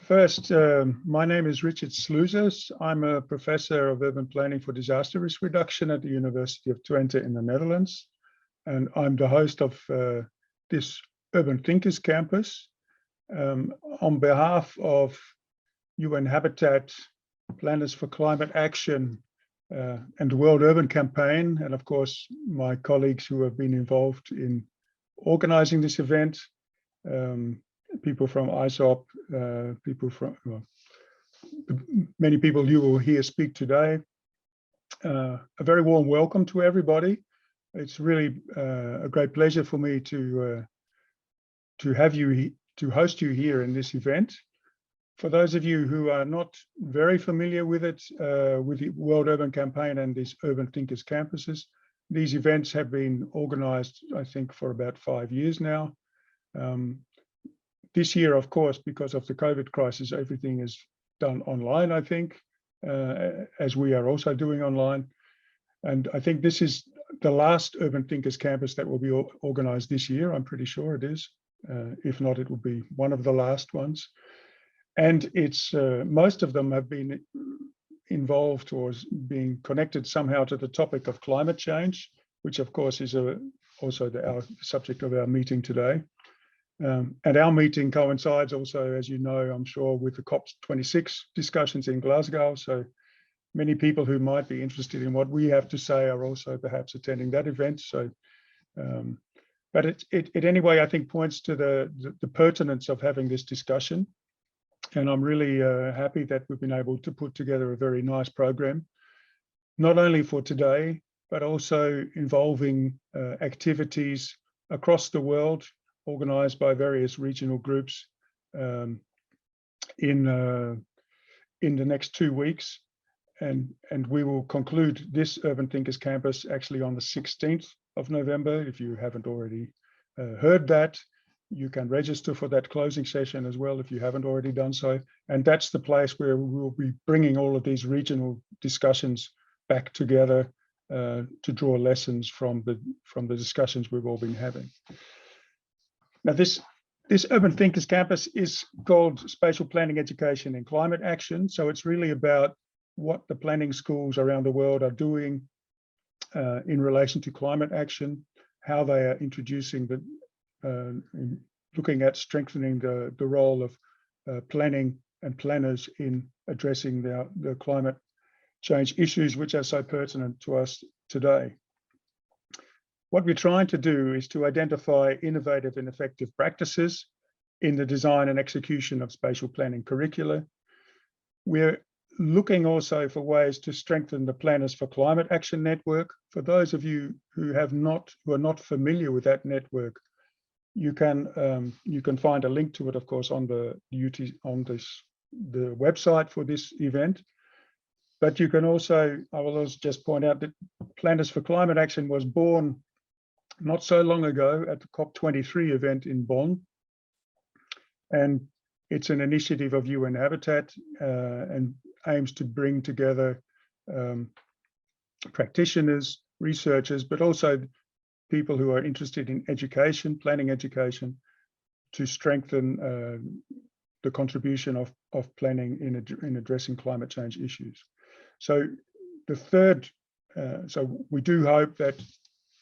First, my name is Richard Sloezers. I'm a professor of urban planning for disaster risk reduction at the University of Twente in the Netherlands. And I'm the host of this Urban Thinkers Campus. On behalf of UN Habitat, Planners for Climate Action, and the World Urban Campaign, and of course, my colleagues who have been involved in organizing this event, people from AESOP, many people you will hear speak today. A very warm welcome to everybody. It's really a great pleasure for me to host you here in this event. For those of you who are not very familiar with it, with the World Urban Campaign and these Urban Thinkers campuses, these events have been organized, I think, for about 5 years now. This year, of course, because of the COVID crisis, everything is done online, I think, as we are also doing online. And I think this is the last Urban Thinkers campus that will be organized this year. I'm pretty sure it is. If not, it will be one of the last ones. And it's most of them have been involved or being connected somehow to the topic of climate change, which of course is also our subject of our meeting today. And our meeting coincides also, as you know, I'm sure, with the COP26 discussions in Glasgow. So many people who might be interested in what we have to say are also perhaps attending that event. So, but it anyway, I think, points to the pertinence of having this discussion. And I'm really happy that we've been able to put together a very nice program, not only for today, but also involving activities across the world, organized by various regional groups in the next 2 weeks. And we will conclude this Urban Thinkers Campus actually on the 16th of November. If you haven't already heard that, you can register for that closing session as well if you haven't already done so. And that's the place where we will be bringing all of these regional discussions back together to draw lessons from the discussions we've all been having. Now, this Urban Thinkers Campus is called Spatial Planning Education and Climate Action. So it's really about what the planning schools around the world are doing in relation to climate action, how they are introducing looking at strengthening the role of planning and planners in addressing the climate change issues, which are so pertinent to us today. What we're trying to do is to identify innovative and effective practices in the design and execution of spatial planning curricula. We're looking also for ways to strengthen the Planners for Climate Action network. For those of you who are not familiar with that network, you can find a link to it, of course, on the website for this event. But you can also, I will also just point out that Planners for Climate Action was born not so long ago at the COP23 event in Bonn. And it's an initiative of UN Habitat and aims to bring together practitioners, researchers, but also people who are interested in education, planning education, to strengthen the contribution of planning in addressing climate change issues. So so we do hope that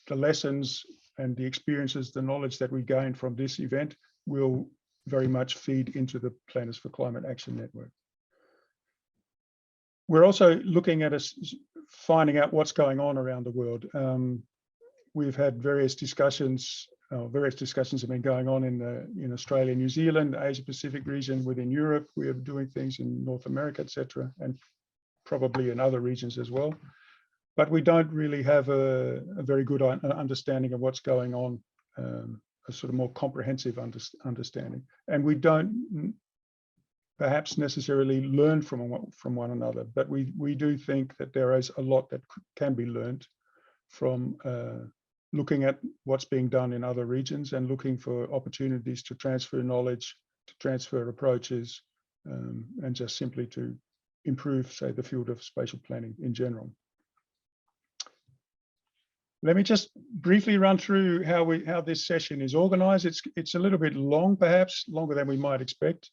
the lessons and the experiences, the knowledge that we gain from this event will very much feed into the Planners for Climate Action network. We're also looking at finding out what's going on around the world. We've had various discussions. Various discussions have been going on in Australia, New Zealand, the Asia Pacific region, within Europe. We are doing things in North America, etc., and probably in other regions as well. But we don't really have a very good understanding of what's going on, a sort of more comprehensive understanding. And we don't perhaps necessarily learn from one another, but we do think that there is a lot that can be learned from looking at what's being done in other regions and looking for opportunities to transfer knowledge, to transfer approaches, and just simply to improve, say, the field of spatial planning in general. Let me just briefly run through how this session is organized. It's a little bit long, perhaps longer than we might expect.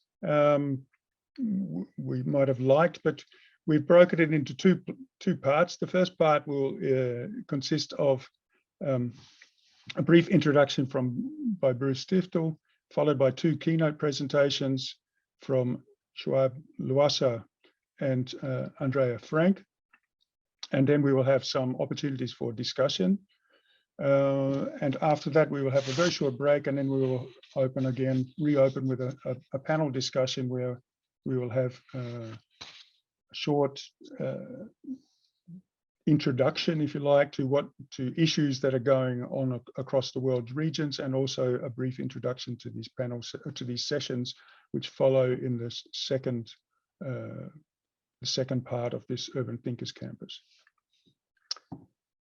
we might have liked, but we've broken it into two parts. The first part will consist of a brief introduction by Bruce Stiftel, followed by 2 keynote presentations from Schwab Luasa and Andrea Frank. And then we will have some opportunities for discussion. And after that, we will have a very short break, and then we will reopen with a panel discussion where we will have a short introduction, if you like, to issues that are going on across the world's regions, and also a brief introduction to these panels, to these sessions, which follow in the second part of this Urban Thinkers Campus.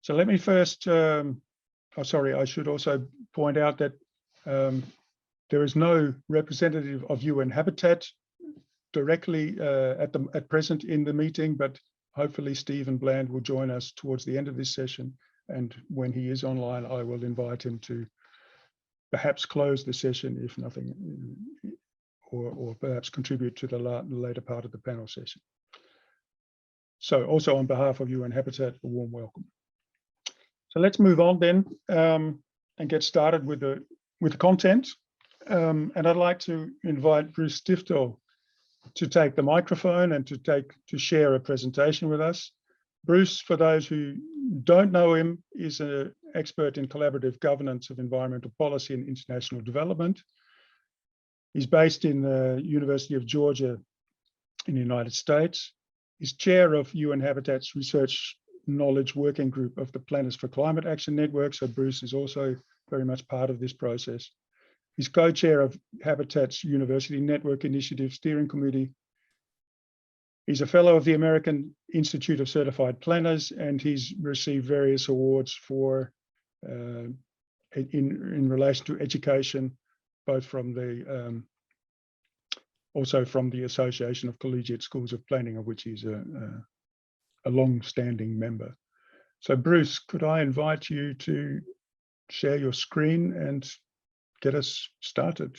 So let me first, I should also point out that there is no representative of UN Habitat directly at present in the meeting, but hopefully Stephen Bland will join us towards the end of this session. And when he is online, I will invite him to perhaps close the session, if nothing, or perhaps contribute to the later part of the panel session. So also on behalf of UN Habitat, a warm welcome. So let's move on then and get started with the content. And I'd like to invite Bruce Stiftel to take the microphone and to share a presentation with us. Bruce, for those who don't know him, is an expert in collaborative governance of environmental policy and international development. He's based in the University of Georgia in the United States. He's chair of UN Habitat's Research Knowledge Working Group of the Planners for Climate Action Network. So Bruce is also very much part of this process. He's co-chair of Habitat's University Network Initiative Steering Committee. He's a fellow of the American Institute of Certified Planners, and he's received various awards for in relation to education, both from the also from the Association of Collegiate Schools of Planning, of which he's a long-standing member. So Bruce, could I invite you to share your screen and get us started?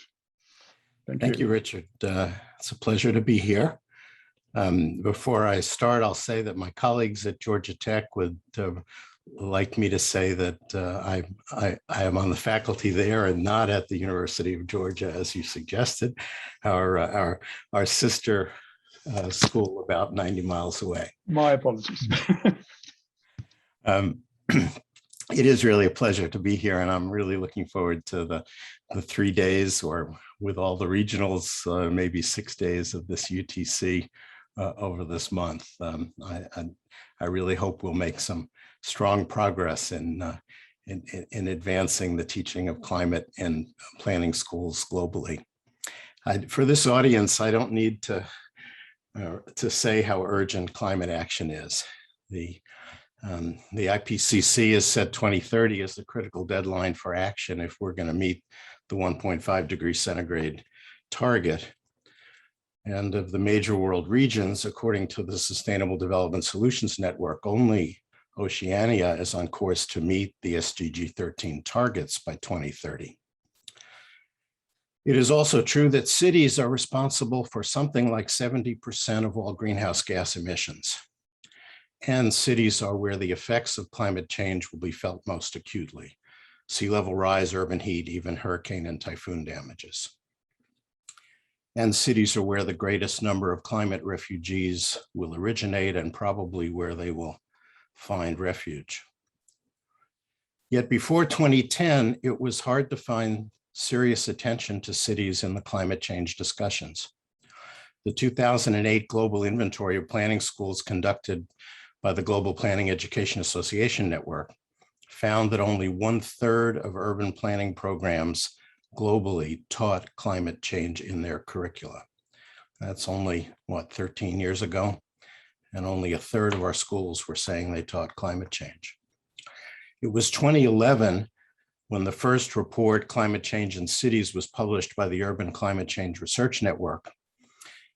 Thank you, Richard. It's a pleasure to be here. Before I start, I'll say that my colleagues at Georgia Tech would like me to say that I am on the faculty there and not at the University of Georgia, as you suggested, our sister school about 90 miles away. My apologies. It is really a pleasure to be here, and I'm really looking forward to the 3 days, or with all the regionals, maybe 6 days of this UTC over this month. I really hope we'll make some strong progress in advancing the teaching of climate and planning schools globally. For this audience, I don't need to say how urgent climate action is. The IPCC has set 2030 as the critical deadline for action if we're going to meet the 1.5 degrees centigrade target. And of the major world regions, according to the Sustainable Development Solutions Network, only Oceania is on course to meet the SDG 13 targets by 2030. It is also true that cities are responsible for something like 70% of all greenhouse gas emissions. And cities are where the effects of climate change will be felt most acutely: sea level rise, urban heat, even hurricane and typhoon damages. And cities are where the greatest number of climate refugees will originate, and probably where they will find refuge. Yet before 2010, it was hard to find serious attention to cities in the climate change discussions. The 2008 Global Inventory of Planning Schools, conducted by the Global Planning Education Association Network, found that only 1/3 of urban planning programs globally taught climate change in their curricula. That's only, 13 years ago? And only 1/3 of our schools were saying they taught climate change. It was 2011 when the first report, Climate Change in Cities, was published by the Urban Climate Change Research Network,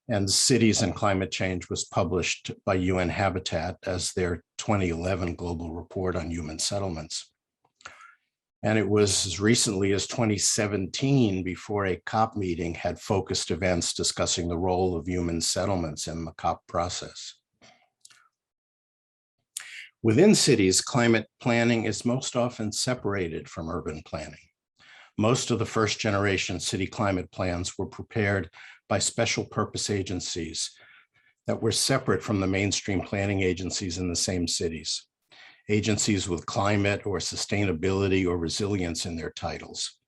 and Cities and Climate Change was published by UN Habitat as their 2011 Global Report on Human Settlements. And it was as recently as 2017 before a COP meeting had focused events discussing the role of human settlements in the COP process. Within cities, climate planning is most often separated from urban planning. Most of the first generation city climate plans were prepared by special purpose agencies that were separate from the mainstream planning agencies in the same cities. Agencies with climate or sustainability or resilience in their titles,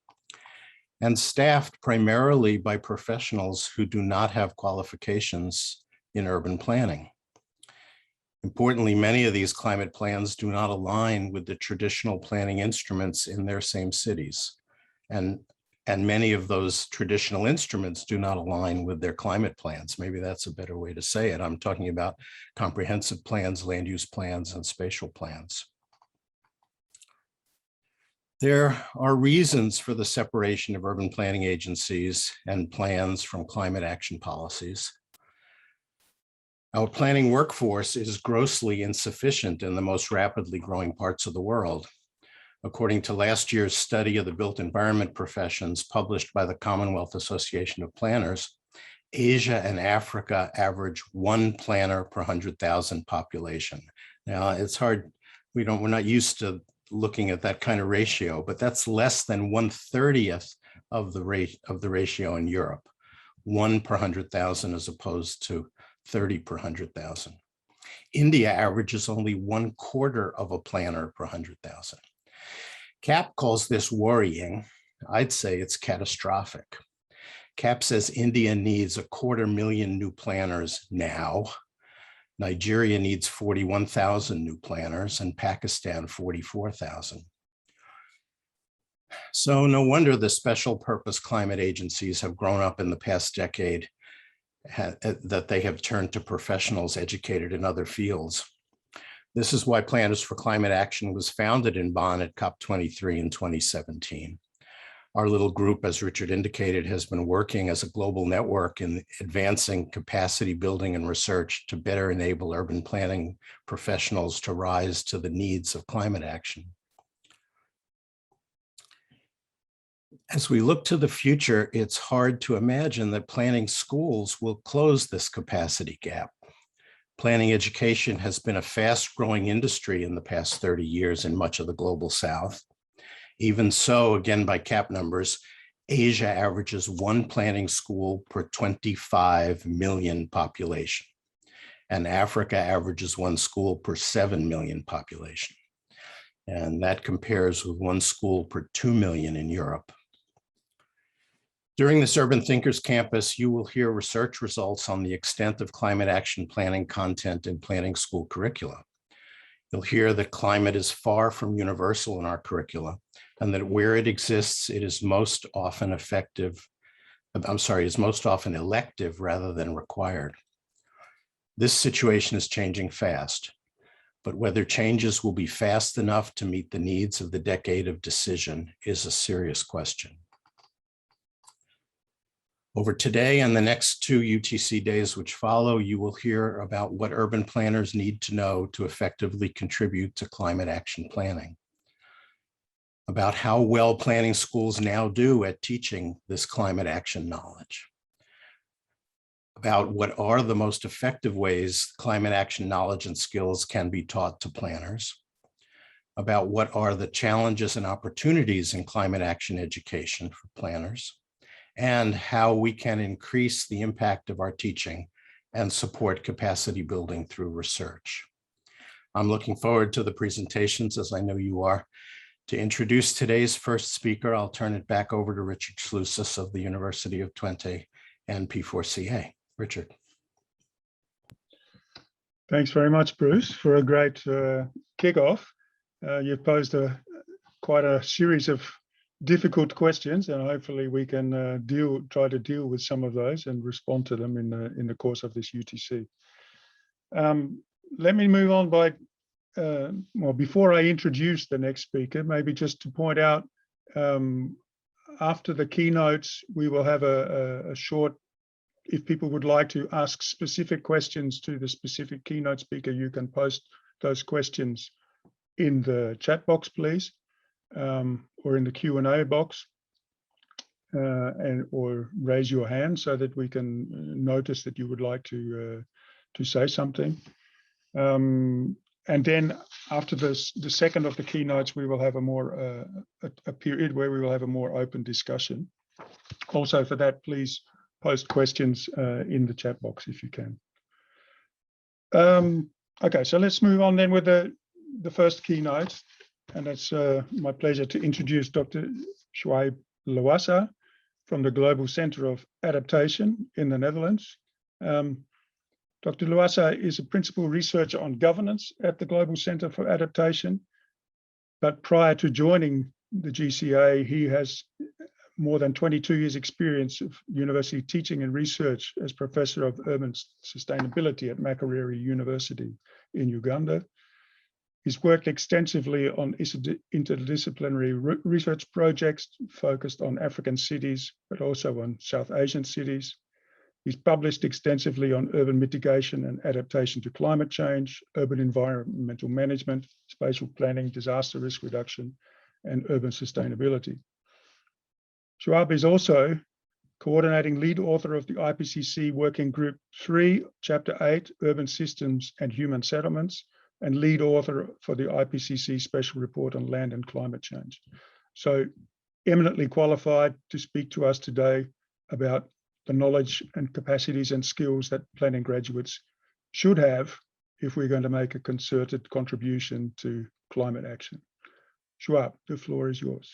and staffed primarily by professionals who do not have qualifications in urban planning. Importantly, many of these climate plans do not align with the traditional planning instruments in their same cities. And many of those traditional instruments do not align with their climate plans. Maybe that's a better way to say it. I'm talking about comprehensive plans, land use plans, and spatial plans. There are reasons for the separation of urban planning agencies and plans from climate action policies. Our planning workforce is grossly insufficient in the most rapidly growing parts of the world. According to last year's study of the built environment professions published by the Commonwealth Association of Planners, Asia and Africa average 1 planner per 100,000 population. Now, it's hard, we're not used to looking at that kind of ratio, but that's less than 1/30th of the ratio in Europe, 1 per 100,000 as opposed to 30 per 100,000. India averages only 1/4 of a planner per 100,000. CAP calls this worrying. I'd say it's catastrophic. CAP says India needs 250,000 new planners now. Nigeria needs 41,000 new planners and Pakistan 44,000. So no wonder the special purpose climate agencies have grown up in the past decade, that they have turned to professionals educated in other fields. This is why Planners for Climate Action was founded in Bonn at COP23 in 2017. Our little group, as Richard indicated, has been working as a global network in advancing capacity building and research to better enable urban planning professionals to rise to the needs of climate action. As we look to the future, it's hard to imagine that planning schools will close this capacity gap. Planning education has been a fast-growing industry in the past 30 years in much of the global South. Even so, again, by CAP numbers, Asia averages 1 planning school per 25 million population, and Africa averages 1 school per 7 million population. And that compares with 1 school per 2 million in Europe. During this Urban Thinkers Campus, you will hear research results on the extent of climate action planning content in planning school curricula. You'll hear that climate is far from universal in our curricula, and that where it exists, it is most often elective rather than required. This situation is changing fast, but whether changes will be fast enough to meet the needs of the decade of decision is a serious question. Over today and the next 2 UTC days which follow, you will hear about what urban planners need to know to effectively contribute to climate action planning, about how well planning schools now do at teaching this climate action knowledge, about what are the most effective ways climate action knowledge and skills can be taught to planners, about what are the challenges and opportunities in climate action education for planners, and how we can increase the impact of our teaching and support capacity building through research. I'm looking forward to the presentations, as I know you are. To introduce today's first speaker, I'll turn it back over to Richard Schlusas of the University of Twente and P4CA. Richard. Thanks very much, Bruce, for a great kickoff. You've posed quite a series of difficult questions, and hopefully we can try to deal with some of those and respond to them in the course of this UTC. Let me move on by, well, before I introduce the next speaker, maybe just to point out, after the keynotes, we will have a short, if people would like to ask specific questions to the specific keynote speaker, you can post those questions in the chat box, please. or in the Q&A box, or raise your hand so that we can notice that you would like to say something. And then after this, the second of the keynotes, we will have a more a period where we will have a more open discussion. Also, for that, please post questions in the chat box if you can. Okay, so let's move on then with the first keynote, and it's my pleasure to introduce Dr. Shoaib Lawassa from the Global Center of Adaptation in the Netherlands. Dr. Lawassa is a principal researcher on governance at the Global Center for Adaptation, but prior to joining the GCA, he has more than 22 years experience of university teaching and research as professor of urban sustainability at Makerere University in Uganda. He's worked extensively on interdisciplinary research projects focused on African cities, but also on South Asian cities. He's published extensively on urban mitigation and adaptation to climate change, urban environmental management, spatial planning, disaster risk reduction, and urban sustainability. Shoaib is also coordinating lead author of the IPCC Working Group 3, Chapter 8, Urban Systems and Human Settlements, and lead author for the IPCC Special Report on Land and Climate Change. So eminently qualified to speak to us today about the knowledge and capacities and skills that planning graduates should have if we're going to make a concerted contribution to climate action. Shoaib, the floor is yours.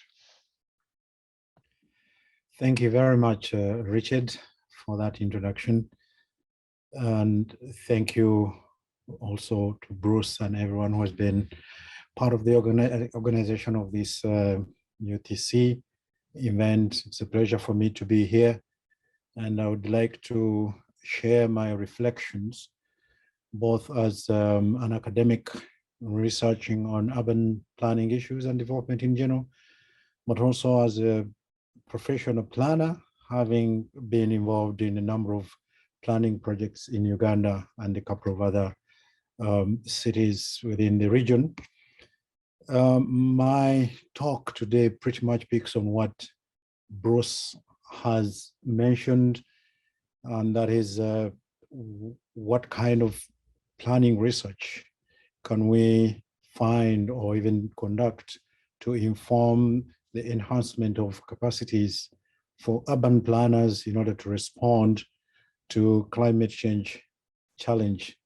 Thank you very much, Richard, for that introduction. And thank you also to Bruce and everyone who has been part of the organization of this UTC event. It's a pleasure for me to be here. And I would like to share my reflections, both as an academic researching on urban planning issues and development in general, but also as a professional planner, having been involved in a number of planning projects in Uganda and a couple of other cities within the region. My talk today pretty much picks on what Bruce has mentioned, and that is what kind of planning research can we find or even conduct to inform the enhancement of capacities for urban planners in order to respond to climate change challenge.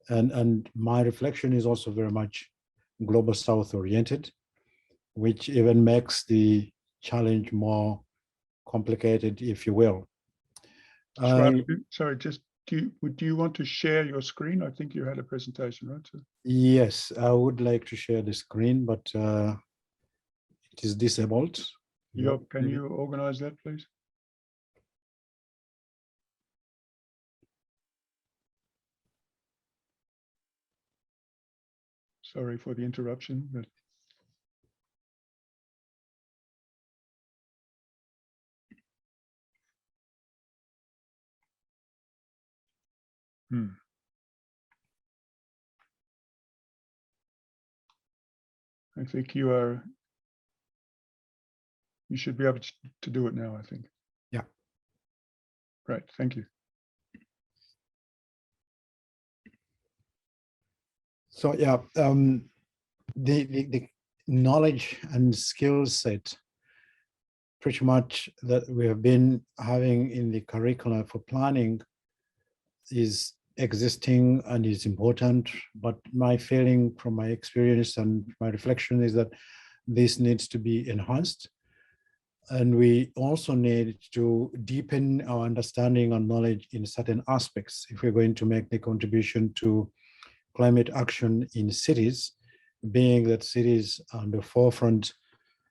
And my reflection is also very much global South oriented, which even makes the challenge more complicated, if you will. Sorry, just do you want to share your screen? I think you had a presentation, right? So. Yes, I would like to share the screen, but it is disabled. Yeah, can you organize that, please? Sorry for the interruption, but I think you should be able to do it now, I think. Yeah. Great, thank you. So yeah, the knowledge and skill set pretty much that we have been having in the curricula for planning is existing and is important, but my feeling from my experience and my reflection is that this needs to be enhanced. And we also need to deepen our understanding and knowledge in certain aspects if we're going to make the contribution to climate action in cities, being that cities are on the forefront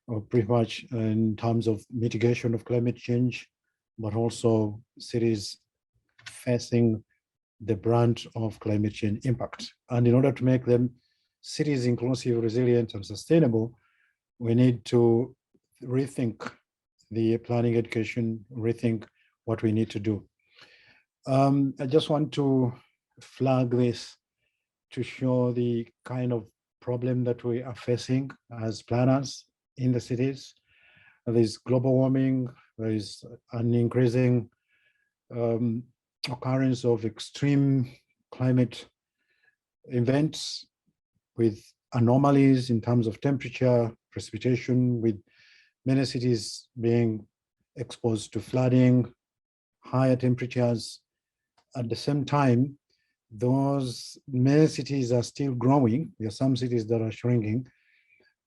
of pretty much in terms of mitigation of climate change, but also cities facing the brunt of climate change impact. And in order to make them cities inclusive, resilient, and sustainable, we need to rethink the planning education, rethink what we need to do. I just want to flag this to show the kind of problem that we are facing as planners in the cities. There's global warming, there is an increasing occurrence of extreme climate events with anomalies in terms of temperature, precipitation, with many cities being exposed to flooding, higher temperatures. At the same time, those many cities are still growing. There are some cities that are shrinking.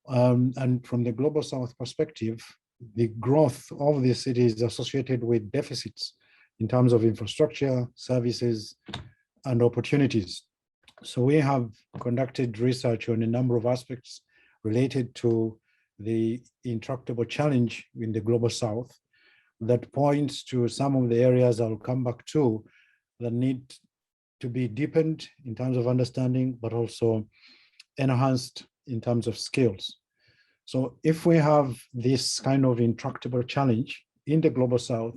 And from the Global South perspective, the growth of these cities is associated with deficits in terms of infrastructure, services, and opportunities. So we have conducted research on a number of aspects related to the intractable challenge in the Global South that points to some of the areas I'll come back to that need to be deepened in terms of understanding, but also enhanced in terms of skills. So if we have this kind of intractable challenge in the Global South,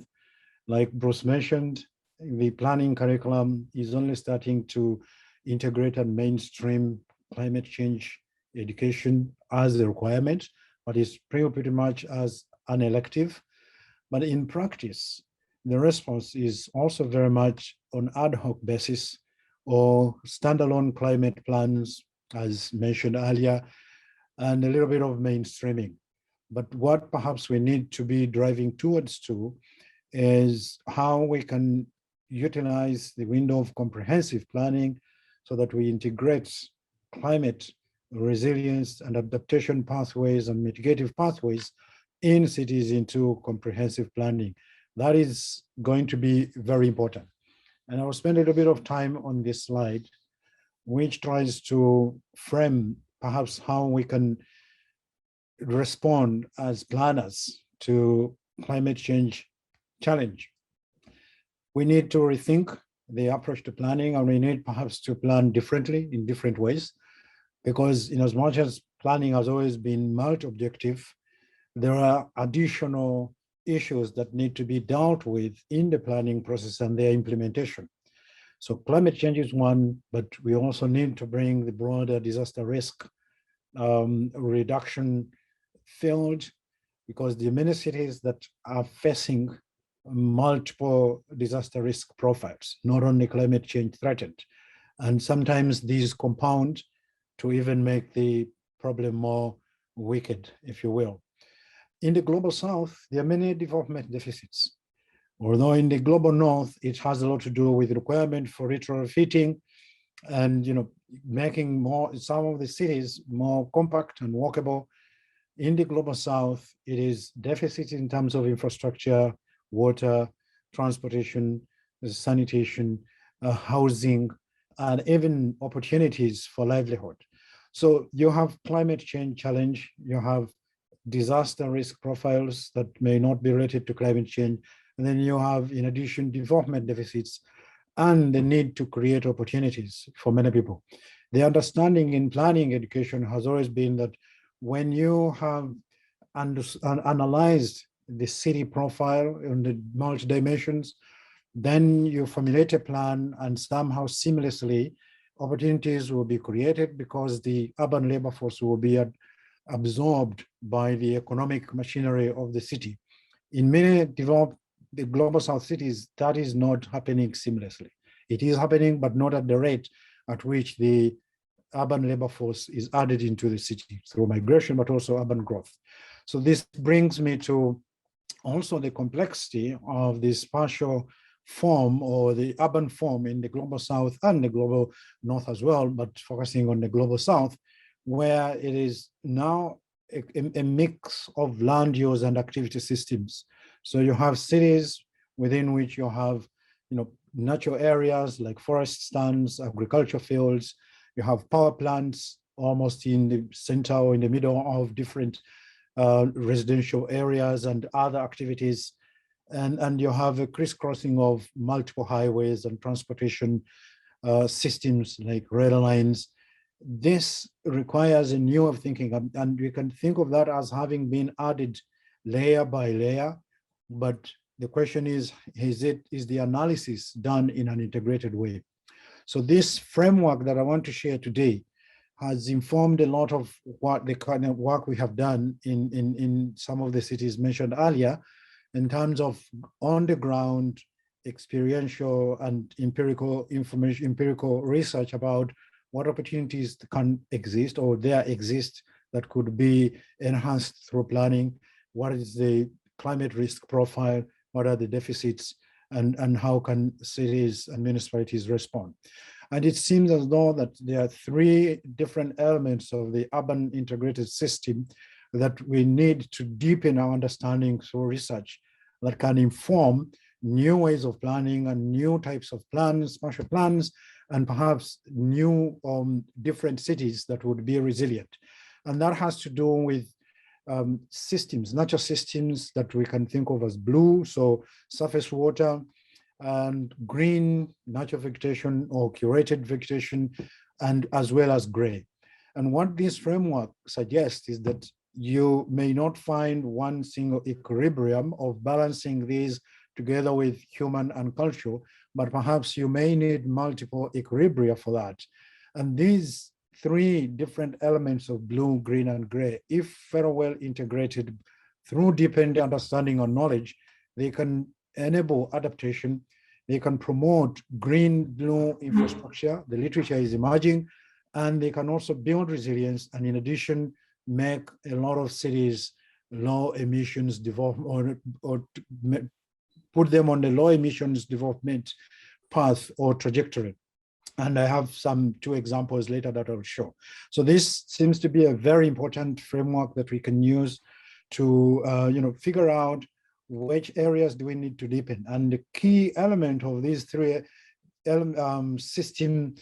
like Bruce mentioned, the planning curriculum is only starting to integrate and mainstream climate change education as a requirement, but it's pretty much as an elective. But in practice, the response is also very much on ad hoc basis or standalone climate plans, as mentioned earlier, and a little bit of mainstreaming. But what perhaps we need to be driving towards to is how we can utilize the window of comprehensive planning so that we integrate climate resilience and adaptation pathways and mitigative pathways in cities into comprehensive planning. That is going to be very important. And I'll spend a little bit of time on this slide, which tries to frame perhaps how we can respond as planners to climate change challenge. We need to rethink the approach to planning, and we need perhaps to plan differently in different ways, because in as much as planning has always been multi-objective, there are additional issues that need to be dealt with in the planning process and their implementation. So climate change is one, but we also need to bring the broader disaster risk reduction field, because the many cities that are facing multiple disaster risk profiles, not only climate change threatened, and sometimes these compound to even make the problem more wicked, if you will. In the Global South, there are many development deficits. Although in the Global North, it has a lot to do with requirement for retrofitting and making some of the cities more compact and walkable. In the Global South, it is deficit in terms of infrastructure, water, transportation, sanitation, housing, and even opportunities for livelihood. So you have climate change challenge, you have disaster risk profiles that may not be related to climate change, and then you have, in addition, development deficits and the need to create opportunities for many people. The understanding in planning education has always been that when you have analyzed the city profile in the multi dimensions, then you formulate a plan, and somehow seamlessly opportunities will be created because the urban labor force will be absorbed by the economic machinery of the city. In many developed the Global South cities, that is not happening seamlessly. It is happening, but not at the rate at which the urban labor force is added into the city through migration, but also urban growth. So this brings me to also the complexity of the spatial form or the urban form in the Global South and the Global North as well, but focusing on the Global South, where it is now a mix of land use and activity systems. So you have cities within which you have, natural areas like forest stands, agriculture fields. You have power plants almost in the center or in the middle of different residential areas and other activities. And you have a crisscrossing of multiple highways and transportation systems like rail lines. This requires a new way of thinking, and you can think of that as having been added layer by layer. But the question is the analysis done in an integrated way? So this framework that I want to share today has informed a lot of what the kind of work we have done in some of the cities mentioned earlier, in terms of on the ground experiential and empirical information, empirical research about what opportunities can exist or there exist that could be enhanced through planning. What is the climate risk profile? What are the deficits? And how can cities and municipalities respond? And it seems as though that there are three different elements of the urban integrated system that we need to deepen our understanding through research that can inform new ways of planning and new types of plans, spatial plans, and perhaps new different cities that would be resilient. And that has to do with systems, not just systems that we can think of as blue, so surface water, and green, natural vegetation or curated vegetation, and as well as gray. And what this framework suggests is that you may not find one single equilibrium of balancing these together with human and cultural, but perhaps you may need multiple equilibria for that. And these three different elements of blue, green, and gray, if very well integrated through deepened understanding or knowledge, they can enable adaptation. They can promote green, blue infrastructure. The literature is emerging, and they can also build resilience. And in addition, make a lot of cities low emissions development or put them on the low emissions development path or trajectory. And I have two examples later that I'll show. So this seems to be a very important framework that we can use to figure out which areas do we need to deepen. And the key element of these three system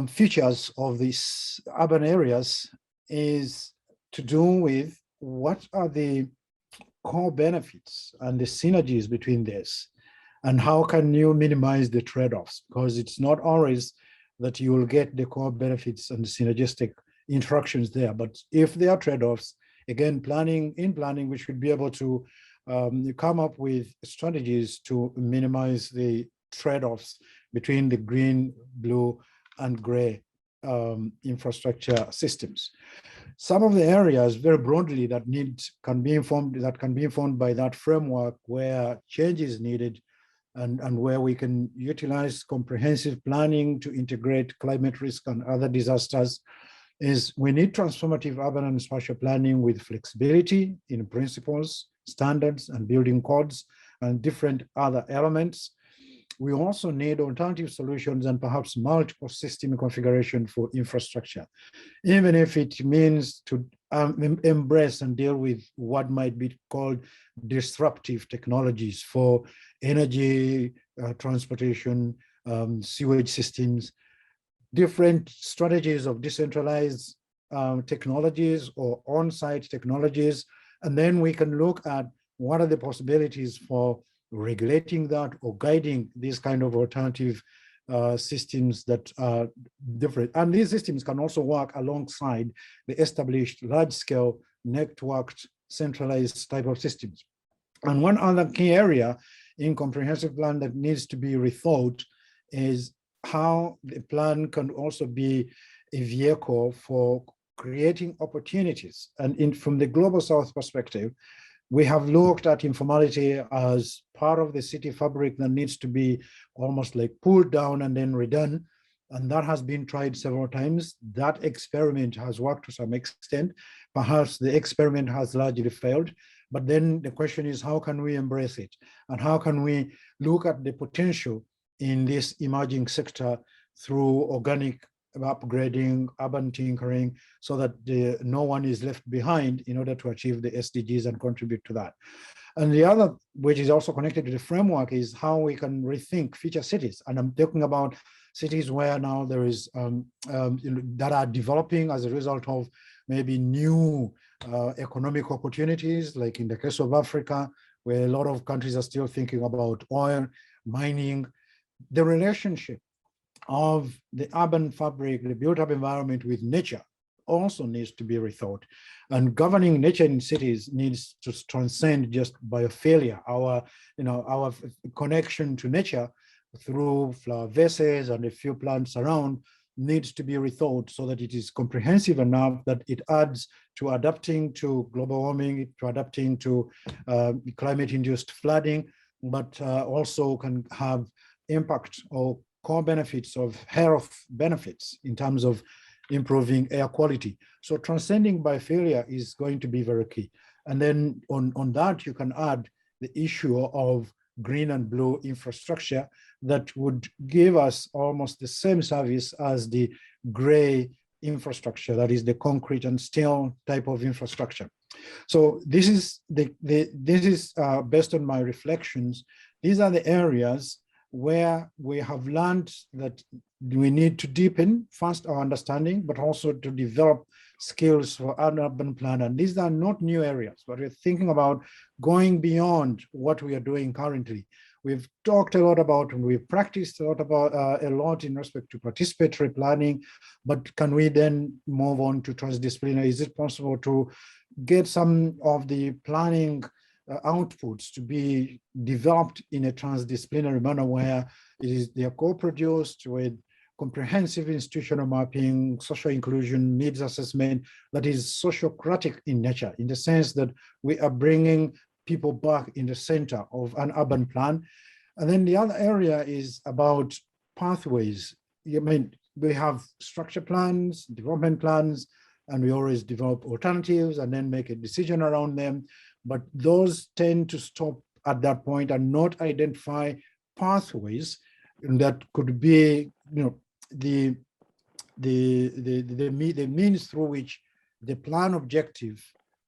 features of these urban areas is to do with what are the core benefits and the synergies between this, and how can you minimize the trade-offs, because it's not always that you will get the core benefits and the synergistic interactions there. But if there are trade-offs, again, in planning, we should be able to come up with strategies to minimize the trade-offs between the green, blue, and gray infrastructure systems. Some of the areas very broadly that can be informed by that framework where change is needed, and where we can utilize comprehensive planning to integrate climate risk and other disasters, is we need transformative urban and spatial planning with flexibility in principles, standards, and building codes, and different other elements. We also need alternative solutions and perhaps multiple system configuration for infrastructure, even if it means to embrace and deal with what might be called disruptive technologies for energy, transportation, sewage systems, different strategies of decentralized technologies or on-site technologies. And then we can look at what are the possibilities for regulating that or guiding these kind of alternative systems that are different. And these systems can also work alongside the established large-scale networked centralized type of systems. And one other key area in comprehensive plan that needs to be rethought is how the plan can also be a vehicle for creating opportunities. And from the Global South perspective, we have looked at informality as part of the city fabric that needs to be almost like pulled down and then redone. And that has been tried several times. That experiment has worked to some extent. Perhaps the experiment has largely failed. But then the question is, how can we embrace it? And how can we look at the potential in this emerging sector through organic upgrading, urban tinkering, so that no one is left behind in order to achieve the SDGs and contribute to that. And the other, which is also connected to the framework, is how we can rethink future cities. And I'm talking about cities where now there is that are developing as a result of maybe new economic opportunities, like in the case of Africa, where a lot of countries are still thinking about oil, mining. The relationship of the urban fabric, the built-up environment with nature also needs to be rethought. And governing nature in cities needs to transcend just biophilia, our connection to nature through flower vases and a few plants around needs to be rethought so that it is comprehensive enough that it adds to adapting to global warming, to adapting to climate-induced flooding, but also can have impact or core benefits of health benefits in terms of improving air quality. So transcending biophilia is going to be very key. And then on that, you can add the issue of green and blue infrastructure that would give us almost the same service as the gray infrastructure, that is the concrete and steel type of infrastructure. So this is based on my reflections. These are the areas where we have learned that we need to deepen first our understanding, but also to develop skills for an urban plan. And these are not new areas, but we're thinking about going beyond what we are doing currently. We've talked a lot about, and we've practiced a lot in respect to participatory planning, but can we then move on to transdisciplinary? Is it possible to get some of the planning outputs to be developed in a transdisciplinary manner where they are co-produced with comprehensive institutional mapping, social inclusion, needs assessment that is sociocratic in nature, in the sense that we are bringing people back in the center of an urban plan. And then the other area is about pathways. I mean, we have structure plans, development plans, and we always develop alternatives and then make a decision around them. But those tend to stop at that point and not identify pathways that could be, the means through which the plan objective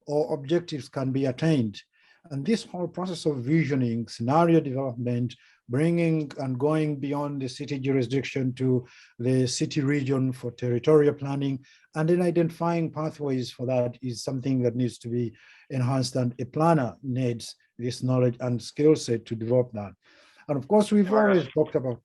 or objectives can be attained. And this whole process of visioning, scenario development, bringing and going beyond the city jurisdiction to the city region for territorial planning, and then identifying pathways for that is something that needs to be enhanced, and a planner needs this knowledge and skill set to develop that. And of course, we've always talked about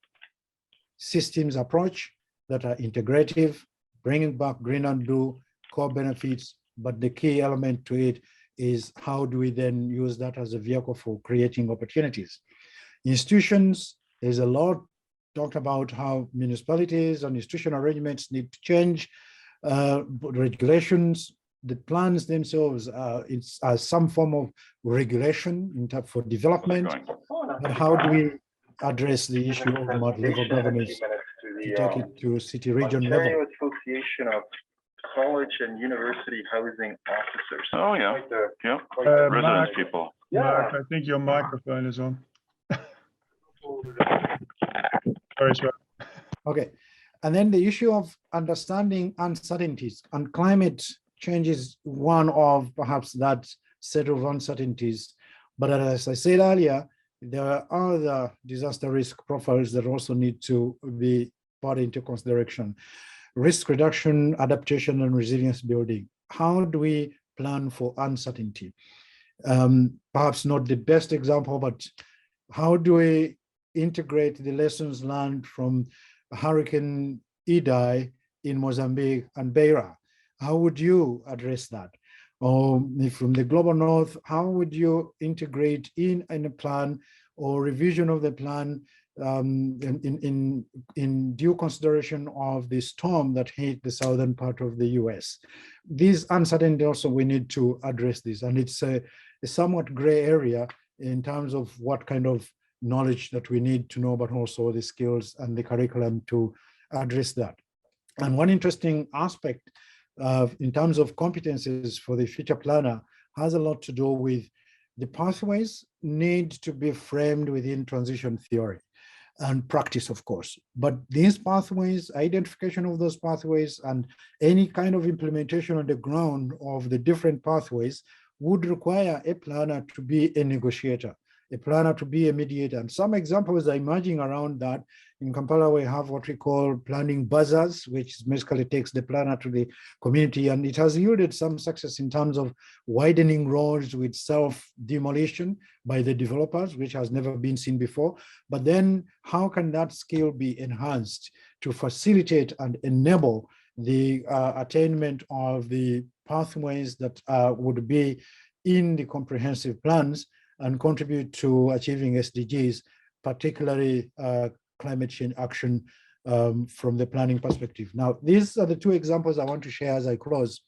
systems approach that are integrative, bringing back green and blue core benefits, but the key element to it is how do we then use that as a vehicle for creating opportunities. Institutions, there's a lot talked about how municipalities and institutional arrangements need to change, regulations, the plans themselves, it's some form of regulation for development, but how do we address the issue of multi-level governance to take it to city region level? Association of College and University Housing Officers. Oh, yeah. Yeah. Mark, Residence people. Mark, I think your microphone is on. Sorry, sir. Okay, and then the issue of understanding uncertainties, and climate change is one of perhaps that set of uncertainties. But as I said earlier, there are other disaster risk profiles that also need to be brought into consideration. Risk reduction, adaptation, and resilience building. How do we plan for uncertainty? Perhaps not the best example, but how do we integrate the lessons learned from Hurricane Idai in Mozambique and Beira? How would you address that? Or from the global north, how would you integrate in a plan or revision of the plan in due consideration of the storm that hit the southern part of the US? These uncertainty also, we need to address this, and it's a somewhat gray area in terms of what kind of knowledge that we need to know, but also the skills and the curriculum to address that. And one interesting aspect in terms of competencies for the future planner has a lot to do with the pathways need to be framed within transition theory and practice, of course. But these pathways, identification of those pathways, and any kind of implementation on the ground of the different pathways would require a planner to be a negotiator, a planner to be a mediator. And some examples are emerging around that. In Kampala, we have what we call planning bazaars, which basically takes the planner to the community, and it has yielded some success in terms of widening roads with self-demolition by the developers, which has never been seen before. But then how can that skill be enhanced to facilitate and enable the attainment of the pathways that would be in the comprehensive plans and contribute to achieving SDGs, particularly climate change action from the planning perspective. Now, these are the two examples I want to share as I close.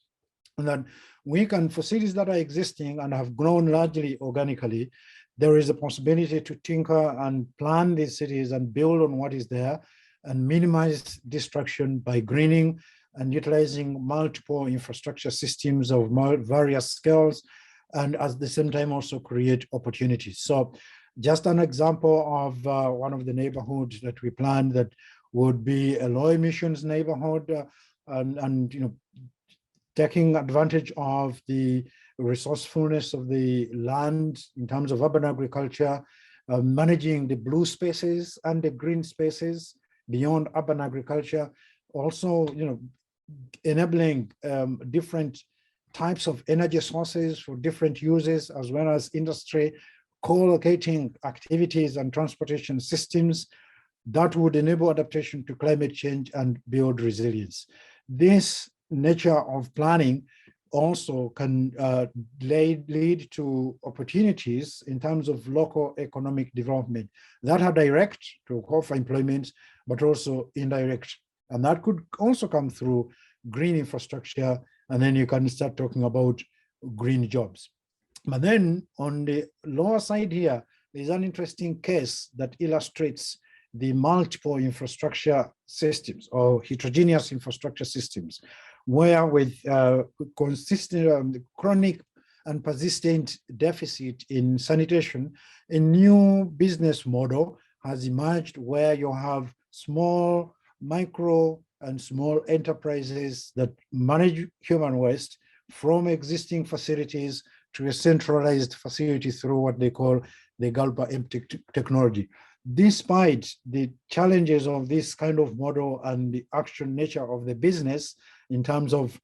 And that we can, for cities that are existing and have grown largely organically, there is a possibility to tinker and plan these cities and build on what is there and minimize destruction by greening and utilizing multiple infrastructure systems of various scales, and at the same time also create opportunities. So just an example of one of the neighborhoods that we planned that would be a low emissions neighborhood, and you know, taking advantage of the resourcefulness of the land in terms of urban agriculture, managing the blue spaces and the green spaces beyond urban agriculture, also, you know, enabling different types of energy sources for different uses, as well as industry, co-locating activities and transportation systems that would enable adaptation to climate change and build resilience. This nature of planning also can lead to opportunities in terms of local economic development that are direct to call for employment, but also indirect. And that could also come through green infrastructure, and then you can start talking about green jobs. But then on the lower side here, there's an interesting case that illustrates the multiple infrastructure systems or heterogeneous infrastructure systems, where with consistent chronic and persistent deficit in sanitation, a new business model has emerged where you have small, micro, and small enterprises that manage human waste from existing facilities to a centralized facility through what they call the Galpa-M technology. Despite the challenges of this kind of model and the actual nature of the business in terms of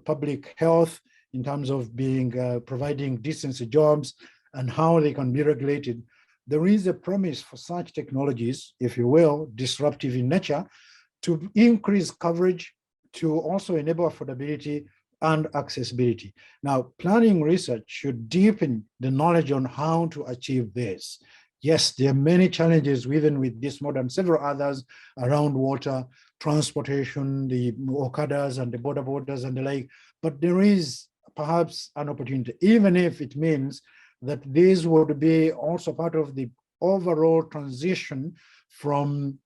public health, in terms of being providing decency jobs and how they can be regulated, there is a promise for such technologies, if you will, disruptive in nature, to increase coverage, to also enable affordability and accessibility. Now, planning research should deepen the knowledge on how to achieve this. Yes, there are many challenges even with this model and several others around water, transportation, the Okadas and the border borders and the like, but there is perhaps an opportunity, even if it means that this would be also part of the overall transition from,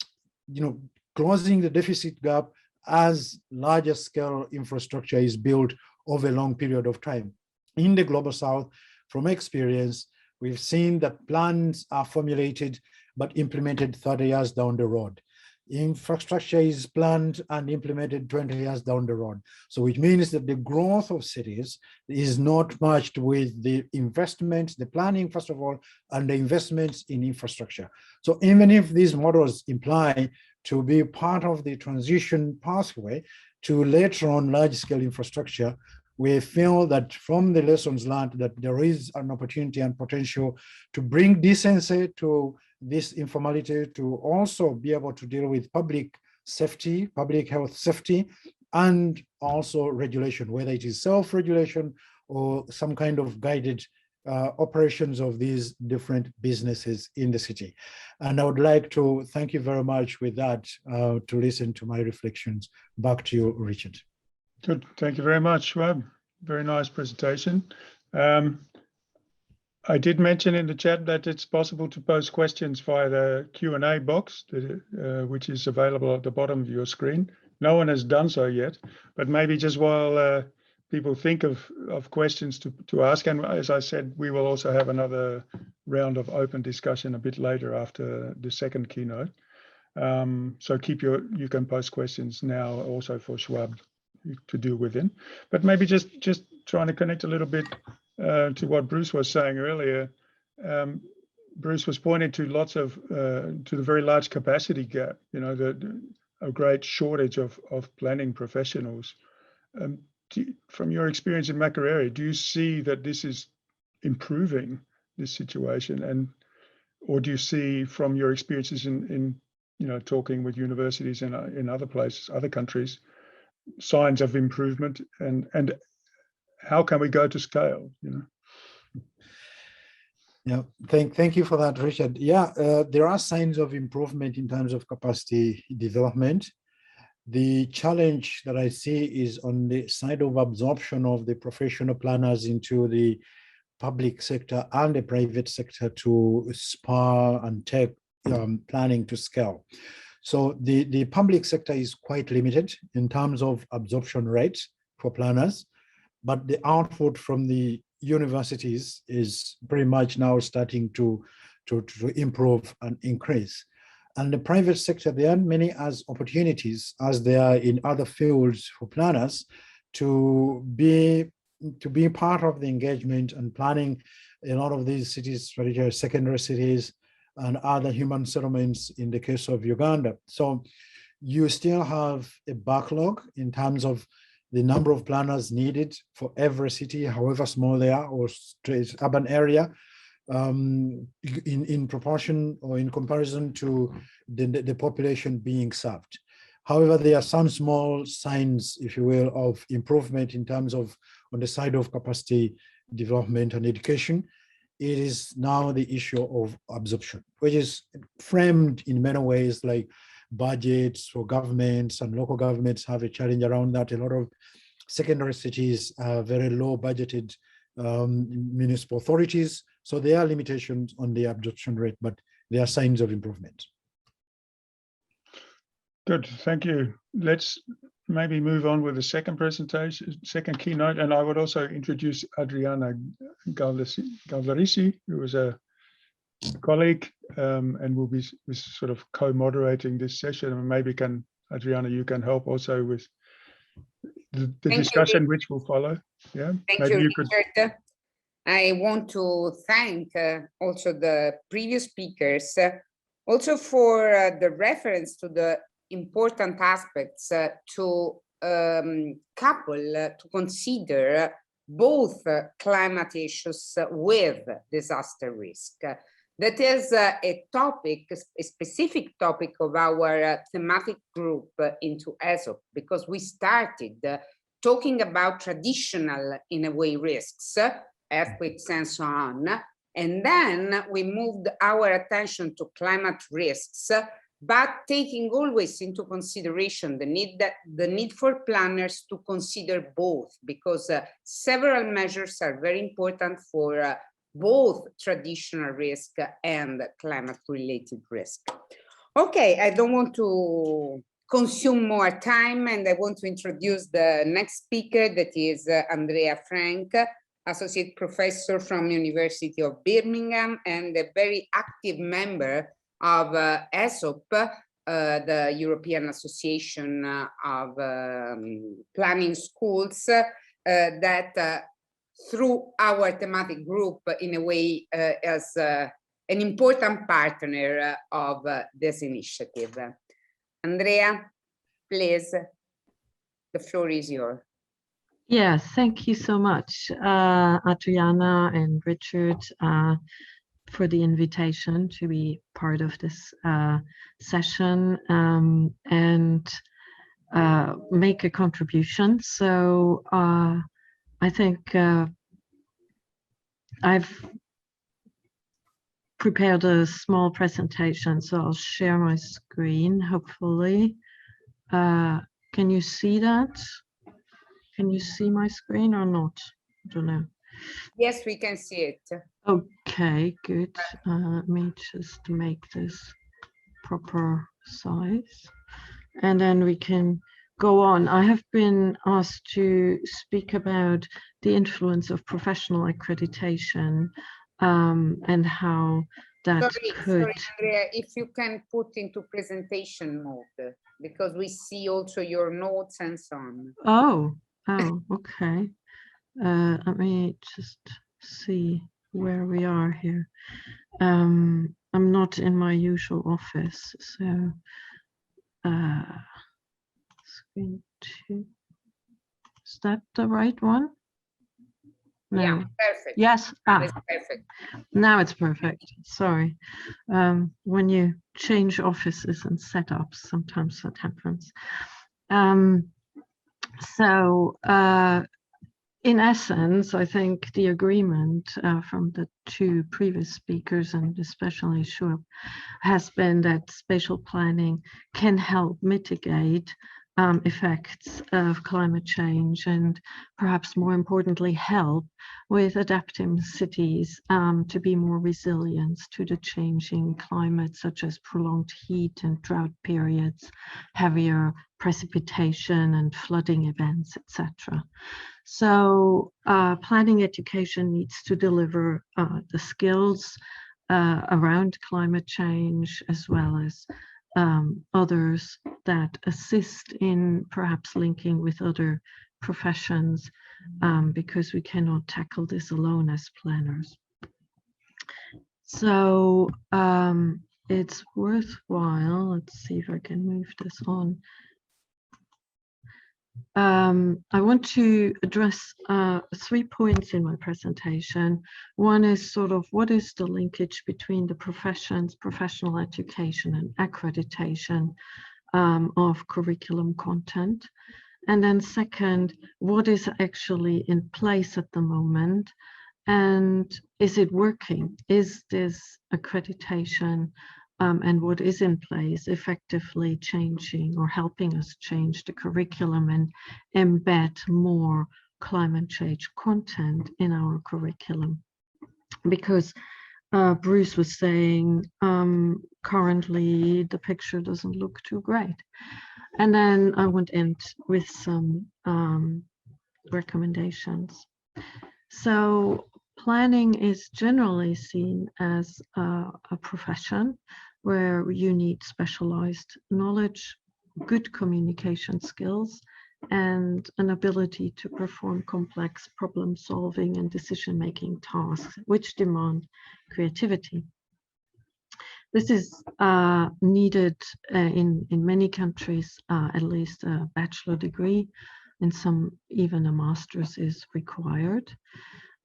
you know, closing the deficit gap as larger scale infrastructure is built over a long period of time. In the Global South, from experience, we've seen that plans are formulated but implemented 30 years down the road. Infrastructure is planned and implemented 20 years down the road. So which means that the growth of cities is not matched with the investments, the planning, first of all, and the investments in infrastructure. So even if these models imply to be part of the transition pathway to later on large-scale infrastructure, we feel that from the lessons learned that there is an opportunity and potential to bring decency to this informality, to also be able to deal with public safety, public health safety, and also regulation, whether it is self-regulation or some kind of guided operations of these different businesses in the city. And I would like to thank you very much with that, to listen to my reflections. Back to you, Richard. Good, thank you very much, Schwab. Very nice presentation. I did mention in the chat that it's possible to post questions via the Q&A box, which is available at the bottom of your screen. No one has done so yet, but maybe just while people think of questions to ask, and as I said, we will also have another round of open discussion a bit later after the second keynote. So you can post questions now also for Schwab to do within, but maybe just trying to connect a little bit to what Bruce was saying earlier. Bruce was pointing to lots of to the very large capacity gap, you know, a great shortage of planning professionals. From your experience in Makerere, do you see that this is improving this situation, and or do you see from your experiences in you know, talking with universities in other places, other countries, signs of improvement, and how can we go to scale, you know? Yeah, thank you for that, Richard. Yeah, there are signs of improvement in terms of capacity development. The challenge that I see is on the side of absorption of the professional planners into the public sector and the private sector to spur and take planning to scale. So the public sector is quite limited in terms of absorption rates for planners, but the output from the universities is pretty much now starting to improve and increase. And the private sector, there aren't many as opportunities as there are in other fields for planners to be part of the engagement and planning in a lot of these cities, particularly secondary cities and other human settlements in the case of Uganda. So you still have a backlog in terms of the number of planners needed for every city, however small they are, or urban area, in proportion or in comparison to the population being served. However, there are some small signs, if you will, of improvement in terms of on the side of capacity development and education. It is now the issue of absorption, which is framed in many ways like budgets for governments, and local governments have a challenge around that. A lot of secondary cities are very low budgeted municipal authorities. So there are limitations on the absorption rate, but there are signs of improvement. Good, thank you. Let's maybe move on with the second presentation, second keynote, and I would also introduce Adriana Galvarisi, who is a colleague and will be sort of co-moderating this session. And maybe Adriana, you can help also with the discussion which will follow. Yeah, thank maybe you, Richard. I want to thank also the previous speakers, also for the reference to the important aspects to consider both climate issues with disaster risk. That is a topic, a specific topic of our thematic group into AESOP, because we started talking about traditional, in a way, risks, earthquakes and so on. And then we moved our attention to climate risks, but taking always into consideration the need for planners to consider both, because several measures are very important for both traditional risk and climate-related risk. Okay, I don't want to consume more time, and I want to introduce the next speaker, that is Andrea Frank, Associate Professor from University of Birmingham and a very active member of AESOP, the European Association of Planning Schools, that through our thematic group, in a way, as an important partner of this initiative. Andrea, please, the floor is yours. Yes, thank you so much, Adriana and Richard, for the invitation to be part of this session and make a contribution. So I think I've prepared a small presentation, so I'll share my screen, hopefully. Can you see that? Can you see my screen or not? I don't know. Yes, we can see it. Okay, good. Let me just make this proper size. And then we can go on. I have been asked to speak about the influence of professional accreditation and how that could... Sorry, Andrea, if you can put into presentation mode, because we see also your notes and so on. Oh, okay. Let me just see where we are here. I'm not in my usual office, so screen 2. Is that the right one? No. Yeah, perfect. Yes. It's perfect. Now it's perfect. Sorry. When you change offices and setups, sometimes that happens. So in essence, I think the agreement from the two previous speakers, and especially Schupp, has been that spatial planning can help mitigate effects of climate change, and perhaps more importantly, help with adapting cities to be more resilient to the changing climate, such as prolonged heat and drought periods, heavier precipitation and flooding events, etc. So planning education needs to deliver the skills around climate change, as well as others that assist in perhaps linking with other professions, because we cannot tackle this alone as planners. So it's worthwhile. Let's see if I can move this on. I want to address 3 points in my presentation. One is sort of what is the linkage between the professions, professional education, and accreditation of curriculum content. And then second, what is actually in place at the moment, and is it working? Is this accreditation and what is in place effectively changing or helping us change the curriculum and embed more climate change content in our curriculum? Because Bruce was saying currently the picture doesn't look too great. And then I want to end with some recommendations. So planning is generally seen as a profession where you need specialized knowledge, good communication skills, and an ability to perform complex problem solving and decision-making tasks, which demand creativity. This is needed in many countries. At least a bachelor degree, in some even a master's is required.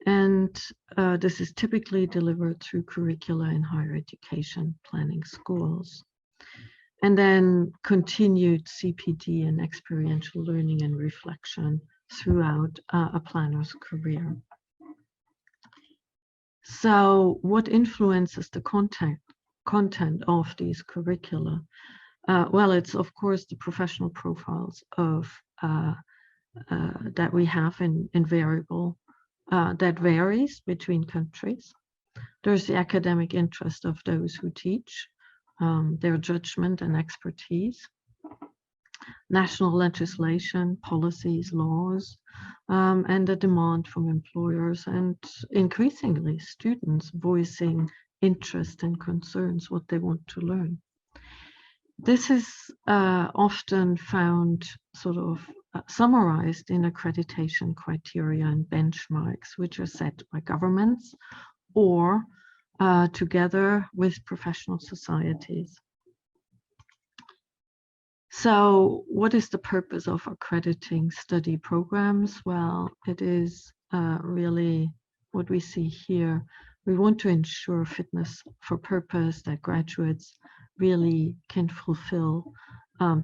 And this is typically delivered through curricula in higher education planning schools. And then continued CPD and experiential learning and reflection throughout a planner's career. So what influences the content of these curricula? Well, it's of course the professional profiles of that we have in variable that varies between countries. There's the academic interest of those who teach, their judgment and expertise, national legislation, policies, laws, and the demand from employers and increasingly students voicing interest and concerns, what they want to learn. This is often found sort of summarized in accreditation criteria and benchmarks, which are set by governments or together with professional societies. So what is the purpose of accrediting study programs? Well, it is really what we see here. We want to ensure fitness for purpose, that graduates really can fulfill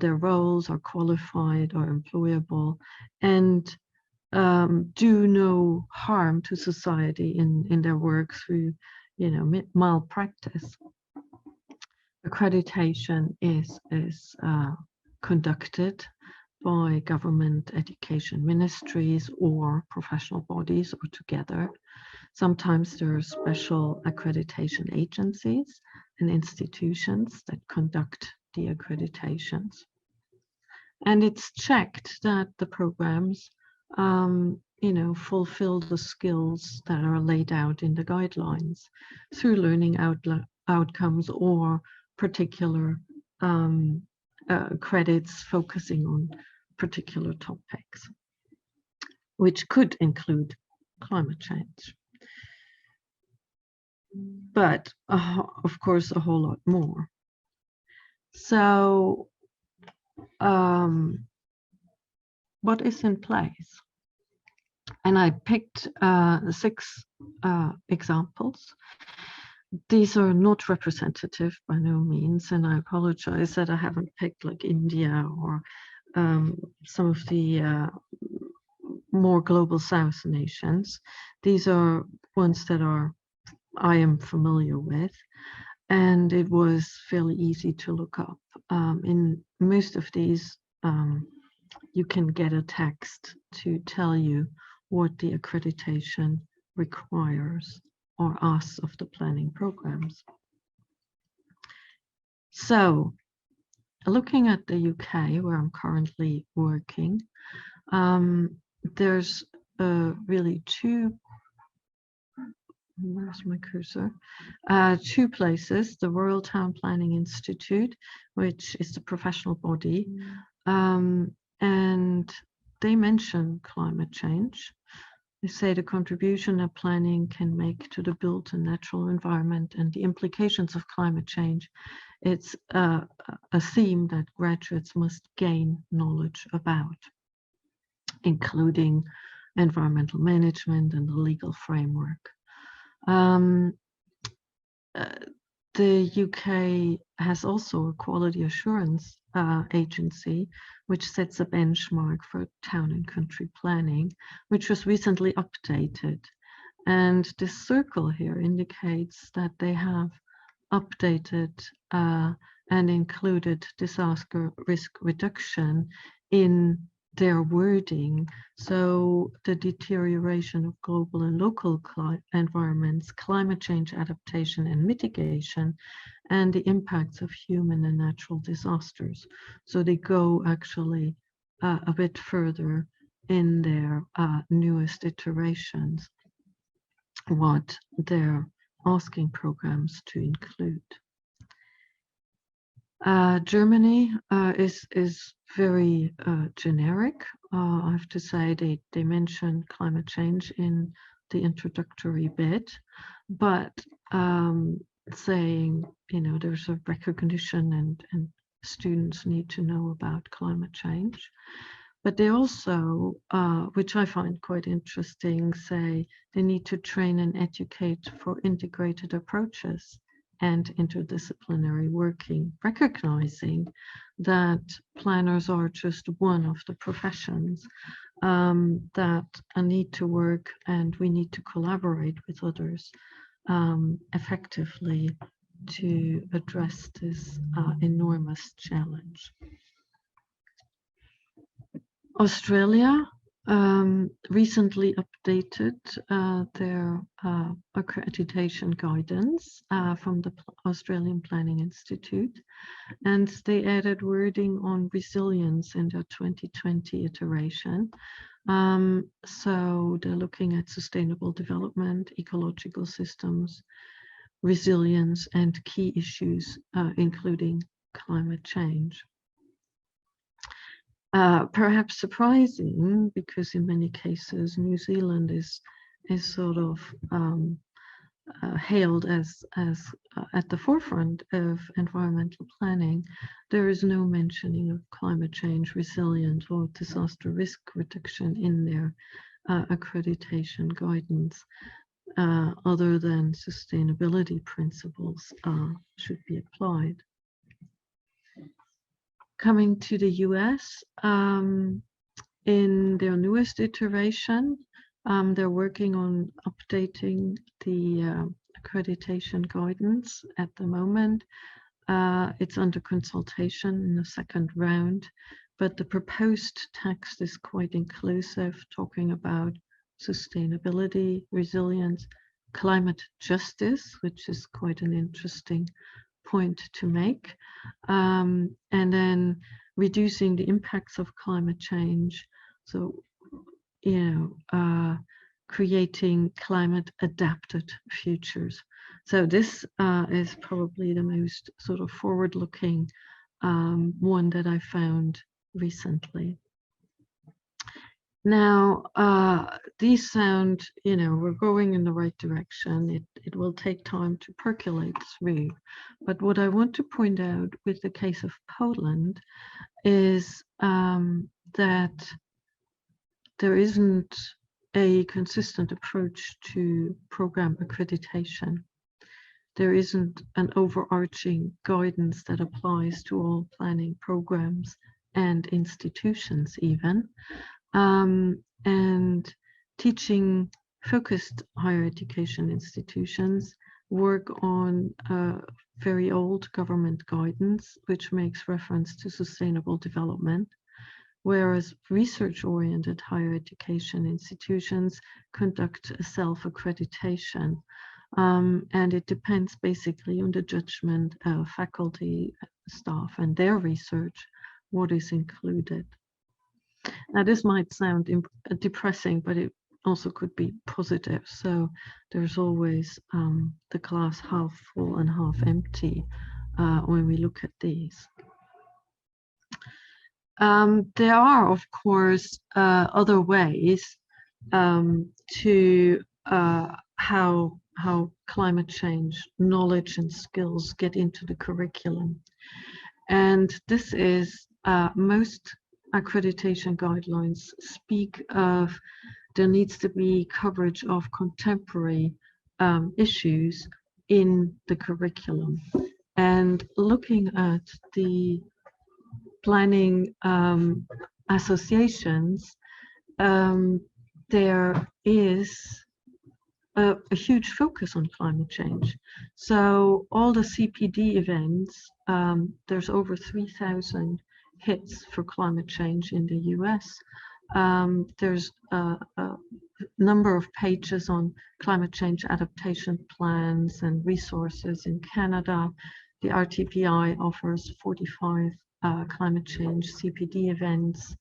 their roles, are qualified or employable, and do no harm to society in their work through, malpractice. Accreditation is conducted by government education ministries or professional bodies or together. Sometimes there are special accreditation agencies and institutions that conduct the accreditations. And it's checked that the programs, fulfill the skills that are laid out in the guidelines through learning outcomes or particular credits focusing on particular topics, which could include climate change. But of course, a whole lot more. So what is in place? And I picked 6 examples. These are not representative by no means, and I apologize that I haven't picked like India or some of the more global South nations. These are ones that I am familiar with, and it was fairly easy to look up. In most of these, you can get a text to tell you what the accreditation requires or asks of the planning programs. So, looking at the UK, where I'm currently working, there's really where's my cursor? Two places, the Royal Town Planning Institute, which is the professional body, and they mention climate change. They say the contribution that planning can make to the built and natural environment and the implications of climate change. It's a theme that graduates must gain knowledge about, including environmental management and the legal framework. The UK has also a quality assurance agency, which sets a benchmark for town and country planning, which was recently updated. And this circle here indicates that they have updated and included disaster risk reduction in their wording. So the deterioration of global and local environments, climate change adaptation and mitigation, and the impacts of human and natural disasters. So they go actually a bit further in their newest iterations, what they're asking programs to include. Germany is very generic. I have to say they mention climate change in the introductory bit, but saying, you know, there's a recognition and students need to know about climate change. But they also, which I find quite interesting, say they need to train and educate for integrated approaches and interdisciplinary working, recognizing that planners are just one of the professions that need to work, and we need to collaborate with others effectively to address this enormous challenge. Australia recently updated their accreditation guidance from the Australian Planning Institute, and they added wording on resilience in their 2020 iteration. So they're looking at sustainable development, ecological systems, resilience, and key issues, including climate change. Perhaps surprising, because in many cases New Zealand is sort of hailed as at the forefront of environmental planning. There is no mentioning of climate change, resilience, or disaster risk reduction in their accreditation guidance, other than sustainability principles should be applied. Coming to the US, in their newest iteration, they're working on updating the accreditation guidance at the moment. It's under consultation in the second round, but the proposed text is quite inclusive, talking about sustainability, resilience, climate justice, which is quite an interesting point to make, and then reducing the impacts of climate change. So, you know, creating climate adapted futures. So this is probably the most sort of forward-looking one that I found recently. Now, these sound, you know, we're going in the right direction. It will take time to percolate through. But what I want to point out with the case of Poland is that there isn't a consistent approach to program accreditation. There isn't an overarching guidance that applies to all planning programs and institutions even. and teaching focused higher education institutions work on very old government guidance, which makes reference to sustainable development, whereas research-oriented higher education institutions conduct a self-accreditation. And it depends basically on the judgment of faculty, staff, and their research, what is included. Now, this might sound depressing, but it also could be positive. So there's always the glass half full and half empty when we look at these. There are, of course, other ways to how climate change knowledge and skills get into the curriculum. And this is most accreditation guidelines speak of there needs to be coverage of contemporary issues in the curriculum. And looking at the planning associations, there is a huge focus on climate change. So all the CPD events, there's over 3,000 hits for climate change in the US. There's a number of pages on climate change adaptation plans and resources in Canada. The RTPI offers 45 climate change CPD events.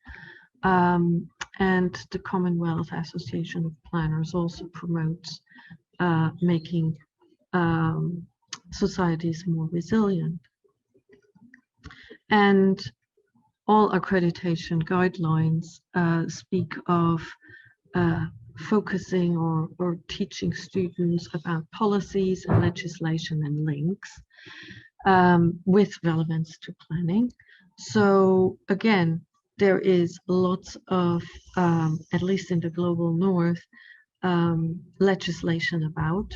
And the Commonwealth Association of Planners also promotes making societies more resilient. And all accreditation guidelines speak of focusing or teaching students about policies and legislation and links with relevance to planning. So again, there is lots of, at least in the global north, legislation about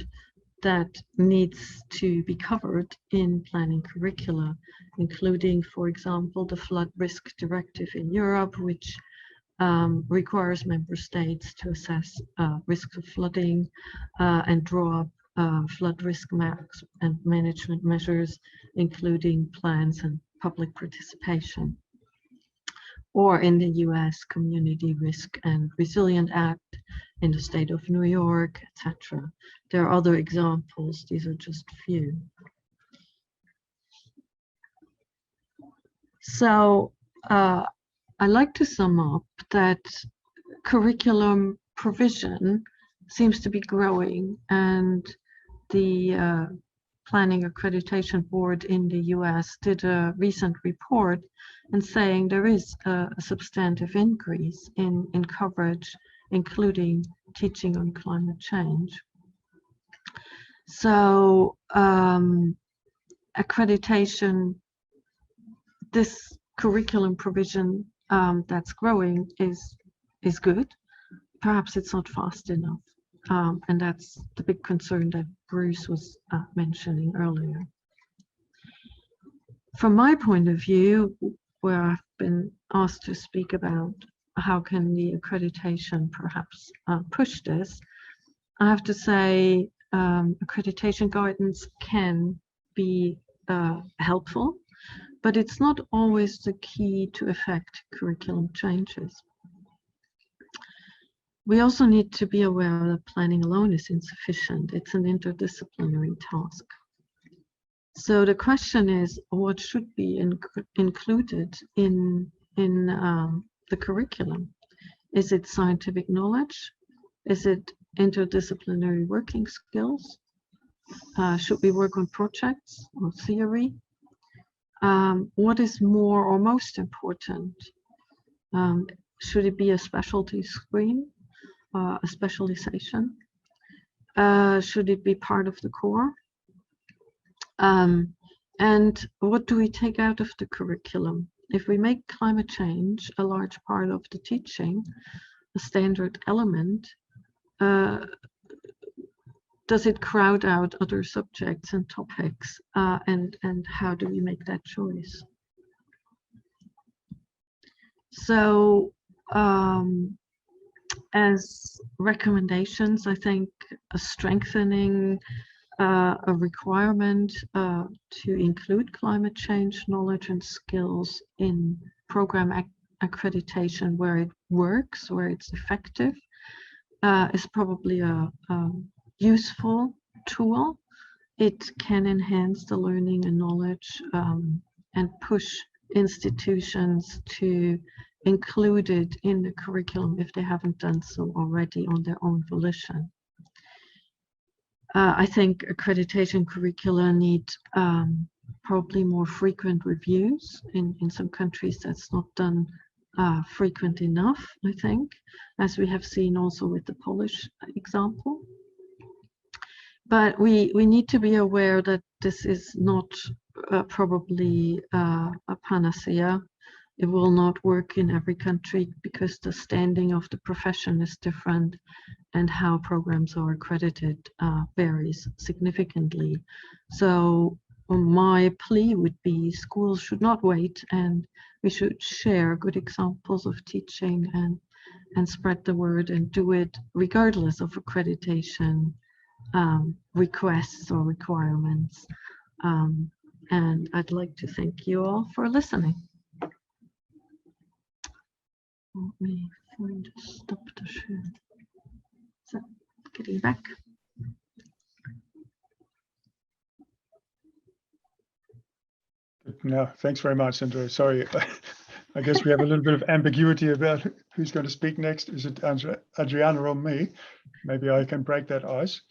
that needs to be covered in planning curricula, including, for example, the Flood Risk Directive in Europe, which requires member states to assess risk of flooding and draw up flood risk maps and management measures, including plans and public participation. Or in the US, Community Risk and Resilient Act in the state of New York, etc. There are other examples, these are just few. So I like to sum up that curriculum provision seems to be growing, and the Planning Accreditation Board in the US did a recent report and saying there is a substantive increase in coverage, including teaching on climate change. So accreditation, this curriculum provision that's growing is good. Perhaps it's not fast enough. And that's the big concern that Bruce was mentioning earlier. From my point of view, where I've been asked to speak about how can the accreditation perhaps push this, I have to say accreditation guidance can be helpful, but it's not always the key to effect curriculum changes. We also need to be aware that planning alone is insufficient. It's an interdisciplinary task. So the question is, what should be included in the curriculum? Is it scientific knowledge? Is it interdisciplinary working skills? Should we work on projects or theory? What is more or most important? Should it be a specialty stream? A specialization? Should it be part of the core? And what do we take out of the curriculum? If we make climate change a large part of the teaching, a standard element, does it crowd out other subjects and topics? And how do we make that choice? So as recommendations, I think a strengthening a requirement to include climate change knowledge and skills in program accreditation where it works, where it's effective, is probably a useful tool. It can enhance the learning and knowledge and push institutions to include it in the curriculum if they haven't done so already on their own volition. I think accreditation curricula need probably more frequent reviews. In some countries that's not done frequent enough, I think, as we have seen also with the Polish example. But we need to be aware that this is not probably a panacea. It will not work in every country because the standing of the profession is different and how programs are accredited varies significantly. So my plea would be schools should not wait, and we should share good examples of teaching and spread the word and do it regardless of accreditation requests or requirements. And I'd like to thank you all for listening. Let me find a stop to share. So, getting back. No, thanks very much, Andrea. Sorry, I guess we have a little bit of ambiguity about who's going to speak next. Is it Adriana or me? Maybe I can break that ice.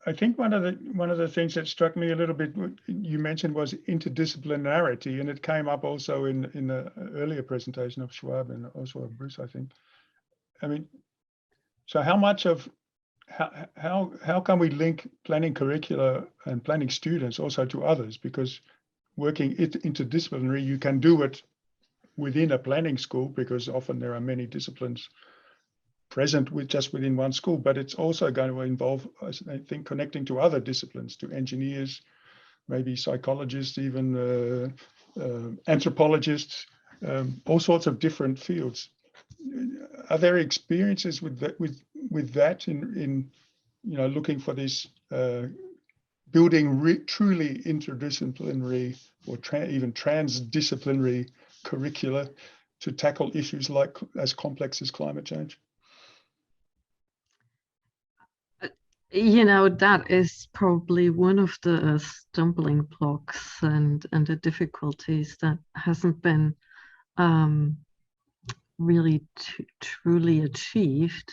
I think one of the things that struck me a little bit, you mentioned, was interdisciplinarity, and it came up also in the earlier presentation of Schwab and also of Bruce, I think. I mean, so how much of how can we link planning curricula and planning students also to others? Because working interdisciplinary, you can do it within a planning school because often there are many disciplines present just within one school, but it's also going to involve, I think, connecting to other disciplines, to engineers, maybe psychologists, even anthropologists, all sorts of different fields. Are there experiences with that in looking for this building truly interdisciplinary or even transdisciplinary curricula to tackle issues like as complex as climate change? That is probably one of the stumbling blocks and the difficulties that hasn't been really truly achieved.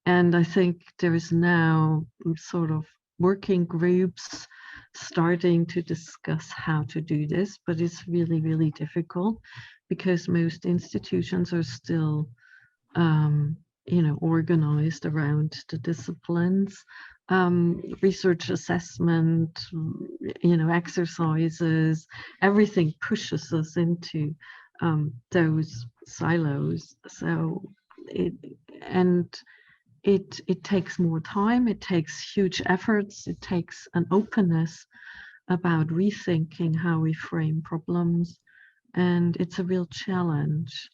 And I think there is now sort of working groups starting to discuss how to do this, but it's really, really difficult because most institutions are still organized around the disciplines. Research assessment, exercises, everything pushes us into those silos. So it takes more time, it takes huge efforts, it takes an openness about rethinking how we frame problems, and it's a real challenge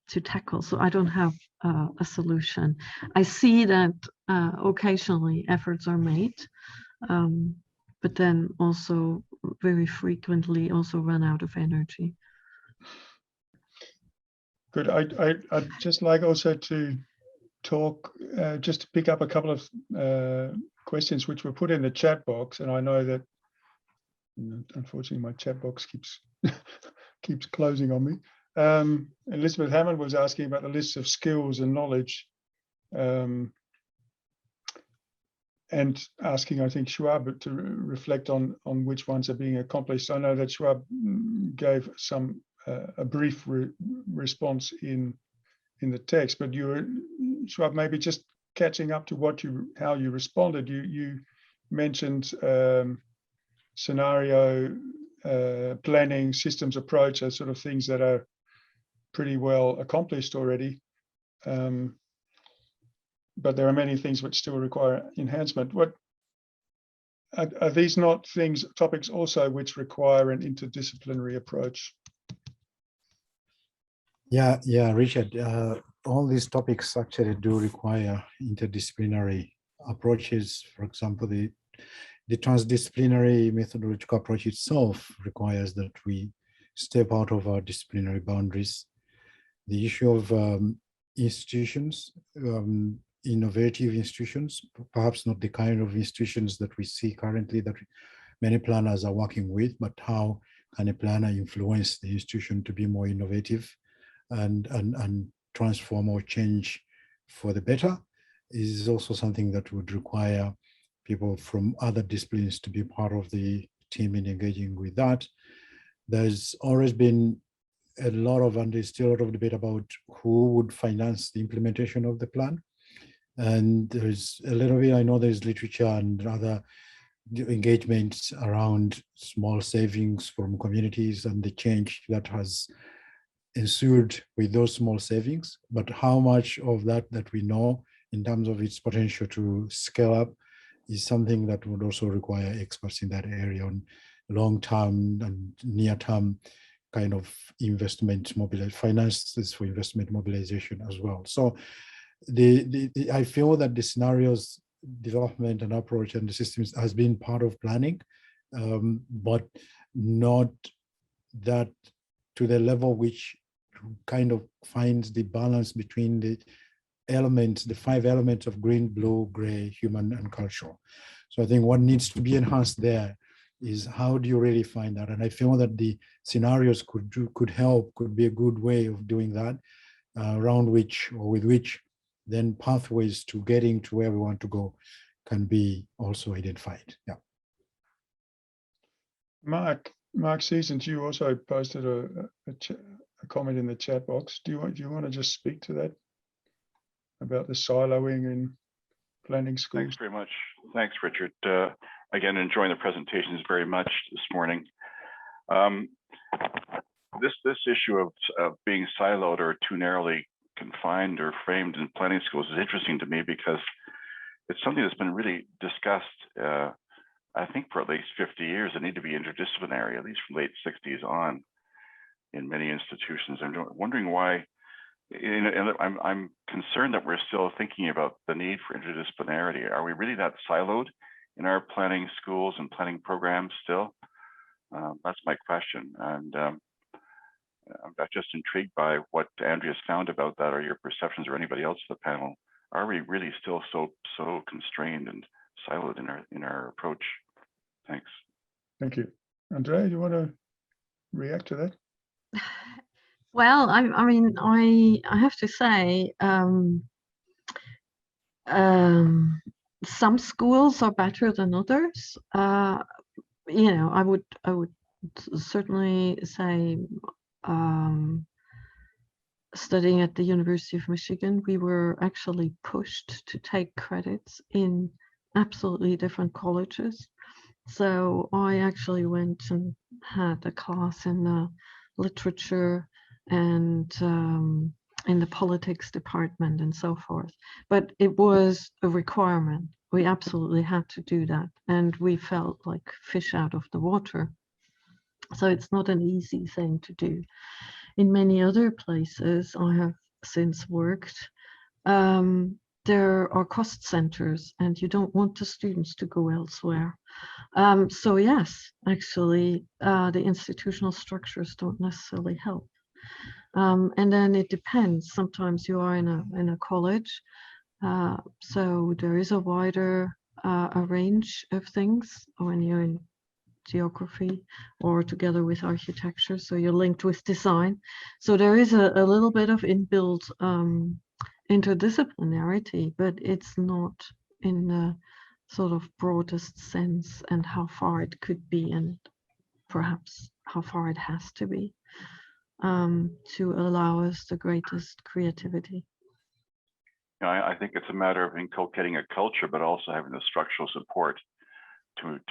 to tackle. So I don't have a solution. I see that occasionally efforts are made, but then also very frequently also run out of energy. Good. I'd just like also to talk, just to pick up a couple of questions which were put in the chat box, and I know that unfortunately my chat box keeps closing on me. Elizabeth Hammond was asking about the list of skills and knowledge, and asking, I think, Schwab to reflect on which ones are being accomplished. I know that Schwab gave a brief response in the text, but Schwab, maybe just catching up to how you responded. You mentioned scenario planning, systems approach, as sort of things that are pretty well accomplished already. But there are many things which still require enhancement. What are these not topics also which require an interdisciplinary approach? Yeah, Richard. All these topics actually do require interdisciplinary approaches. For example, the transdisciplinary methodological approach itself requires that we step out of our disciplinary boundaries. The issue of institutions, innovative institutions, perhaps not the kind of institutions that we see currently that many planners are working with, but how can a planner influence the institution to be more innovative and transform or change for the better, is also something that would require people from other disciplines to be part of the team in engaging with that. There's always been a lot of, and there's still a lot of debate about who would finance the implementation of the plan. And there's a little bit, I know there's literature and other engagements around small savings from communities and the change that has ensued with those small savings, but how much of that we know in terms of its potential to scale up is something that would also require experts in that area on long-term and near-term kind of investment finances for investment mobilization as well. So I feel that the scenarios development and approach and the systems has been part of planning, but not that to the level which kind of finds the balance between the elements, the 5 elements of green, blue, gray, human, and cultural. So I think what needs to be enhanced there is how do you really find that? And I feel that the scenarios could be a good way of doing that, around which or with which then pathways to getting to where we want to go can be also identified. Yeah. Mark Seasons, you also posted a comment in the chat box. Do you want to just speak to that about the siloing in planning schools? Thanks very much. Thanks, Richard. Again, enjoying the presentations very much this morning. This issue of being siloed or too narrowly confined or framed in planning schools is interesting to me because it's something that's been really discussed, I think, for at least 50 years. It need to be interdisciplinary, at least from late 60s on in many institutions. I'm wondering why, and I'm concerned that we're still thinking about the need for interdisciplinarity. Are we really that siloed in our planning schools and planning programs still? That's my question. And I'm just intrigued by what Andrea's found about that, or your perceptions, or anybody else in the panel. Are we really still so constrained and siloed in our approach? Thanks. Thank you. Andrea, do you want to react to that? Well, I mean, I have to say, some schools are better than others. You know, I would certainly say, studying at the University of Michigan, we were actually pushed to take credits in absolutely different colleges. So I actually went and had a class in the literature and in the politics department and so forth. But it was a requirement. We absolutely had to do that. And we felt like fish out of the water. So it's not an easy thing to do. In many other places I have since worked, there are cost centers and you don't want the students to go elsewhere. So yes, actually, the institutional structures don't necessarily help. And then it depends. Sometimes you are in a college, so there is a wider a range of things when you're in geography or together with architecture, so you're linked with design. So there is a little bit of inbuilt interdisciplinarity, but it's not in the sort of broadest sense, and how far it could be, and perhaps how far it has to be, to allow us the greatest creativity. I think it's a matter of inculcating a culture, but also having the structural support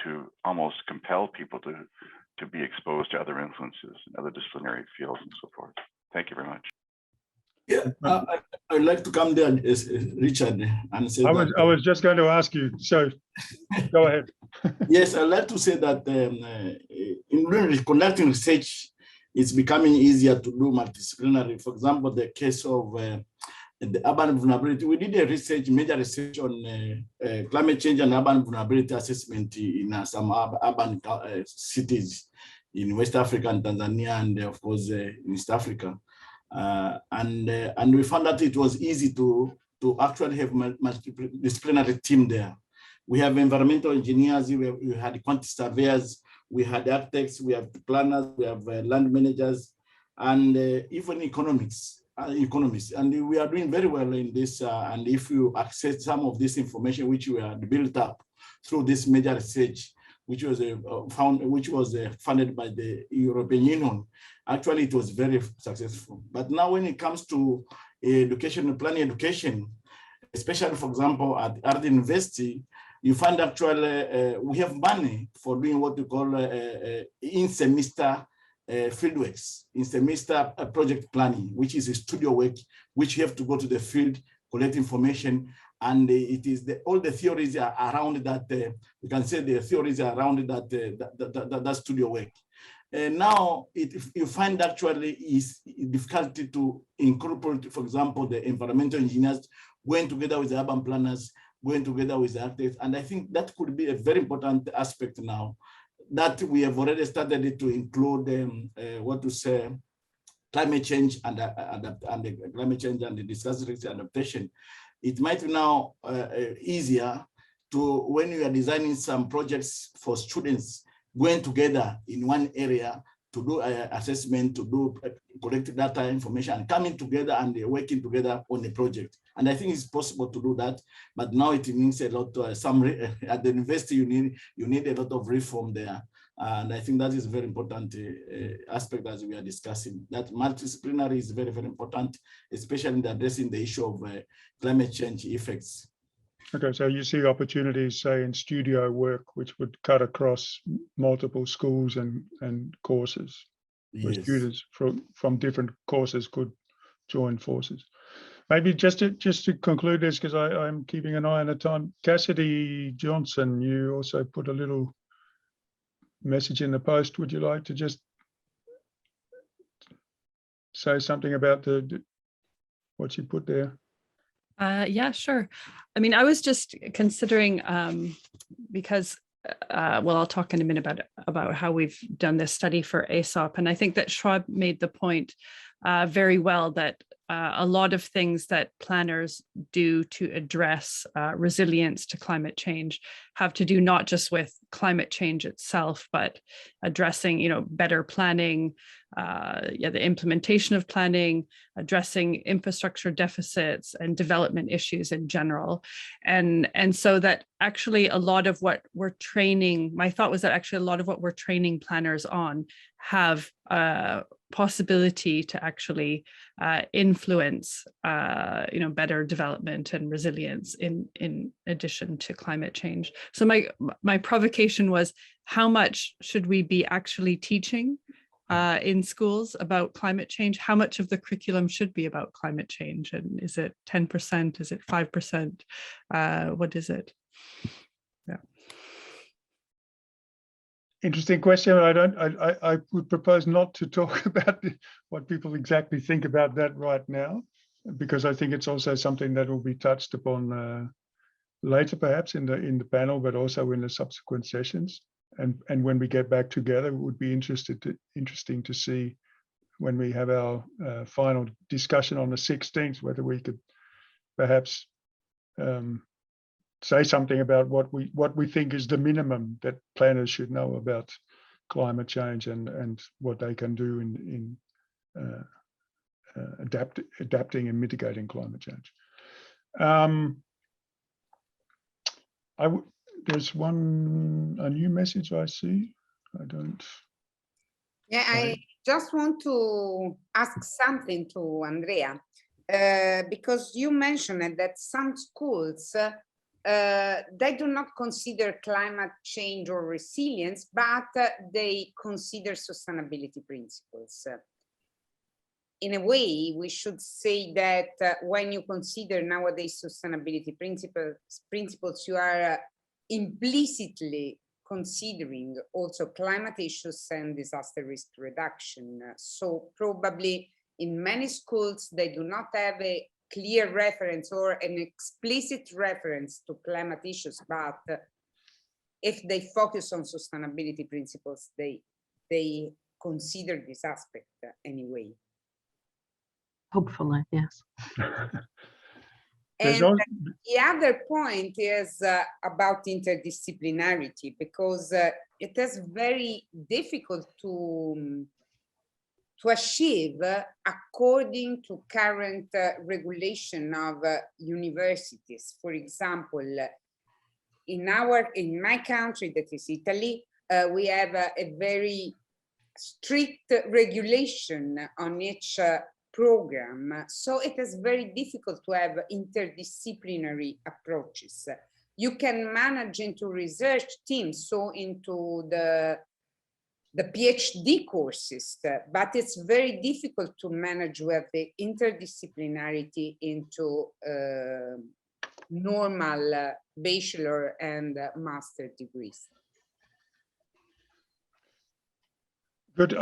to almost compel people to be exposed to other influences, other disciplinary fields, and so forth. Thank you very much. Yeah, I'd like to come there, Richard, and say I was just going to ask you, so go ahead. Yes, I'd like to say that in conducting research it's becoming easier to do multidisciplinary. For example, the case of the urban vulnerability, we did a major research on climate change and urban vulnerability assessment in some urban cities in West Africa and Tanzania, and of course in East Africa. And we found that it was easy to actually have multidisciplinary team there. We have environmental engineers, we had quantity surveyors, we had architects, we have planners, we have land managers, and even economists. And we are doing very well in this. And if you access some of this information, which we had built up through this major research, which was funded by the European Union, actually it was very successful. But now, when it comes to education and planning education, especially, for example, at the university, you find actually we have money for doing what we call in-semester fieldworks, in-semester project planning, which is a studio work, which you have to go to the field, collect information, and it is all the theories are around that. We can say the theories are around that studio work. And now you find actually is difficulty to incorporate, for example, the environmental engineers going together with the urban planners, going together with the architects. And I think that could be a very important aspect now that we have already started to include climate change and climate change and the disaster risk adaptation. It might be now easier to, when you are designing some projects for students, going together in one area to do assessment, to do collect data information, and coming together and working together on a project. And I think it's possible to do that, but now it means a lot. At the university, you need a lot of reform there, and I think that is a very important aspect as we are discussing. That multidisciplinary is very, very important, especially in addressing the issue of climate change effects. Okay, so you see opportunities, say, in studio work, which would cut across multiple schools and courses, where students from different courses could join forces. Maybe just to conclude this, because I'm keeping an eye on the time. Cassidy Johnson, you also put a little message in the post. Would you like to just say something about what you put there? Yeah, sure. I mean, I was just considering because, well, I'll talk in a minute about how we've done this study for AESOP. And I think that Schwab made the point very well that a lot of things that planners do to address resilience to climate change have to do not just with climate change itself, but addressing, better planning, the implementation of planning, addressing infrastructure deficits and development issues in general. And so that actually a lot of what we're training, my thought was that actually a lot of what we're training planners on have possibility to actually influence better development and resilience in addition to climate change. So my provocation was, how much should we be actually teaching in schools about climate change? How much of the curriculum should be about climate change? And is it 10%? Is it 5%? What is it? Yeah. Interesting question. I would propose not to talk about what people exactly think about that right now, because I think it's also something that will be touched upon later, perhaps in the panel, but also in the subsequent sessions. And when we get back together, it would be interesting to see when we have our final discussion on the 16th, whether we could perhaps say something about what we think is the minimum that planners should know about climate change and what they can do in adapting and mitigating climate change. There's a new message I see. I don't. Yeah, I just want to ask something to Andrea, because you mentioned that some schools they do not consider climate change or resilience, but they consider sustainability principles. In a way, we should say that when you consider nowadays sustainability principles, you are implicitly considering also climate issues and disaster risk reduction. So probably in many schools, they do not have a clear reference or an explicit reference to climate issues, but if they focus on sustainability principles, they consider this aspect anyway. Hopefully, yes. There's And al- the other point is about interdisciplinarity, because it is very difficult to achieve according to current regulation of universities. For example, in my country, that is Italy, we have a very strict regulation on each program. So it is very difficult to have interdisciplinary approaches. You can manage into research teams, so into the PhD courses, but it's very difficult to manage with the interdisciplinarity into normal bachelor and master degrees. Good.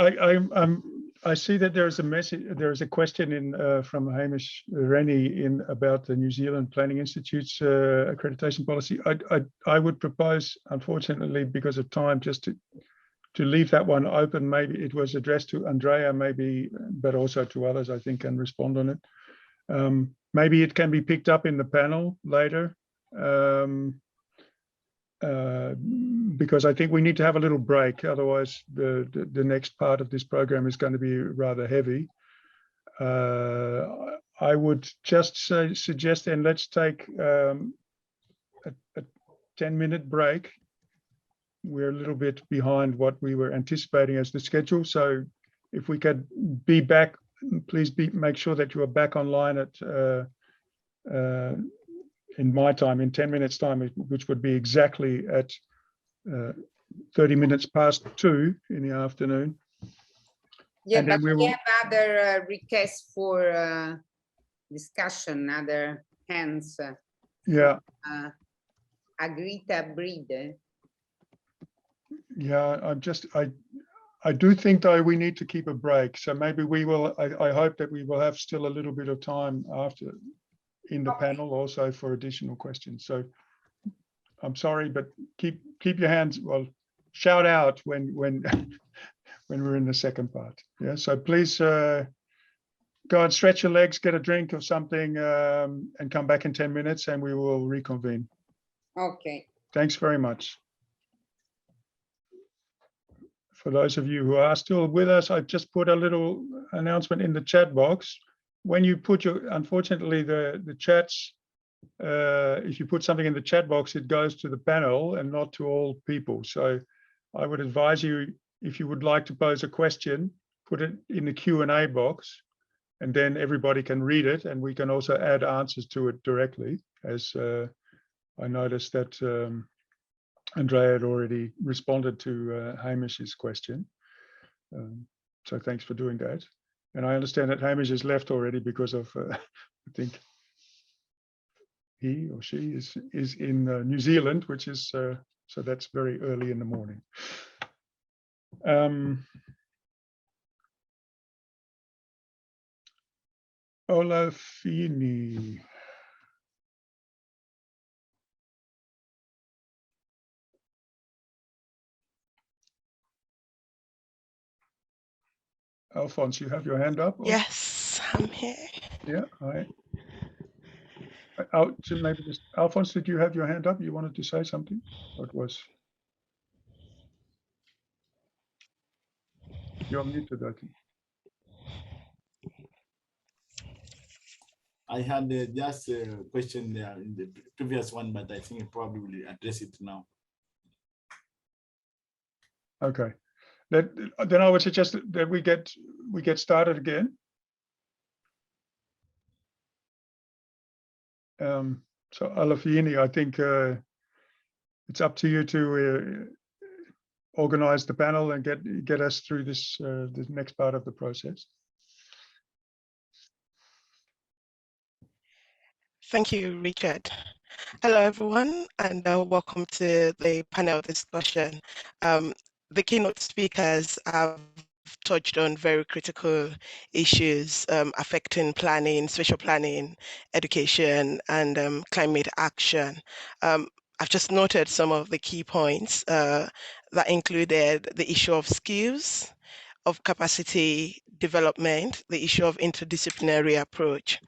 I see that there is a message. There is a question in from Hamish Rennie in about the New Zealand Planning Institute's accreditation policy. I would propose, unfortunately, because of time, just to leave that one open. Maybe it was addressed to Andrea, maybe, but also to others, I think, can respond on it. Maybe it can be picked up in the panel later. Because I think we need to have a little break. Otherwise, the next part of this program is going to be rather heavy. I would just suggest, and let's take a 10-minute break. We're a little bit behind what we were anticipating as the schedule. So if we could be back, please make sure that you are back online at in my time, in 10 minutes time, which would be exactly at 30 minutes past 2 in the afternoon. Yeah, And but then we have other requests for discussion, other hands. Yeah. Agrita Bride. Yeah, I do think though we need to keep a break. So maybe we will, I hope that we will have still a little bit of time after in the panel also for additional questions. So I'm sorry, but keep your hands, well, shout out when when we're in the second part. Yeah, so please go and stretch your legs, get a drink or something, and come back in 10 minutes and we will reconvene. Okay. Thanks very much. For those of you who are still with us, I've just put a little announcement in the chat box. When you put your, unfortunately, the chats, if you put something in the chat box, it goes to the panel and not to all people. So I would advise you, if you would like to pose a question, put it in the Q&A box, and then everybody can read it, and we can also add answers to it directly, as I noticed that Andrea had already responded to Hamish's question. So thanks for doing that. And I understand that Hamish has left already because of, I think he or she is in New Zealand, which is, so that's very early in the morning. Olafini. Alphonse, you have your hand up? Or? Yes, I'm here. Yeah, so maybe just, Alphonse, did you have your hand up? You wanted to say something? What was? You're muted, I think. I had just a question there in the previous one, but I think I probably will address it now. Okay. Then I would suggest that we get started again. So Olafini, I think it's up to you to organize the panel and get us through this the next part of the process. Thank you, Richard. Hello, everyone, and welcome to the panel discussion. The keynote speakers have touched on very critical issues affecting planning, spatial planning, education, and climate action. I've just noted some of the key points that included the issue of skills, of capacity development, the issue of interdisciplinary approach,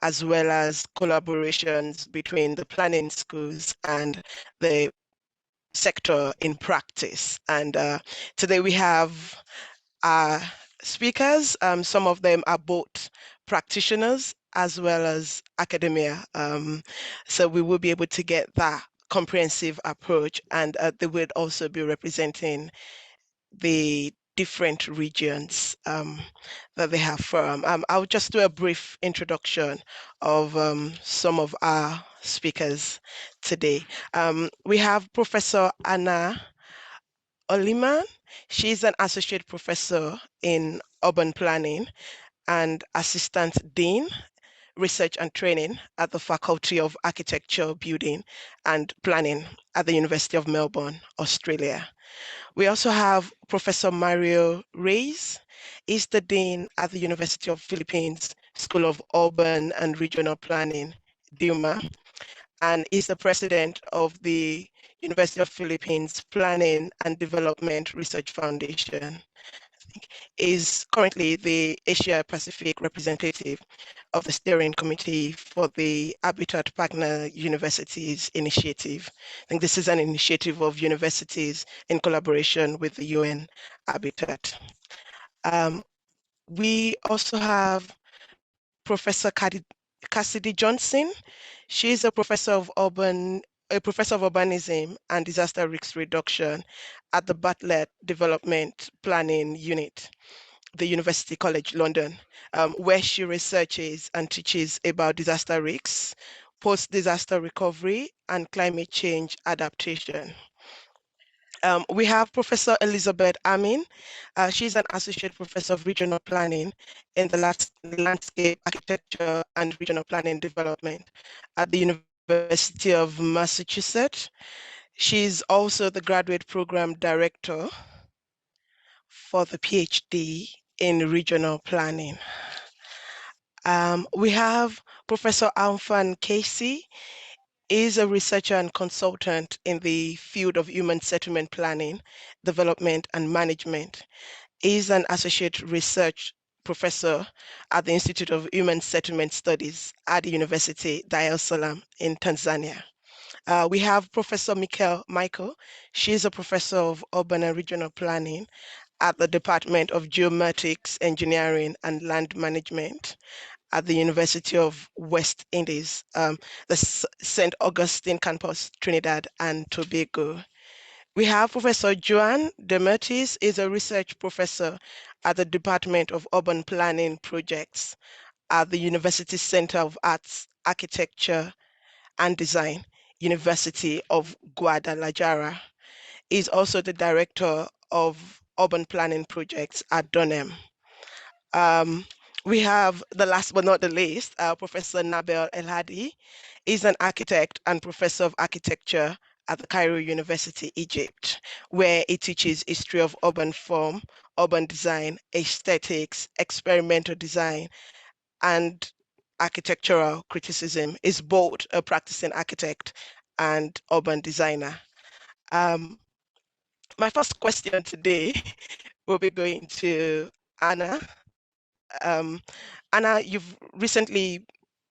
as well as collaborations between the planning schools and the sector in practice. And today we have our speakers. Some of them are both practitioners as well as academia. So we will be able to get that comprehensive approach, and they would also be representing the different regions that they have from. I'll just do a brief introduction of some of our speakers today. We have Professor Anna Oliman. She's an associate professor in urban planning and assistant dean, research and training at the Faculty of Architecture, Building and Planning at the University of Melbourne, Australia. We also have Professor Mario Reyes. He's the Dean at the University of Philippines School of Urban and Regional Planning, DUMA, and is the president of the University of Philippines Planning and Development Research Foundation. Is currently the Asia Pacific representative of the steering committee for the Habitat Partner Universities Initiative. I think this is an initiative of universities in collaboration with the UN Habitat. We also have Professor Cassidy Johnson. She's a professor of urbanism and disaster risk reduction at the Bartlett Development Planning Unit, the University College London, where she researches and teaches about disaster risks, post-disaster recovery, and climate change adaptation. We have Professor Elizabeth Amin. She's an associate professor of regional planning in the landscape architecture and regional planning development at the University of Massachusetts. She's also the graduate program director for the PhD in regional planning. We have Professor Alfan Casey. Is a researcher and consultant in the field of human settlement planning, development, and management. Is an associate research professor at the Institute of Human Settlement Studies at the University Dar es Salaam in Tanzania. We have Professor Michael. She's a professor of urban and regional planning at the Department of Geomatics, Engineering, and Land Management at the University of West Indies, the St. Augustine campus, Trinidad and Tobago. We have Professor Joan Demertis, is a research professor at the Department of Urban Planning Projects at the University Center of Arts, Architecture and Design, University of Guadalajara. Is also the director of urban planning projects at DONEM. We have the last but not the least, Professor Nabel El-Hadi. Is an architect and professor of architecture at the Cairo University, Egypt, where he teaches history of urban form, urban design, aesthetics, experimental design, and architectural criticism. Is both a practicing architect and urban designer. My first question today will be going to Anna. Anna, you've recently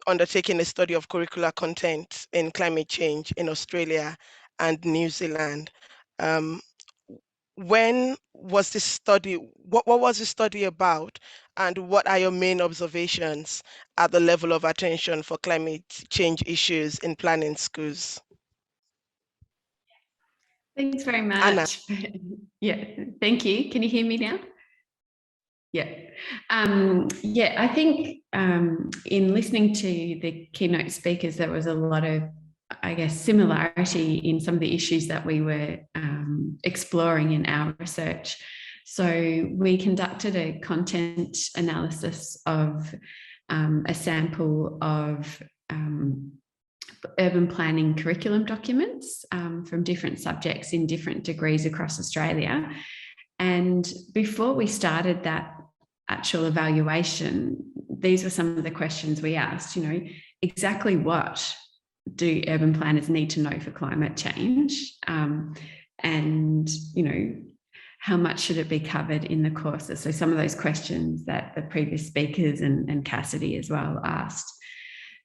undertaken a study of curricular content in climate change in Australia and New Zealand. When was this study, what was the study about, and what are your main observations at the level of attention for climate change issues in planning schools? Thanks very much. Anna. Yeah, thank you. Can you hear me now? Yeah. Yeah, I think in listening to the keynote speakers, there was a lot of, I guess, similarity in some of the issues that we were exploring in our research. So we conducted a content analysis of a sample of urban planning curriculum documents from different subjects in different degrees across Australia. And before we started that actual evaluation, these were some of the questions we asked, you know, exactly what do urban planners need to know for climate change? And, you know, how much should it be covered in the courses? So some of those questions that the previous speakers and Cassidy as well asked.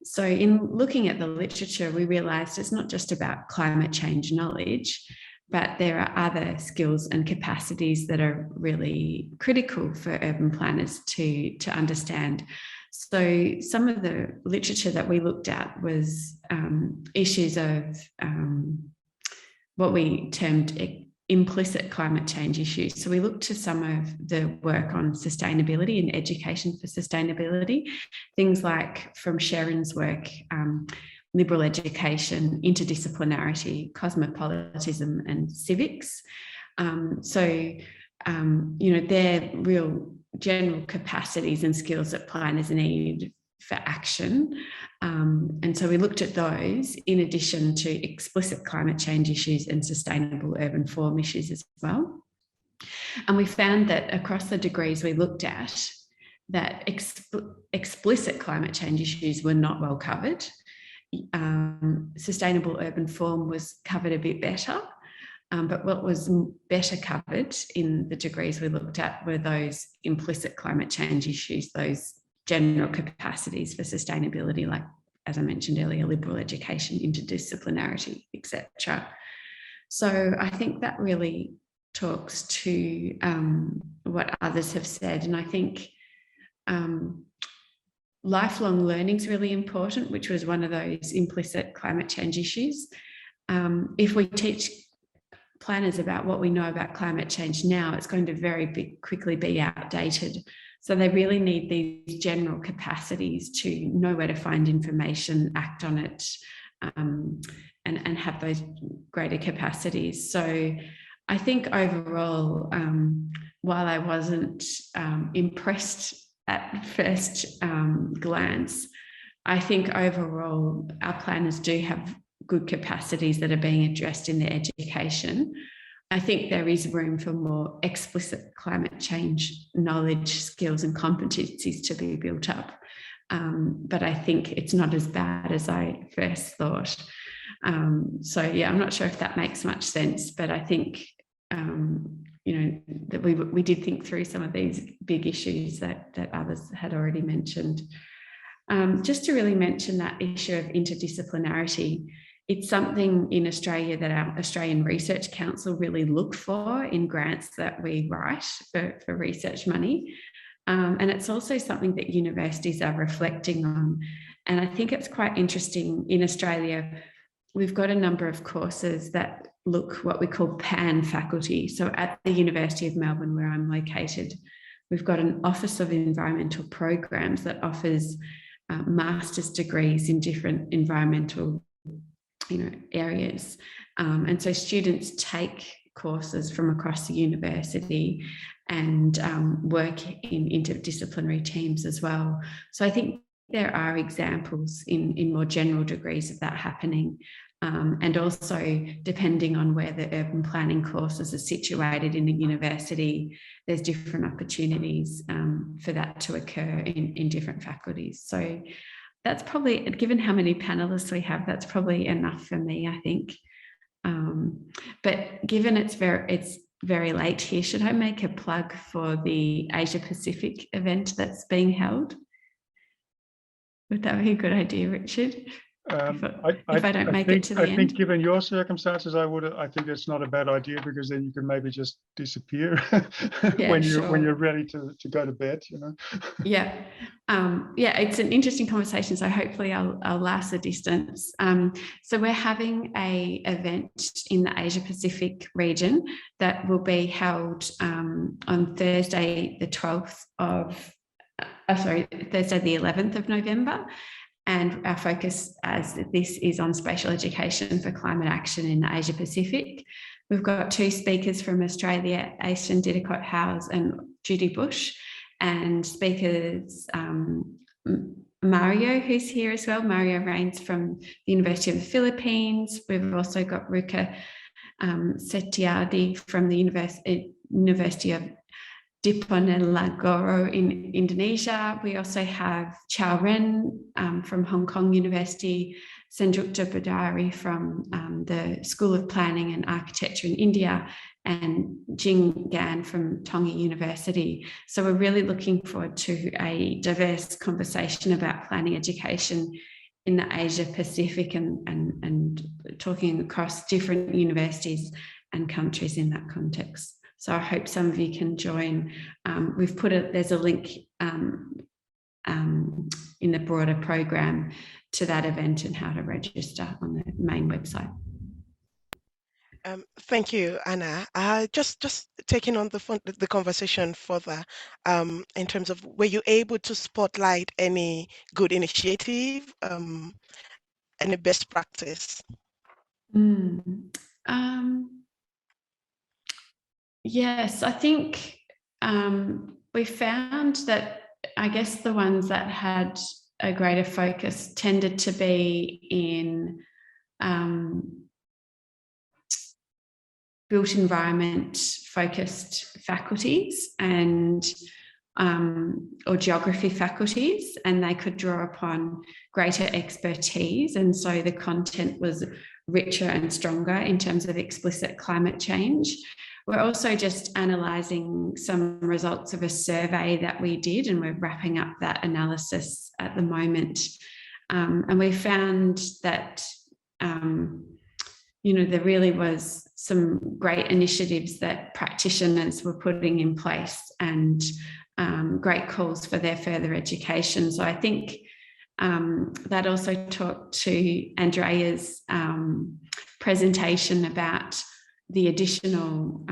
So in looking at the literature, we realised it's not just about climate change knowledge, but there are other skills and capacities that are really critical for urban planners to understand. So some of the literature that we looked at was issues of what we termed implicit climate change issues. So we looked to some of the work on sustainability and education for sustainability, things like from Sharon's work, liberal education, interdisciplinarity, cosmopolitanism and civics. You know, they're real general capacities and skills that planners need for action. And so we looked at those in addition to explicit climate change issues and sustainable urban form issues as well. And we found that across the degrees we looked at, that explicit climate change issues were not well covered. Sustainable urban form was covered a bit better. But what was better covered in the degrees we looked at were those implicit climate change issues, those general capacities for sustainability, like, as I mentioned earlier, liberal education, interdisciplinarity, etc. So I think that really talks to what others have said. And I think lifelong learning is really important, which was one of those implicit climate change issues. If we teach planners about what we know about climate change now, it's going to quickly be outdated. So they really need these general capacities to know where to find information, act on it, and have those greater capacities. So I think overall, while I wasn't impressed at first glance, I think overall our planners do have good capacities that are being addressed in their education. I think there is room for more explicit climate change knowledge, skills and competencies to be built up. But I think it's not as bad as I first thought. So yeah, I'm not sure if that makes much sense, but I think, you know, that we did think through some of these big issues that others had already mentioned. Just to really mention that issue of interdisciplinarity, it's something in Australia that our Australian Research Council really look for in grants that we write for research money. And it's also something that universities are reflecting on. And I think it's quite interesting in Australia, we've got a number of courses that look what we call pan faculty. So at the University of Melbourne, where I'm located, we've got an Office of Environmental Programs that offers master's degrees in different environmental areas. And so students take courses from across the university and work in interdisciplinary teams as well. So I think there are examples in more general degrees of that happening. And also, depending on where the urban planning courses are situated in a university, there's different opportunities for that to occur in different faculties. So that's probably, given how many panelists we have, that's probably enough for me, I think. But given it's very late here, should I make a plug for the Asia Pacific event that's being held? Would that be a good idea, Richard? If I don't make it to the end. I think given your circumstances, I think it's not a bad idea, because then you can maybe just disappear when you're ready to go to bed, you know. Yeah, it's an interesting conversation. So hopefully I'll last the distance. So we're having an event in the Asia Pacific region that will be held on Thursday, the 11th of November. And our focus as this is on spatial education for climate action in the Asia Pacific. We've got two speakers from Australia, Aishan Didicott-Howes and Judy Bush, and speakers Mario, who's here as well. Mario Rains from the University of the Philippines. We've also got Ruka Setiardi from the University of Diponegoro in Indonesia. We also have Chao Ren from Hong Kong University, Senjukta Badari from the School of Planning and Architecture in India, and Jing Gan from Tonga University. So we're really looking forward to a diverse conversation about planning education in the Asia Pacific and talking across different universities and countries in that context. So I hope some of you can join. We've put there's a link in the broader program to that event and how to register on the main website. Thank you, Anna. Just taking on the conversation further, in terms of, were you able to spotlight any good initiative, any best practice? Yes, I think we found that, I guess, the ones that had a greater focus tended to be in built environment focused faculties and or geography faculties, and they could draw upon greater expertise, and so the content was richer and stronger in terms of explicit climate change. We're also just analysing some results of a survey that we did, and we're wrapping up that analysis at the moment. And we found that there really was some great initiatives that practitioners were putting in place, and great calls for their further education. So I think that also talked to Andrea's presentation about the additional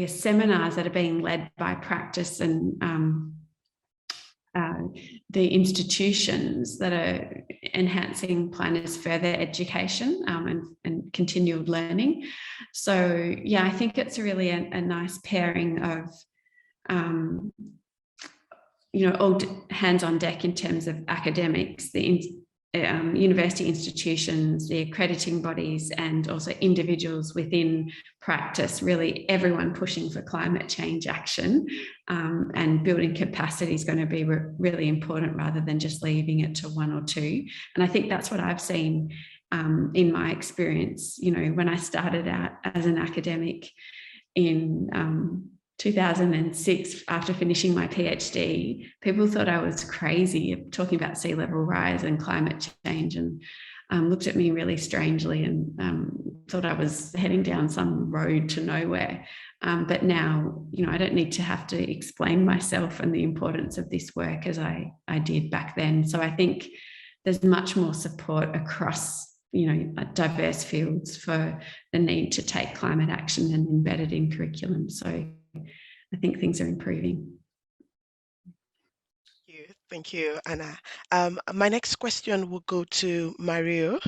seminars that are being led by practice and the institutions that are enhancing planners' further education and continual learning. So yeah, I think it's really a nice pairing of all hands on deck in terms of academics, the university institutions, the accrediting bodies, and also individuals within practice, really everyone pushing for climate change action, and building capacity is going to be really important rather than just leaving it to one or two. And I think that's what I've seen in my experience. When I started out as an academic in 2006, after finishing my PhD, people thought I was crazy talking about sea level rise and climate change, and looked at me really strangely and thought I was heading down some road to nowhere. But now, I don't need to have to explain myself and the importance of this work as I did back then. So I think there's much more support across diverse fields for the need to take climate action and embed it in curriculum. So I think things are improving. Thank you, Anna. My next question will go to Mario.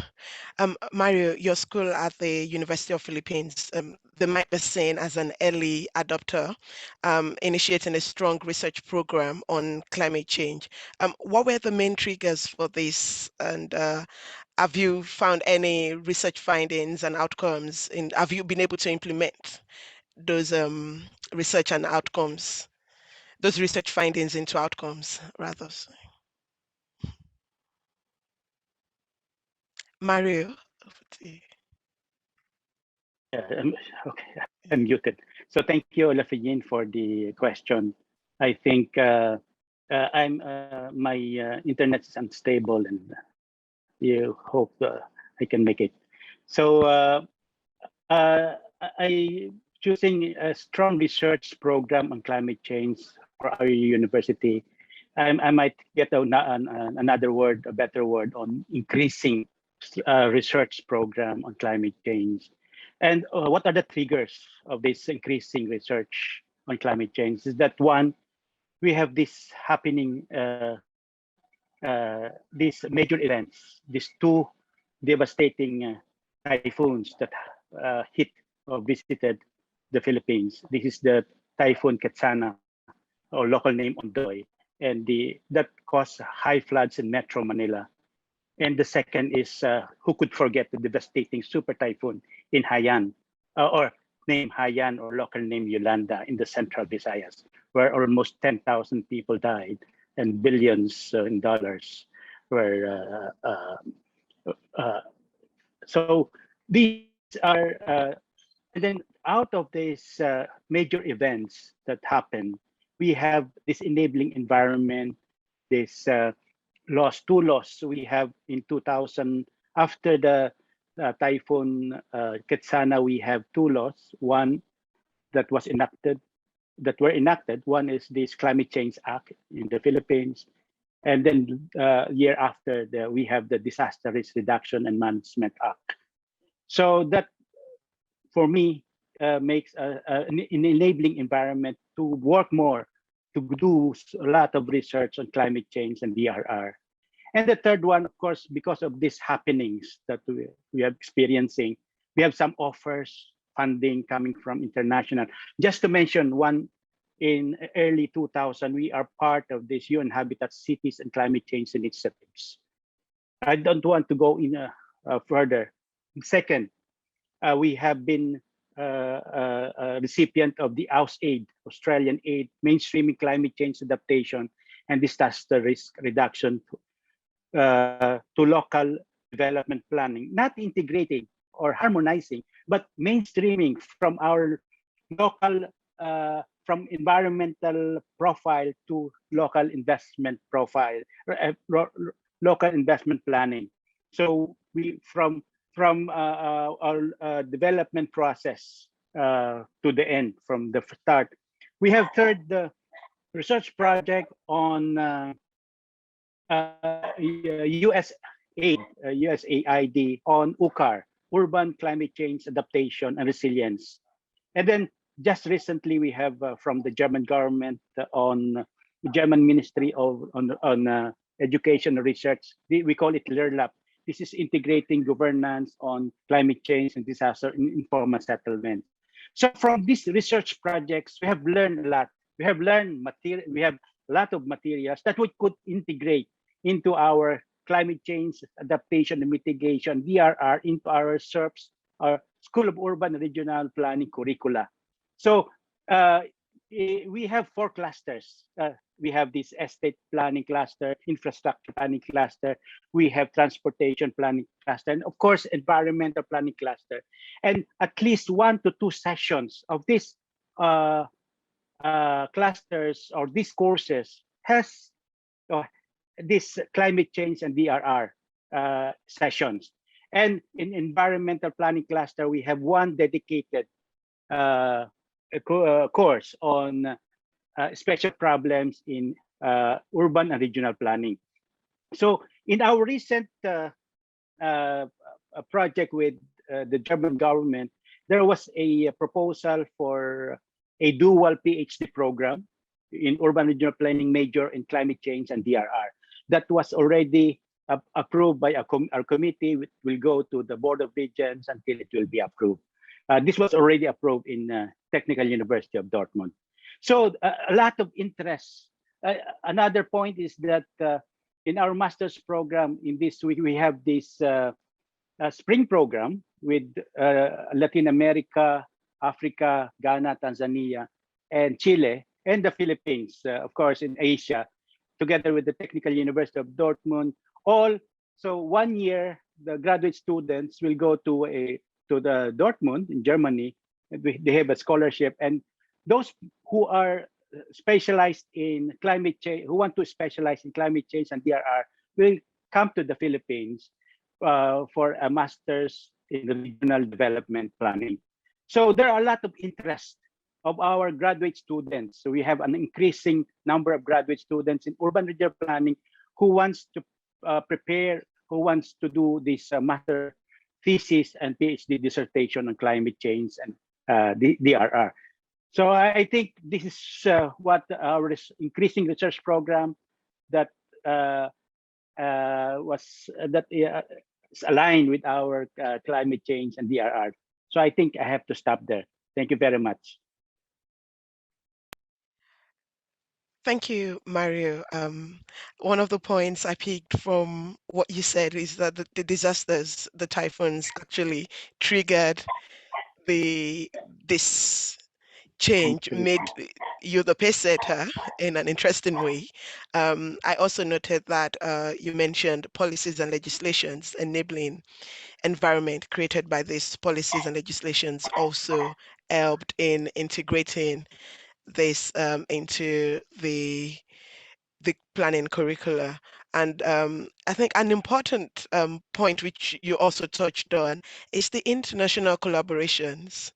Mario, your school at the University of Philippines, they might be seen as an early adopter, initiating a strong research program on climate change. What were the main triggers for this? And have you found any research findings and outcomes? Have you been able to implement those research and outcomes, those research findings into outcomes, rather? Mario, over to you. Okay, I'm muted. So thank you, Olafijin, for the question. I think my internet is unstable, and you hope I can make it. So I choosing a strong research program on climate change for our university. I might get another word, a better word, on increasing research program on climate change. And what are the triggers of this increasing research on climate change? Is that one, we have this happening, these major events, these two devastating typhoons that hit or visited the Philippines. This is the Typhoon Ketsana, or local name Ondoy, and that caused high floods in Metro Manila. And the second is who could forget the devastating super typhoon in Haiyan, or named Haiyan or local name Yolanda in the Central Visayas, where almost 10,000 people died and billions in dollars were. So these are, and then out of these major events that happen, we have this enabling environment, this two laws we have in 2000. After the typhoon Ketsana, we have two laws. One that were enacted. One is this Climate Change Act in the Philippines. And then year after, we have the Disaster Risk Reduction and Management Act. So that, for me, makes an enabling environment to work more, to do a lot of research on climate change and DRR. And the third one, of course, because of these happenings that we are experiencing, we have some offers, funding coming from international. Just to mention one, in early 2000, we are part of this UN Habitat Cities and Climate Change Initiatives. I don't want to go in further. Second, we have been a recipient of the AUSAID, Australian Aid, Mainstreaming Climate Change Adaptation and Disaster Risk Reduction to local development planning, not integrating or harmonizing, but mainstreaming from our local, from environmental profile to local investment profile, local investment planning. So we from our development process to the end, from the start. We have third the research project on USAID on UCAR, Urban Climate Change Adaptation and Resilience. And then just recently we have from the German government on the German Ministry of Education and Research, we call it LERLAP. This is integrating governance on climate change and disaster in informal settlement. So from these research projects, we have learned a lot. We have learned material. We have a lot of materials that we could integrate into our climate change adaptation and mitigation (DRR) into our SURPs, our School of Urban and Regional Planning curricula. So we have 4 clusters. We have this estate planning cluster, infrastructure planning cluster, we have transportation planning cluster, and of course, environmental planning cluster. And at least 1 to 2 sessions of these clusters or these courses has this climate change and DRR sessions. And in environmental planning cluster, we have 1 dedicated course on special problems in urban and regional planning. So in our recent project with the German government, there was a proposal for a dual PhD program in urban regional planning major in climate change and DRR. That was already approved by our committee. It will go to the Board of Regents until it will be approved. This was already approved in Technical University of Dortmund. So a lot of interest. Another point is that in our master's program in this week, we have this spring program with Latin America, Africa, Ghana, Tanzania, and Chile, and the Philippines, of course, in Asia, together with the Technical University of Dortmund. So 1 year, the graduate students will go to the Dortmund in Germany. They have a scholarship, and those who are specialized in climate change, who want to specialize in climate change and DRR, will come to the Philippines for a master's in regional development planning. So there are a lot of interest of our graduate students. So we have an increasing number of graduate students in urban regional planning who wants to prepare, who wants to do this master thesis and PhD dissertation on climate change and DRR. So I think this is what our increasing research program that is aligned with our climate change and DRR. So I think I have to stop there. Thank you very much. Thank you, Mario. One of the points I picked from what you said is that the disasters, the typhoons, actually triggered this change, made you the pace setter in an interesting way. I also noted that you mentioned policies and legislations enabling environment created by these policies and legislations also helped in integrating this into the planning curricula. And I think an important point which you also touched on is the international collaborations,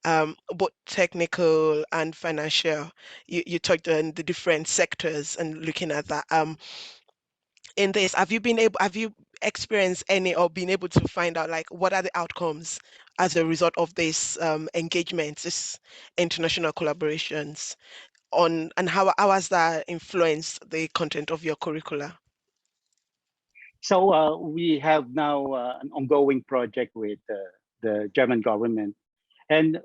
both technical and financial. You touched on the different sectors and looking at that. In this, have you experienced any or been able to find out like what are the outcomes as a result of this engagement, this international collaborations on, and how has that influenced the content of your curricula? So we have now an ongoing project with the German government, and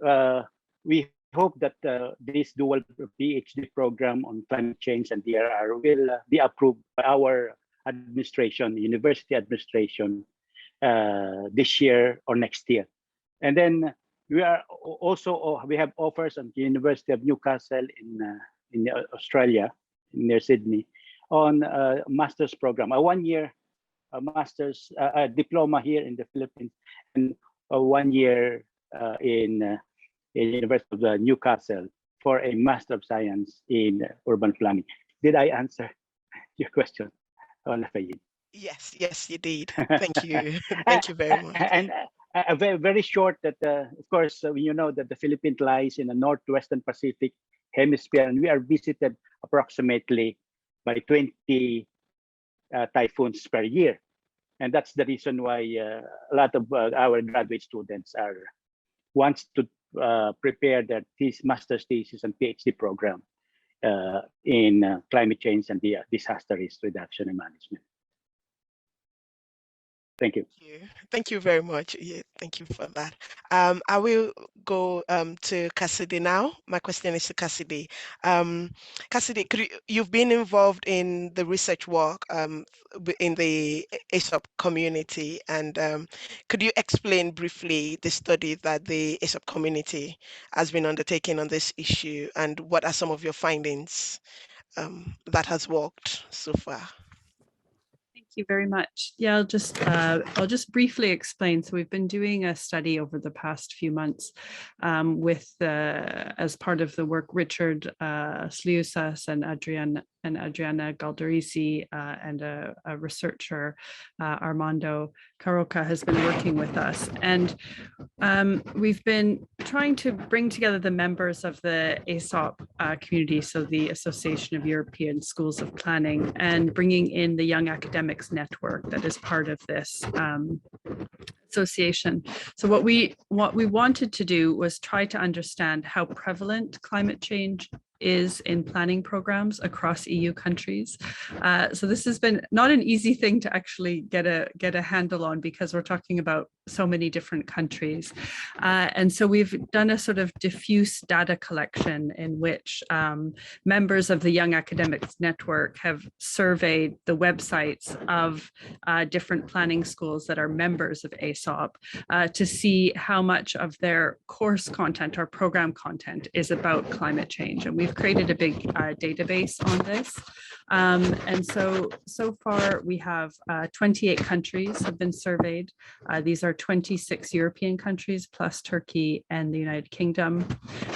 we hope that this dual PhD program on climate change and DRR will be approved by our administration, university administration, this year or next year. And then we have offers at the University of Newcastle in Australia, near Sydney, on a master's program, a 1-year master's diploma here in the Philippines, and a 1 year in University of Newcastle for a Master of Science in Urban Planning. Did I answer your question, Lafayette? Yes, yes, you did. Thank you. Thank you very much. And very, very short that, of course, you know that the Philippines lies in the northwestern Pacific hemisphere, and we are visited approximately by 20 typhoons per year. And that's the reason why a lot of our graduate students wants to prepare their master's thesis and PhD program in climate change and the disaster risk reduction and management. Thank you. Thank you very much. Yeah, thank you for that. I will go to Cassidy now. My question is to Cassidy. Cassidy, you've been involved in the research work in the AESOP community, and could you explain briefly the study that the AESOP community has been undertaking on this issue, and what are some of your findings that has worked so far? Thank you very much. Yeah, I'll just briefly explain. So we've been doing a study over the past few months with, as part of the work, Richard Sliusas and Adriana Galdarisi and a researcher, Armando Caroca, has been working with us. And we've been trying to bring together the members of the AESOP community, so the Association of European Schools of Planning, and bringing in the Young Academics Network that is part of this association. So what we wanted to do was try to understand how prevalent climate change is in planning programs across EU countries. So this has been not an easy thing to actually get a handle on, because we're talking about so many different countries. And so we've done a sort of diffuse data collection in which members of the Young Academics Network have surveyed the websites of different planning schools that are members of AESOP to see how much of their course content or program content is about climate change. And we've created a big database on this. And so far we have 28 countries have been surveyed. These are 26 European countries plus Turkey and the United Kingdom.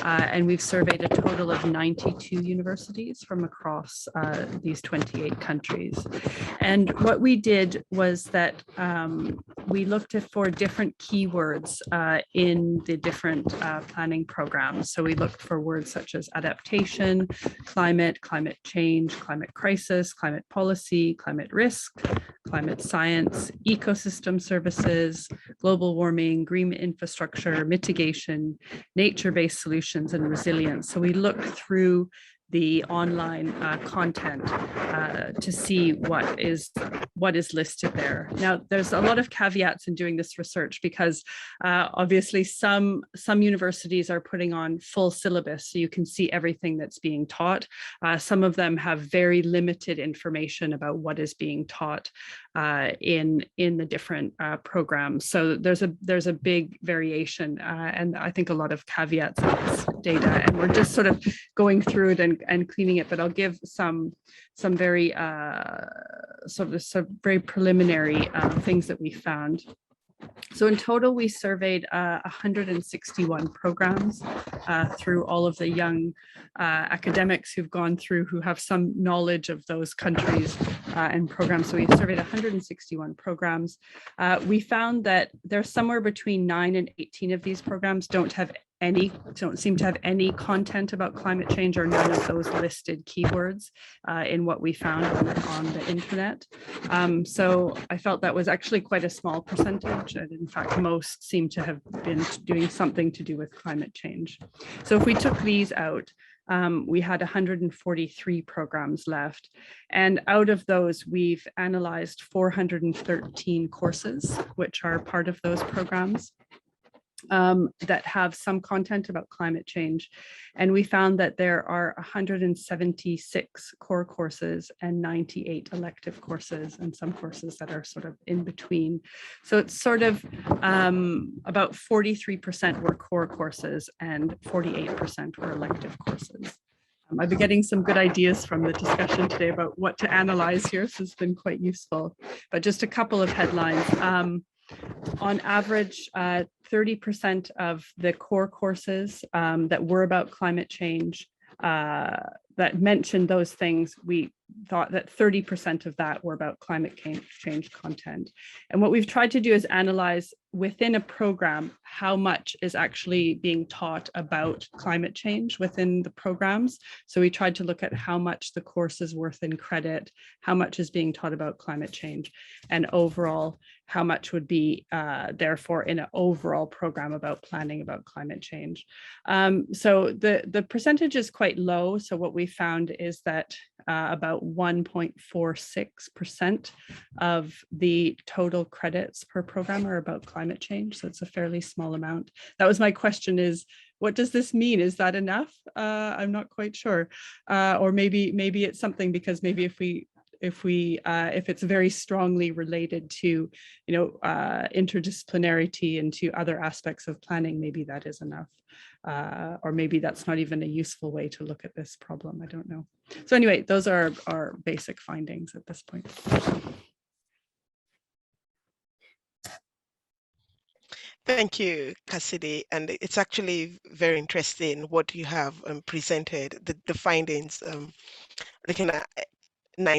And we've surveyed a total of 92 universities from across these 28 countries. And what we did was that we looked for different keywords in the different planning programs. So we looked for words such as adaptation, climate, climate change, climate crisis, climate policy, climate risk, climate science, ecosystem services, global warming, green infrastructure, mitigation, nature-based solutions, and resilience. So we looked through the online content to see what is listed there. Now, there's a lot of caveats in doing this research because obviously some universities are putting on full syllabus, so you can see everything that's being taught. Some of them have very limited information about what is being taught in the different programs. So there's a big variation, and I think a lot of caveats in this data, and we're just sort of going through it and cleaning it. But I'll give some very sort of very preliminary things that we found. So in total, we surveyed 161 programs through all of the young academics who've gone through, who have some knowledge of those countries and programs. So we surveyed 161 programs. We found that there's somewhere between 9 and 18 of these programs don't seem to have any content about climate change, or none of those listed keywords in what we found on the internet. So I felt that was actually quite a small percentage. And in fact, most seem to have been doing something to do with climate change. So if we took these out, we had 143 programs left. And out of those, we've analyzed 413 courses, which are part of those programs, that have some content about climate change. And we found that there are 176 core courses and 98 elective courses, and some courses that are sort of in between. So it's sort of about 43% were core courses and 48% were elective courses. I've been getting some good ideas from the discussion today about what to analyze here, so it's been quite useful. But just a couple of headlines. On average, 30% of the core courses that were about climate change, that mentioned those things, we thought that 30% of that were about climate change content. And what we've tried to do is analyze within a program how much is actually being taught about climate change within the programs. So we tried to look at how much the course is worth in credit, how much is being taught about climate change, and overall how much would be therefore in an overall program about planning about climate change. So the percentage is quite low. So what we found is that about 1.46% of the total credits per program are about climate change. So it's a fairly small amount. That was my question, is what does this mean? Is that enough? I'm not quite sure. Or maybe it's something, because maybe if it's very strongly related to, interdisciplinarity and to other aspects of planning, maybe that is enough. Or maybe that's not even a useful way to look at this problem. I don't know. So anyway, those are our basic findings at this point. Thank you, Cassidy. And it's actually very interesting what you have presented, the findings, looking at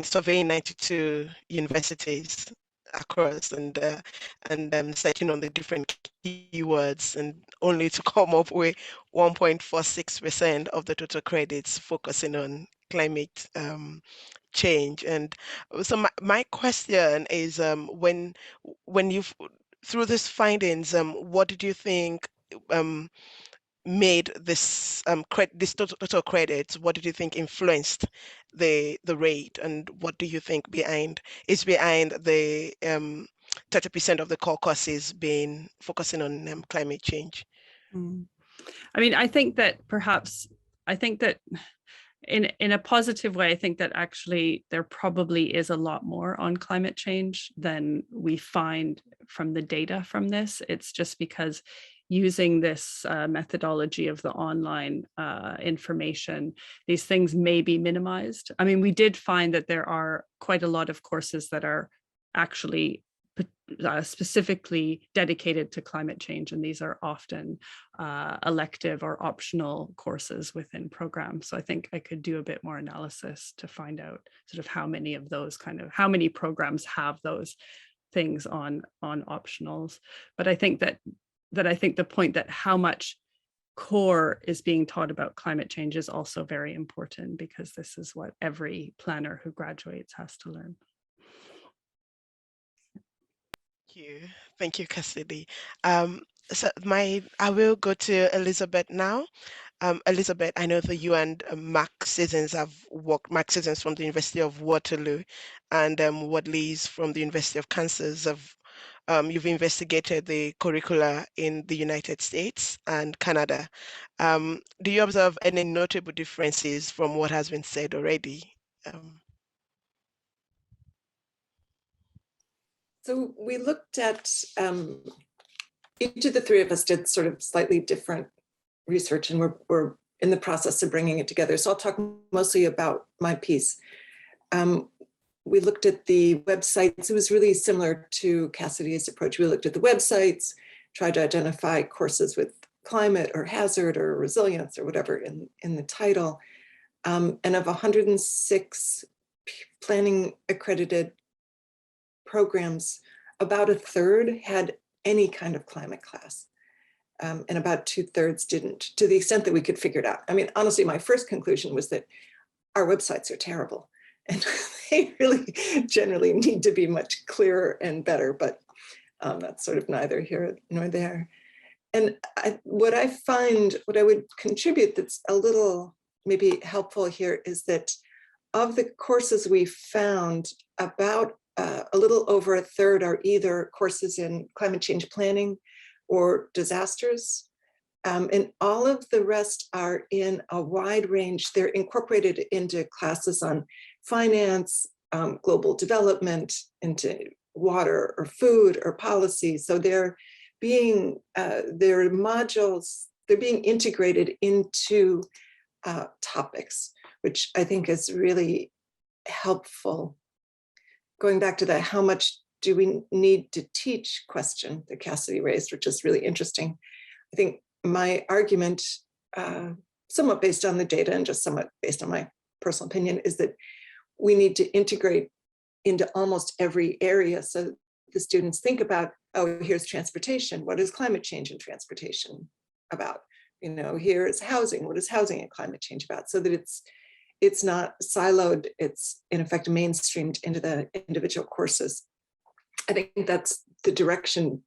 surveying 92 universities across and setting on the different keywords, and only to come up with 1.46% of the total credits focusing on climate change. And so my question is, when you've through these findings, what did you think made this this total credits? What did you think influenced the rate, and what do you think is behind the 30% of the core courses being focusing on climate change? I mean, I think that in a positive way, I think that actually there probably is a lot more on climate change than we find from the data from this. It's just because using this methodology of the online information, these things may be minimized. I mean, we did find that there are quite a lot of courses that are actually specifically dedicated to climate change, and these are often elective or optional courses within programs. So I think I could do a bit more analysis to find out sort of how many of those how many programs have those things on optionals. But I think that I think the point that how much core is being taught about climate change is also very important, because this is what every planner who graduates has to learn. Thank you, Cassidy. So I will go to Elizabeth now. Elizabeth, I know that you and Mark Sissons have worked, Mark Sissons from the University of Waterloo and Wadleys from the University of Kansas you've investigated the curricula in the United States and Canada. Do you observe any notable differences from what has been said already? So we looked at, each of the three of us did sort of slightly different research, and we're in the process of bringing it together. So I'll talk mostly about my piece. We looked at the websites. It was really similar to Cassidy's approach. We looked at the websites, tried to identify courses with climate or hazard or resilience or whatever in the title. And of 106 planning accredited programs, about a third had any kind of climate class. And about 2/3 didn't, to the extent that we could figure it out. I mean, honestly, my first conclusion was that our websites are terrible. And they really generally need to be much clearer and better, but that's sort of neither here nor there. And what I would contribute that's a little maybe helpful here is that of the courses we found, about a little over a third are either courses in climate change planning or disasters. And all of the rest are in a wide range. They're incorporated into classes on finance, global development, into water or food or policy. So they're modules, they're being integrated into topics, which I think is really helpful. Going back to the how much do we need to teach question that Cassidy raised, which is really interesting. I think my argument, somewhat based on the data and just somewhat based on my personal opinion, is that we need to integrate into almost every area. So the students think about, oh, here's transportation. What is climate change and transportation about? You know, here's housing. What is housing and climate change about? So that it's not siloed, it's in effect mainstreamed into the individual courses. I think that's the direction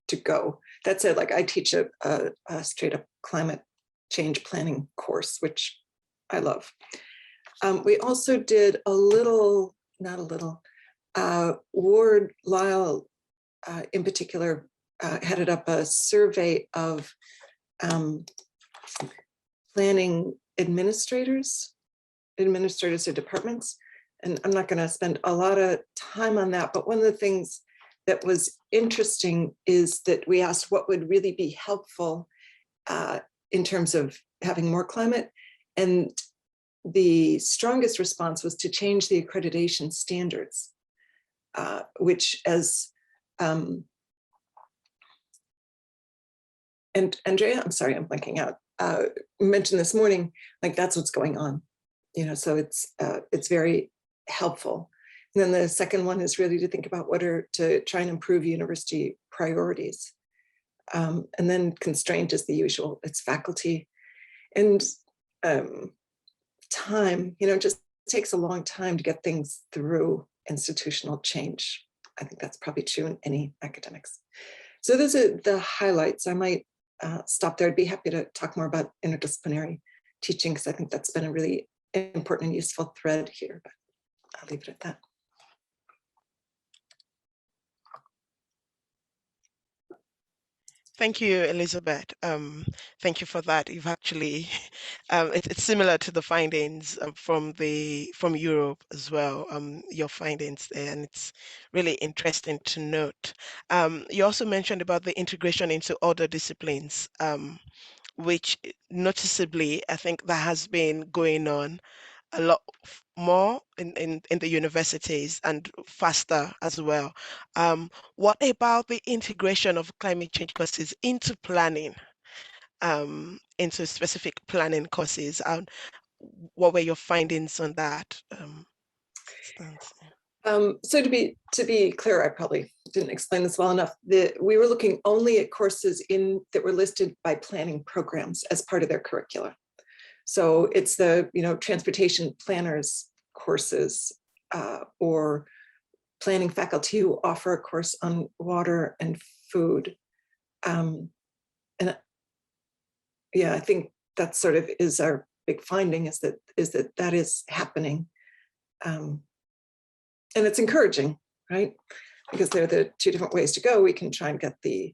to go. That said, like I teach a straight up climate change planning course, which I love. We also did Ward Lyle in particular headed up a survey of planning administrators of departments. And I'm not going to spend a lot of time on that, but one of the things that was interesting is that we asked what would really be helpful in terms of having more climate. And the strongest response was to change the accreditation standards, which as, and Andrea, I'm sorry, I'm blanking out, mentioned this morning, like that's what's going on. You know, so it's very helpful. And then the second one is really to think about what are to try and improve university priorities. And then constraint is the usual, it's faculty. And time, you know, just takes a long time to get things through institutional change. I think that's probably true in any academics. So those are the highlights. I might stop there. I'd be happy to talk more about interdisciplinary teaching because I think that's been a really important and useful thread here, but I'll leave it at that. Thank you, Elizabeth. Thank you for that. You've actually, it's similar to the findings from Europe as well, your findings there, and it's really interesting to note. You also mentioned about the integration into other disciplines, which noticeably, I think that has been going on a lot more in the universities and faster as well. What about the integration of climate change courses into planning, into specific planning courses? And what were your findings on that? So to be clear, I probably didn't explain this well enough. We were looking only at courses that were listed by planning programs as part of their curricula. So it's the transportation planners courses or planning faculty who offer a course on water and food. And yeah, I think that sort of is our big finding, is that that is happening. And it's encouraging, right? Because they're the two different ways to go. We can try and get the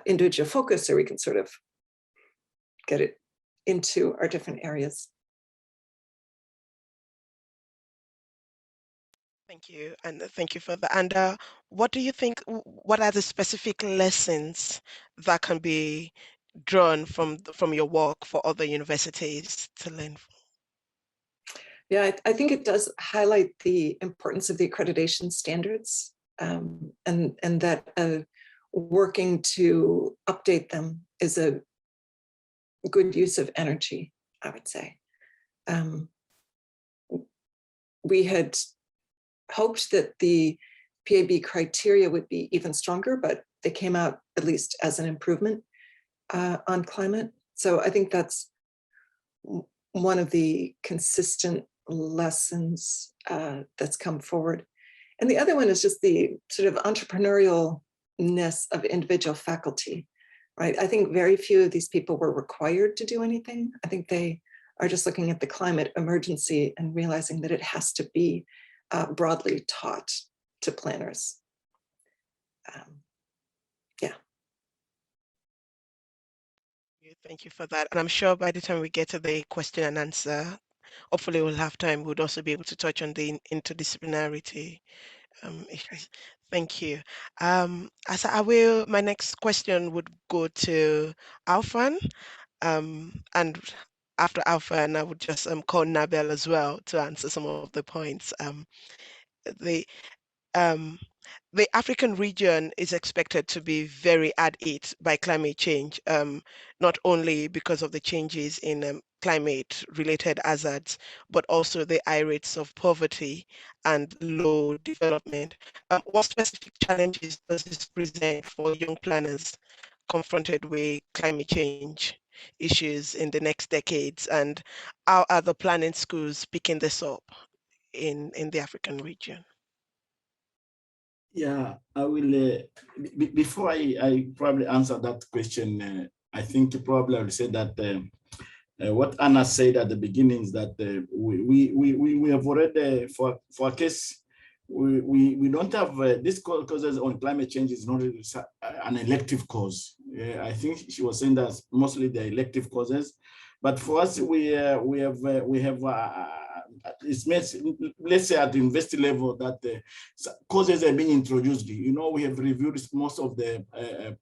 individual focus, or we can sort of get it into our different areas. Thank you, and thank you for that. And what do you think, what are the specific lessons that can be drawn from your work for other universities to learn from? Yeah, I think it does highlight the importance of the accreditation standards, and that working to update them is a good use of energy, I would say. We had hoped that the PAB criteria would be even stronger, but they came out at least as an improvement on climate. So I think that's one of the consistent lessons that's come forward. And the other one is just the sort of entrepreneurialness of individual faculty, right? I think very few of these people were required to do anything. I think they are just looking at the climate emergency and realizing that it has to be broadly taught to planners. Yeah. Thank you for that. And I'm sure by the time we get to the question and answer, hopefully we'll have time, we'll also be able to touch on the interdisciplinarity issues. Thank you. As my next question would go to Alfan, and after Alfan, I would just call Nabel as well to answer some of the points. The African region is expected to be very hit by climate change, not only because of the changes in climate-related hazards, but also the high rates of poverty and low development. What specific challenges does this present for young planners confronted with climate change issues in the next decades? And how are the planning schools picking this up in the African region? Yeah, I will, before I probably answer that question, I think probably I will say that what Anna said at the beginning is that we have already, for a case, we don't have this causes on climate change is not really an elective cause. I think she was saying that mostly the elective causes, but for us, we have it's let's say at the university level that causes are being introduced. You know, we have reviewed most of the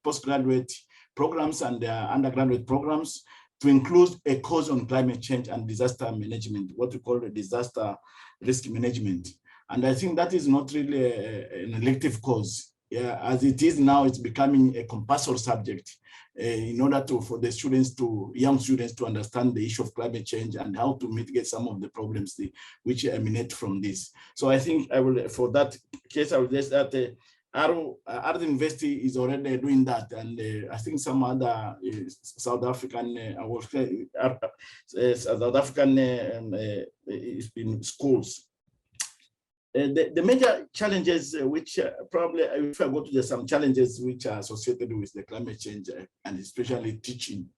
postgraduate programs and the undergraduate programs to include a course on climate change and disaster management, what we call the disaster risk management. And I think that is not really an elective course. Yeah, as it is now, it's becoming a compulsory subject in order for the students young students to understand the issue of climate change and how to mitigate some of the problems which emanate from this. So I think I will, for that case, I will just that our university is already doing that, and I think some other South African in schools. The major challenges, which probably, if I go to some challenges which are associated with the climate change and especially teaching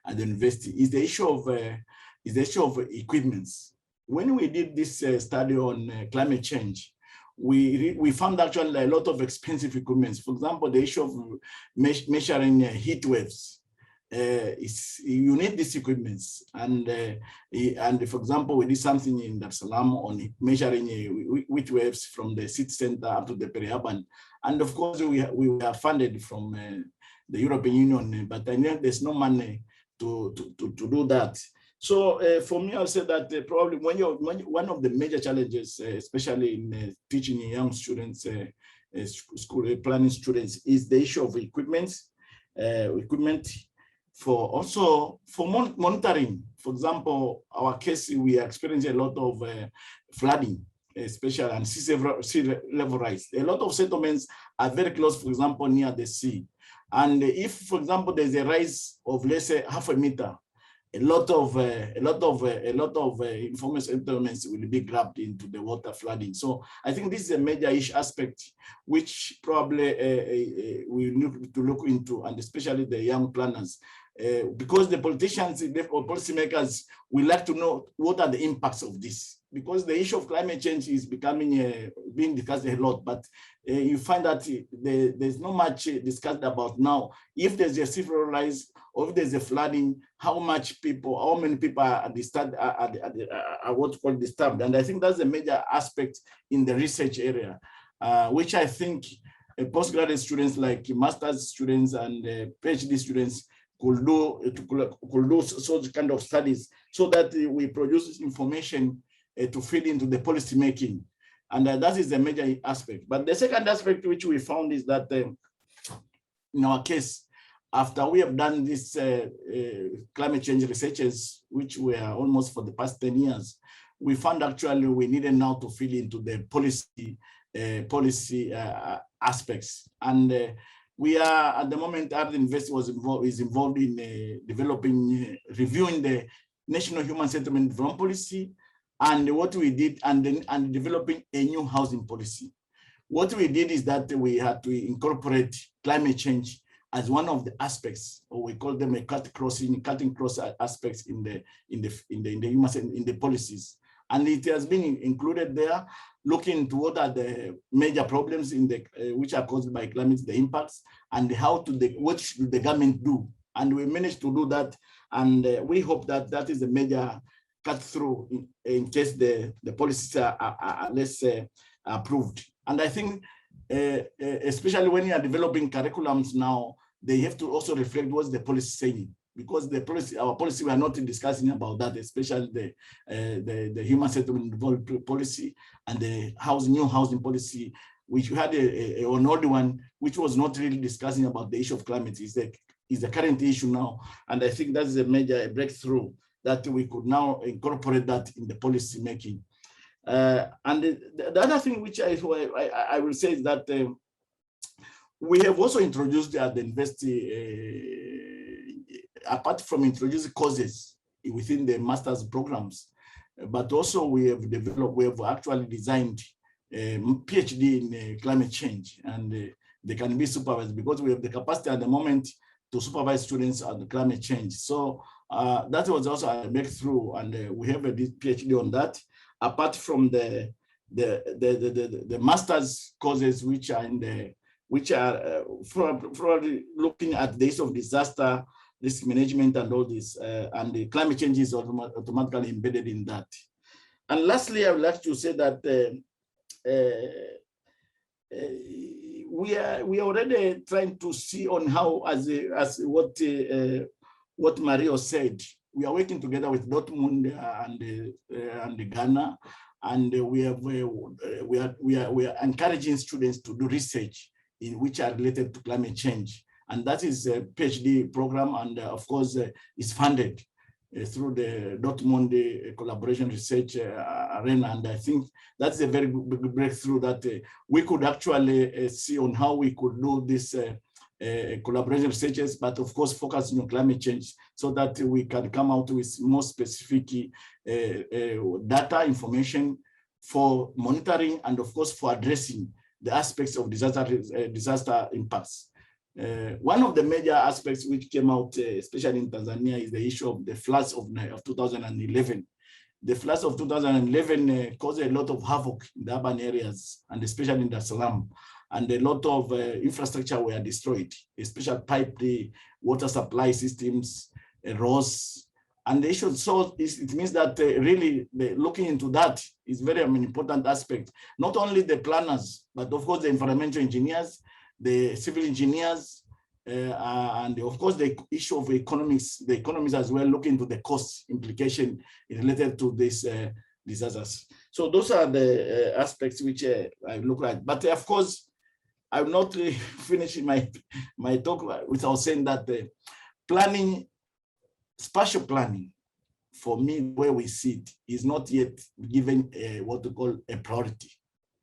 at the university, is the issue of equipments. When we did this study on climate change, we found actually a lot of expensive equipment. For example, the issue of measuring heat waves. You need these equipments, and for example, we did something in Dar es Salaam on measuring heat waves from the city center up to the peri-urban, and of course we were funded from the European Union, but I know there's no money to do that. So for me, I'll say that probably one of the major challenges, especially in teaching young students, school planning students, is the issue of equipment. For monitoring. For example, our case, we experience a lot of flooding, especially and sea level rise. A lot of settlements are very close, for example, near the sea. And if, for example, there's a rise of, let's say, 0.5 meter, a lot of informal settlements will be grabbed into the water flooding. So I think this is a major aspect which probably we need to look into, and especially the young planners. because the politicians or policymakers will like to know what are the impacts of this, because the issue of climate change is becoming being discussed a lot, but you find that there's not much discussed about now. If there's a sea level rise or if there's a flooding, how many people are disturbed, are what's called disturbed. And I think that's a major aspect in the research area, which I think postgraduate students like master's students and PhD students could do such kind of studies so that we produce information to feed into the policy making. And that is the major aspect. But the second aspect which we found is that in our case, after we have done this climate change researches, which were almost for the past 10 years, we found actually we needed now to feed into the policy aspects. And we are at the moment, our university is involved in reviewing the National Human Settlement Development Policy, and what we did, and developing a new housing policy. What we did is that we had to incorporate climate change as one of the aspects, or we call them a cutting cross aspects in the policies. And it has been included there, looking into what are the major problems which are caused by climate, the impacts, and what should the government do. And we managed to do that, and we hope that that is a major cut through in case the policies are less approved. And I think, especially when you are developing curriculums now, they have to also reflect what's the policy saying, because our policy, we are not discussing about that, especially the human settlement development policy and the new housing policy, which we had an old one, which was not really discussing about the issue of climate. Is the current issue now, and I think that's a major breakthrough that we could now incorporate that in the policy making. And the other thing which I will say is that we have also introduced at the university, apart from introducing courses within the master's programs, but also we have actually designed a PhD in climate change, and they can be supervised because we have the capacity at the moment to supervise students on the climate change. So that was also a breakthrough, and we have a PhD on that. Apart from the master's courses, which are probably looking at the issue of disaster risk management and all this, and the climate change is automatically embedded in that. And lastly, I would like to say that we are already trying to see on how, as what Mario said, we are working together with Dortmund and Ghana, and we are encouraging students to do research in which are related to climate change, and that is a PhD program, and of course is funded through the Dortmund collaboration research arena. And I think that's a very big breakthrough that we could actually see on how we could do this collaboration researches, but of course focus on climate change so that we can come out with more specific data information for monitoring and of course for addressing the aspects of disaster impacts. One of the major aspects which came out, especially in Tanzania, is the issue of the floods of 2011. The floods of 2011 caused a lot of havoc in the urban areas, and especially in Dar es Salaam. And a lot of infrastructure were destroyed, especially piped water supply systems, roads. And the issue, so it means that really looking into that is very important aspect. Not only the planners, but of course the environmental engineers, the civil engineers, and of course the issue of economics, the economists as well, look into the cost implication related to these disasters. So those are the aspects which I look at. But of course, I'm not finishing my talk without saying that planning, spatial planning, for me, where we see it, is not yet given what we call a priority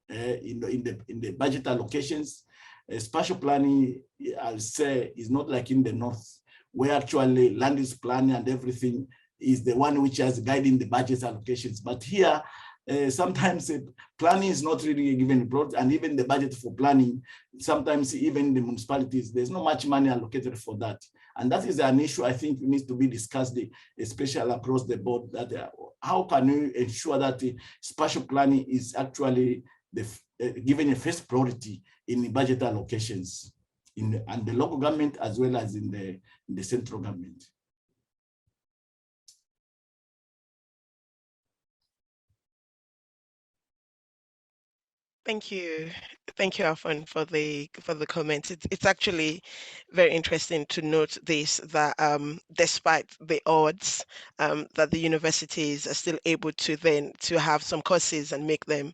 in the budget allocations. Spatial planning, I'll say, is not like in the north, where actually land use planning and everything is the one which is guiding the budget allocations. But here, sometimes planning is not really given broad, and even the budget for planning, sometimes even the municipalities, there's not much money allocated for that. And that is an issue I think needs to be discussed, especially across the board, that how can we ensure that spatial planning is actually given a first priority in the budget allocations and the local government as well as in the central government. Thank you, Afan, for the comments. It's actually very interesting to note this, that despite the odds, that the universities are still able to have some courses and make them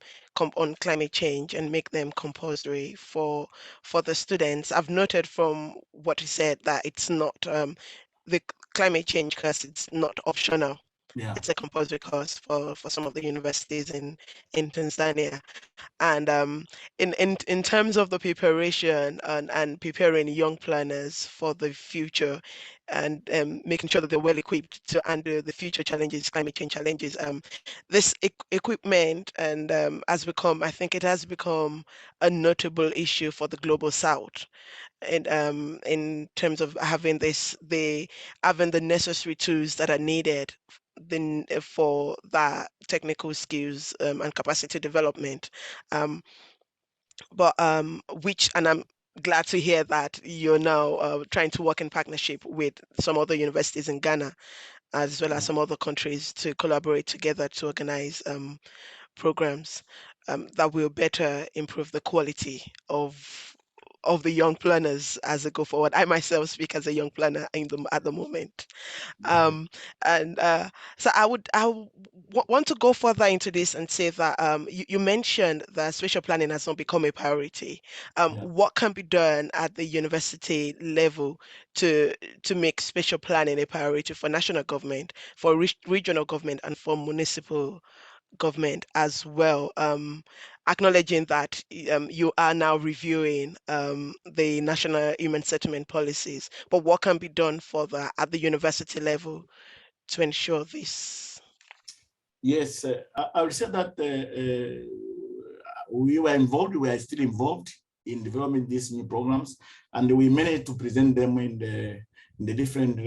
on climate change and make them compulsory for the students. I've noted from what you said that it's not the climate change course. It's not optional. Yeah. It's a compulsory course for some of the universities in Tanzania. And in terms of the preparation and preparing young planners for the future and making sure that they're well equipped to handle the future challenges, climate change challenges, this equipment and I think it has become a notable issue for the Global South. And in terms of having the necessary tools that are needed for that technical skills and capacity development, but which, and I'm glad to hear that you're now trying to work in partnership with some other universities in Ghana, as well as some other countries, to collaborate together to organize programs that will better improve the quality of the young planners as they go forward. I myself speak as a young planner at the moment. So I want to go further into this and say that you mentioned that spatial planning has not become a priority. What can be done at the university level to make spatial planning a priority for national government, for regional government, and for municipal government as well, acknowledging that you are now reviewing the national human settlement policies, but what can be done further at the university level to ensure this? Yes, I would say that we are still involved in developing these new programs, and we managed to present them in the different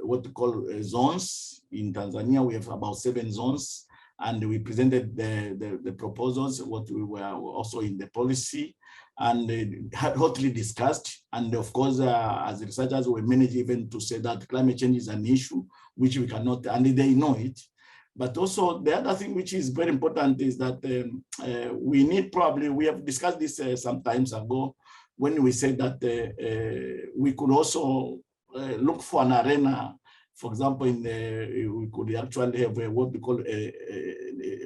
what we call zones. In Tanzania, we have about 7 zones. And we presented the proposals, what we were also in the policy, and hotly discussed. And of course, as researchers, we managed even to say that climate change is an issue, which we cannot, and they know it. But also the other thing which is very important is that we need we have discussed this some times ago, when we said that we could also look for an arena. For example, we could actually have what we call a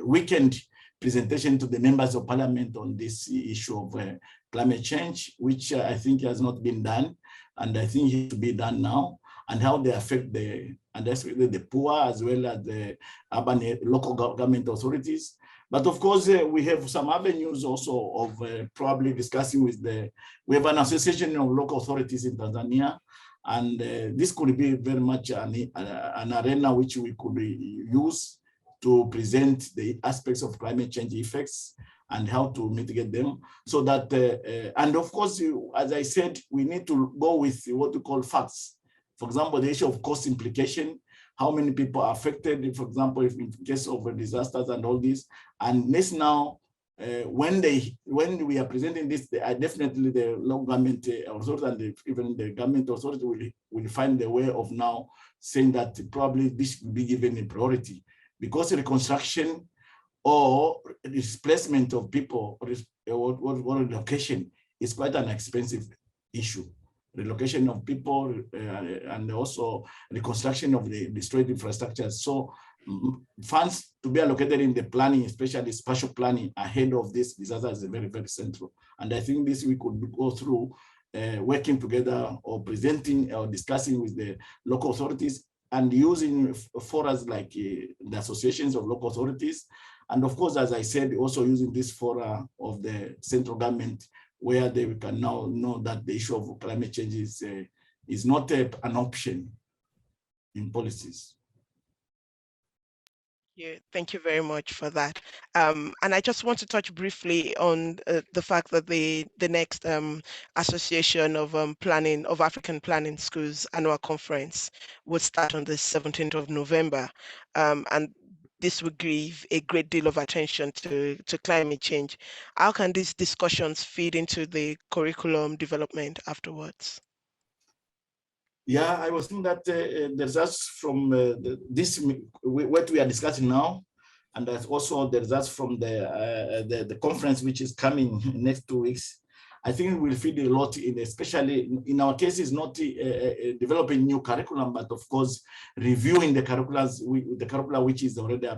weekend presentation to the members of parliament on this issue of climate change, which I think has not been done, and I think it to be done now, and how they affect the poor as well as the urban local government authorities. But of course, we have some avenues also of probably discussing with we have an association of local authorities in Tanzania. And this could be very much an arena which we could use to present the aspects of climate change effects and how to mitigate them. So that, and of course, as I said, we need to go with what we call facts. For example, the issue of cost implication, how many people are affected, for example, if in case of disasters and all this. And this now, when we are presenting this, definitely the local government authority and even the government authority will find a way of now saying that probably this will be given a priority, because reconstruction or displacement of people or relocation is quite an expensive issue. Relocation of people and also reconstruction of the destroyed infrastructure. So funds to be allocated in the planning, especially spatial planning ahead of this disaster, is very, very central. And I think this we could go through working together or presenting or discussing with the local authorities and using forums like the associations of local authorities. And of course, as I said, also using this fora of the central government, where they can now know that the issue of climate change is not an option in policies. Thank you very much for that. And I just want to touch briefly on the fact that the next Association of African Planning Schools annual conference will start on the 17th of November. And this will give a great deal of attention to climate change. How can these discussions feed into the curriculum development afterwards? Yeah, I was thinking that the results from what we are discussing now, and that's also the results from the conference which is coming next 2 weeks. I think it will feed a lot in, especially in our case, is not developing new curriculum, but of course reviewing the curricula which is already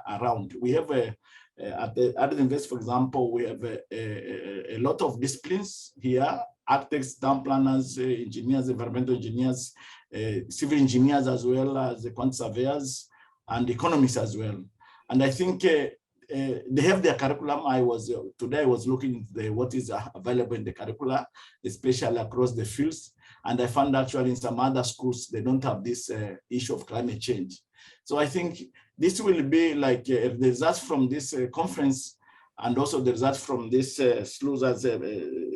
around. We have at the university, for example, we have a lot of disciplines here: architects, town planners, engineers, environmental engineers, civil engineers, as well as quantity surveyors and economists as well. And I think they have their curriculum. Today I was looking at what is available in the curricula, especially across the fields. And I found actually in some other schools, they don't have this issue of climate change. So I think this will be like the results from this conference, and also the results from this SLUSA's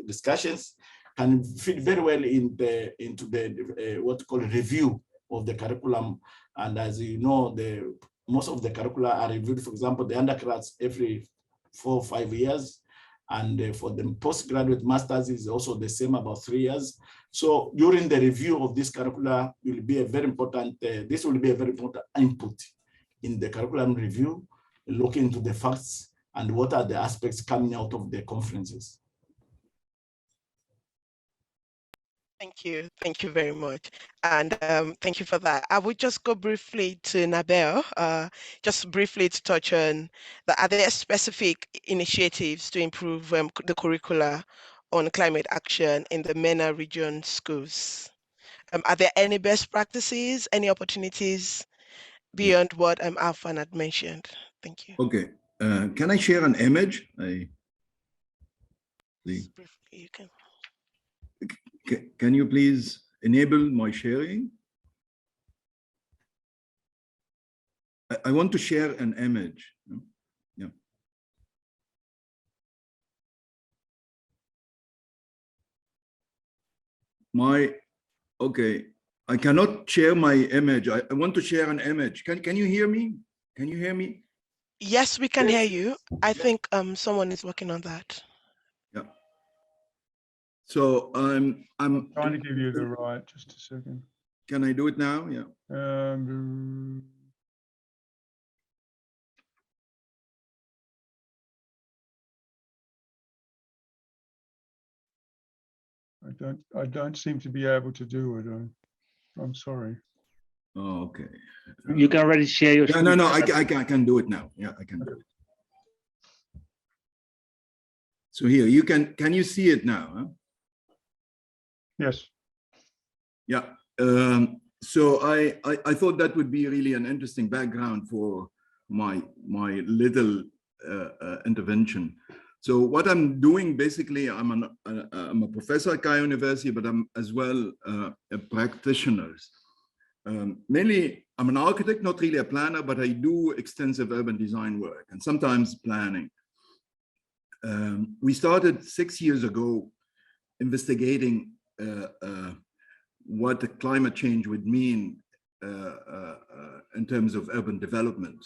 discussions can fit very well into the what we call review of the curriculum. And as you know, most of the curricula are reviewed. For example, the undergrads every 4 or 5 years, and for the postgraduate masters is also the same, about 3 years. So during the review of this curricula will be a very important. This will be a very important input in the curriculum review, looking into the facts and what are the aspects coming out of the conferences. Thank you very much. And thank you for that. I would just go briefly to Nabel, just briefly to touch on, are there specific initiatives to improve the curricula on climate action in the MENA region schools? Are there any best practices, any opportunities beyond what Alfan had mentioned? Thank you. Okay, can I share an image? Briefly, you can. Can you please enable my sharing? I want to share an image. Yeah. Okay, I cannot share my image. I want to share an image. Can you hear me? Can you hear me? Yes, we can hear you. I think someone is working on that. Yeah. So I'm trying to give you the right, just a second. Can I do it now? Yeah. I don't seem to be able to do it. I'm sorry. Oh, okay. You can already share your screen. No, I can do it now. Yeah, I can do it. So here, can you see it now? Huh? Yes. Yeah. So I thought that would be really an interesting background for my little intervention. So what I'm doing, basically, I'm a professor at Cairo University, but I'm as well a practitioner. Mainly, I'm an architect, not really a planner, but I do extensive urban design work and sometimes planning. We started 6 years ago investigating what the climate change would mean in terms of urban development.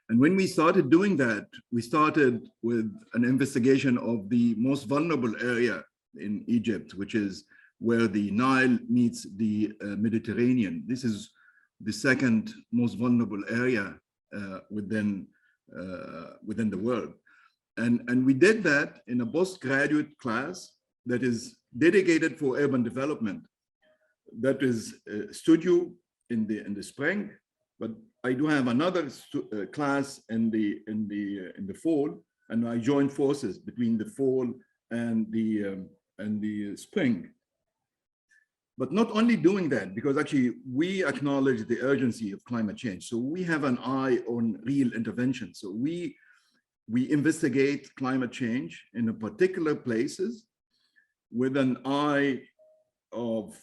And when we started doing that, we started with an investigation of the most vulnerable area in Egypt, which is where the Nile meets the Mediterranean. This is the second most vulnerable area within the world. And we did that in a postgraduate class that is dedicated for urban development. That is studio in the spring, but I do have another class in the fall, and I joined forces between the fall and the spring. But not only doing that, because actually we acknowledge the urgency of climate change. So we have an eye on real intervention. So we investigate climate change in particular places with an eye of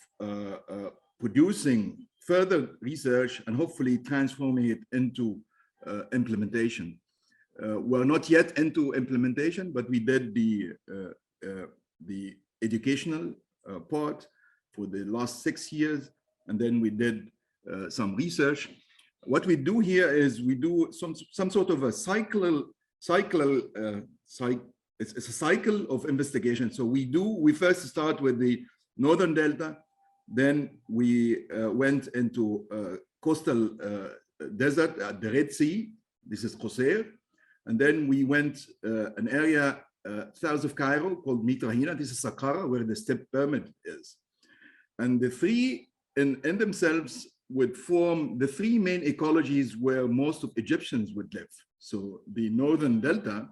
producing further research and hopefully transforming it into implementation. We're not yet into implementation, but we did the educational part for the last 6 years, and then we did some research. What we do here is we do some sort of a it's a cycle of investigation. So we first start with the Northern Delta, then we went into coastal desert at the Red Sea. This is Qusayr. And then we went an area south of Cairo called Mitrahina. This is Saqqara, where the step pyramid is. And the three in themselves would form the three main ecologies where most of Egyptians would live. So the Northern Delta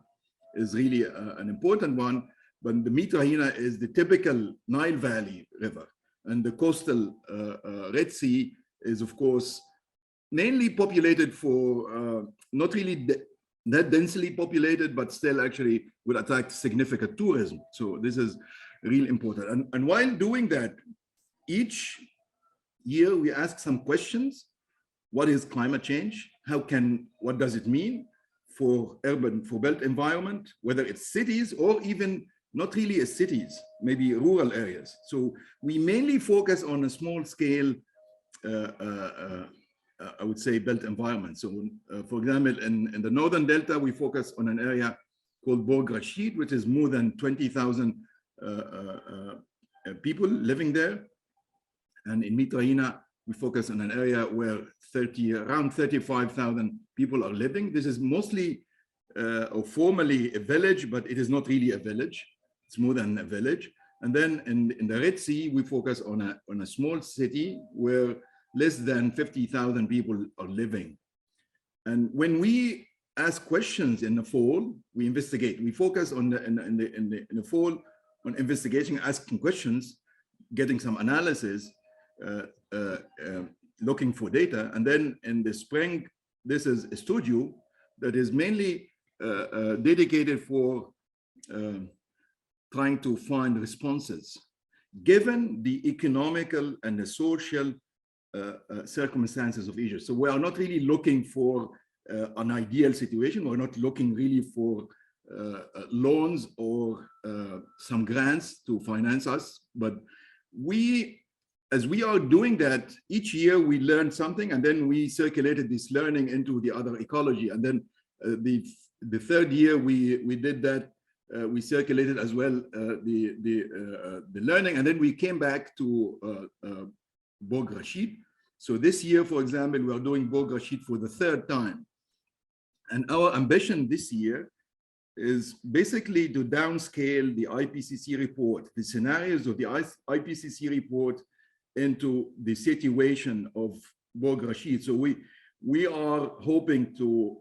is really an important one, but the Mitrahina is the typical Nile Valley river. And the coastal Red Sea is, of course, mainly populated for, not really that densely populated, but still actually would attract significant tourism. So this is really important. And while doing that, each year we ask some questions. What is climate change? What does it mean for built environment, whether it's cities or even not really as cities, maybe rural areas. So we mainly focus on a small scale, I would say, built environment. So for example, in the Northern Delta, we focus on an area called Borg Rashid, which is more than 20,000 people living there. And in Mitrahina, we focus on an area where around 35,000 people are living. This is mostly or formerly a village, but it is not really a village. It's more than a village. And then in the Red Sea, we focus on a small city where less than 50,000 people are living. And when we ask questions in the fall, we investigate. We focus on in the fall on investigation, asking questions, getting some analysis, looking for data. And then in the spring, this is a studio that is mainly dedicated for trying to find responses, given the economical and the social circumstances of Egypt. So we are not really looking for an ideal situation. We're not looking really for loans or some grants to finance us. But as we are doing that, each year we learn something, and then we circulated this learning into the other ecology. And then the third year we did that. We circulated as well the learning, and then we came back to Borg Rashid. So this year, for example, we are doing Borg Rashid for the third time. And our ambition this year is basically to downscale the IPCC report, the scenarios of the IPCC report into the situation of Borg Rashid. So we are hoping to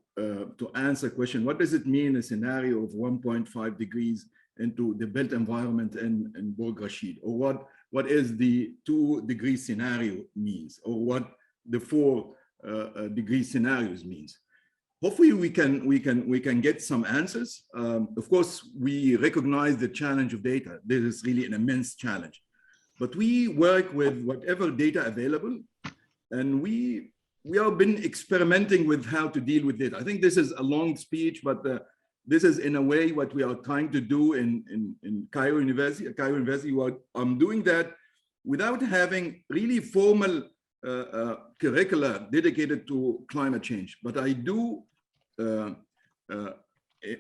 answer a question: what does it mean, a scenario of 1.5 degrees into the built environment in Borg Rashid, or what is the 2-degree scenario means, or what the 4-degree scenarios means. Hopefully we can get some answers. Of course, we recognize the challenge of data. This is really an immense challenge, but we work with whatever data available, and we have been experimenting with how to deal with it. I think this is a long speech, but this is in a way what we are trying to do in Cairo University. At Cairo University, I'm doing that without having really formal curricula dedicated to climate change. But I do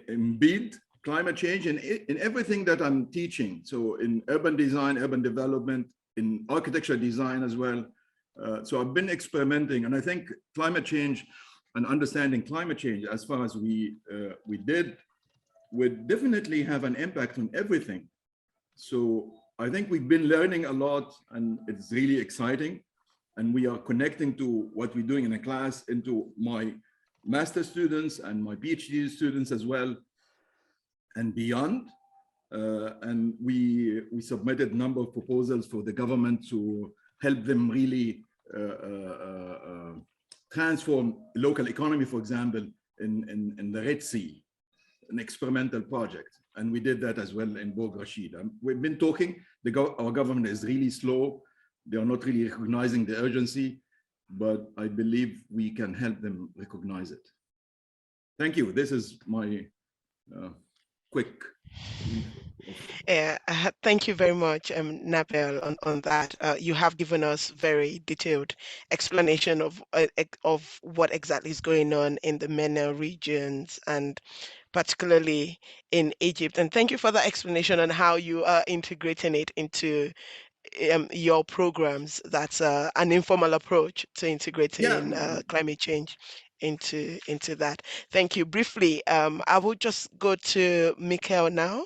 embed climate change in everything that I'm teaching. So in urban design, urban development, in architecture design as well. So I've been experimenting, and I think climate change and understanding climate change, as far as we did, would definitely have an impact on everything. So I think we've been learning a lot, and it's really exciting. And we are connecting to what we're doing in the class into my master students and my PhD students as well, and beyond. And we submitted a number of proposals for the government to help them really transform local economy, for example, in the Red Sea, an experimental project. And we did that as well in Borg Rashid. We've been talking, our government is really slow. They are not really recognizing the urgency, but I believe we can help them recognize it. Thank you. This is my quick. Yeah, thank you very much, Nabel, on that. You have given us very detailed explanation of what exactly is going on in the MENA regions and particularly in Egypt. And thank you for that explanation on how you are integrating it into your programs. That's an informal approach to integrating climate change into that. Thank you. Briefly, I will just go to Mikhail now.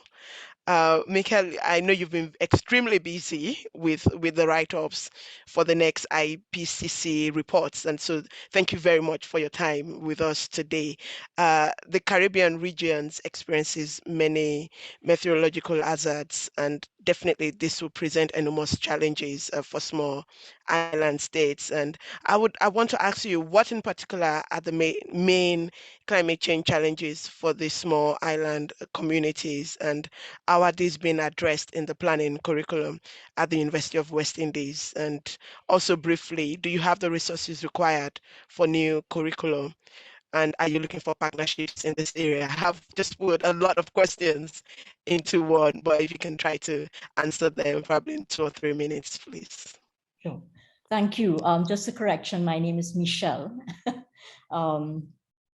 Mikhail, I know you've been extremely busy with the write-ups for the next IPCC reports, and so thank you very much for your time with us today. The Caribbean regions experiences many meteorological hazards, and definitely this will present enormous challenges for small island states. And I want to ask you, what in particular are the main climate change challenges for the small island communities, and how are these being addressed in the planning curriculum at the University of West Indies? And also briefly, do you have the resources required for new curriculum? And are you looking for partnerships in this area? I have just put a lot of questions into one, but if you can try to answer them probably in 2 or 3 minutes, please. Sure. Thank you. Just a correction, my name is Michelle.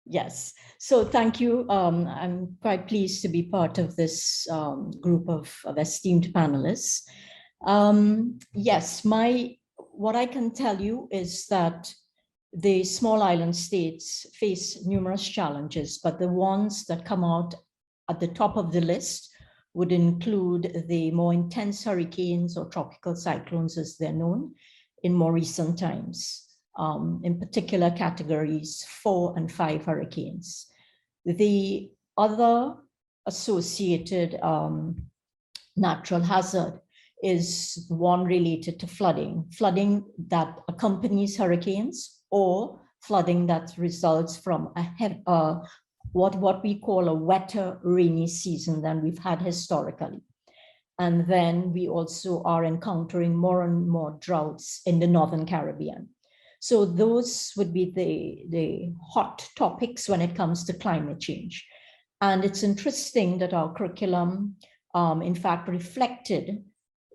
Yes, so thank you. I'm quite pleased to be part of this group of esteemed panelists. Yes, what I can tell you is that the small island states face numerous challenges, but the ones that come out at the top of the list would include the more intense hurricanes or tropical cyclones as they're known in more recent times. In particular categories 4 and 5 hurricanes. The other associated natural hazard is one related to flooding that accompanies hurricanes, or flooding that results from what we call a wetter rainy season than we've had historically. And then we also are encountering more and more droughts in the Northern Caribbean. So those would be the hot topics when it comes to climate change. And it's interesting that our curriculum, in fact, reflected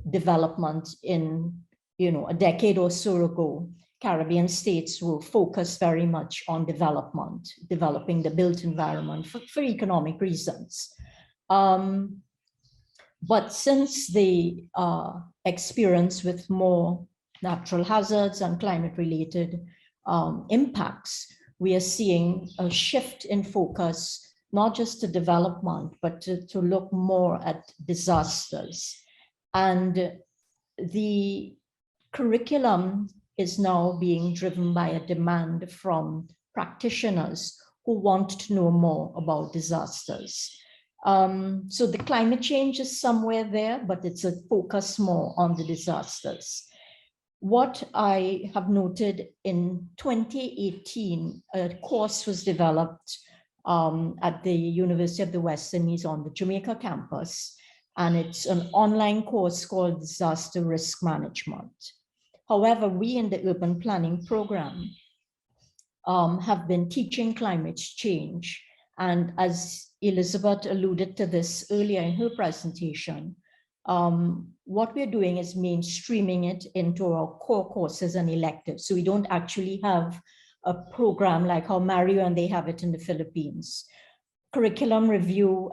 development in, a decade or so ago. Caribbean states will focus very much on developing the built environment for economic reasons. But since the experience with more natural hazards and climate-related impacts, we are seeing a shift in focus, not just to development, but to look more at disasters. And the curriculum is now being driven by a demand from practitioners who want to know more about disasters. So the climate change is somewhere there, but it's a focus more on the disasters. What I have noted in 2018, a course was developed at the University of the West Indies on the Jamaica campus, and it's an online course called Disaster Risk Management. However, we in the urban planning program have been teaching climate change. And as Elizabeth alluded to this earlier in her presentation, what we're doing is mainstreaming it into our core courses and electives. So we don't actually have a program like how Mario and they have it in the Philippines. Curriculum review,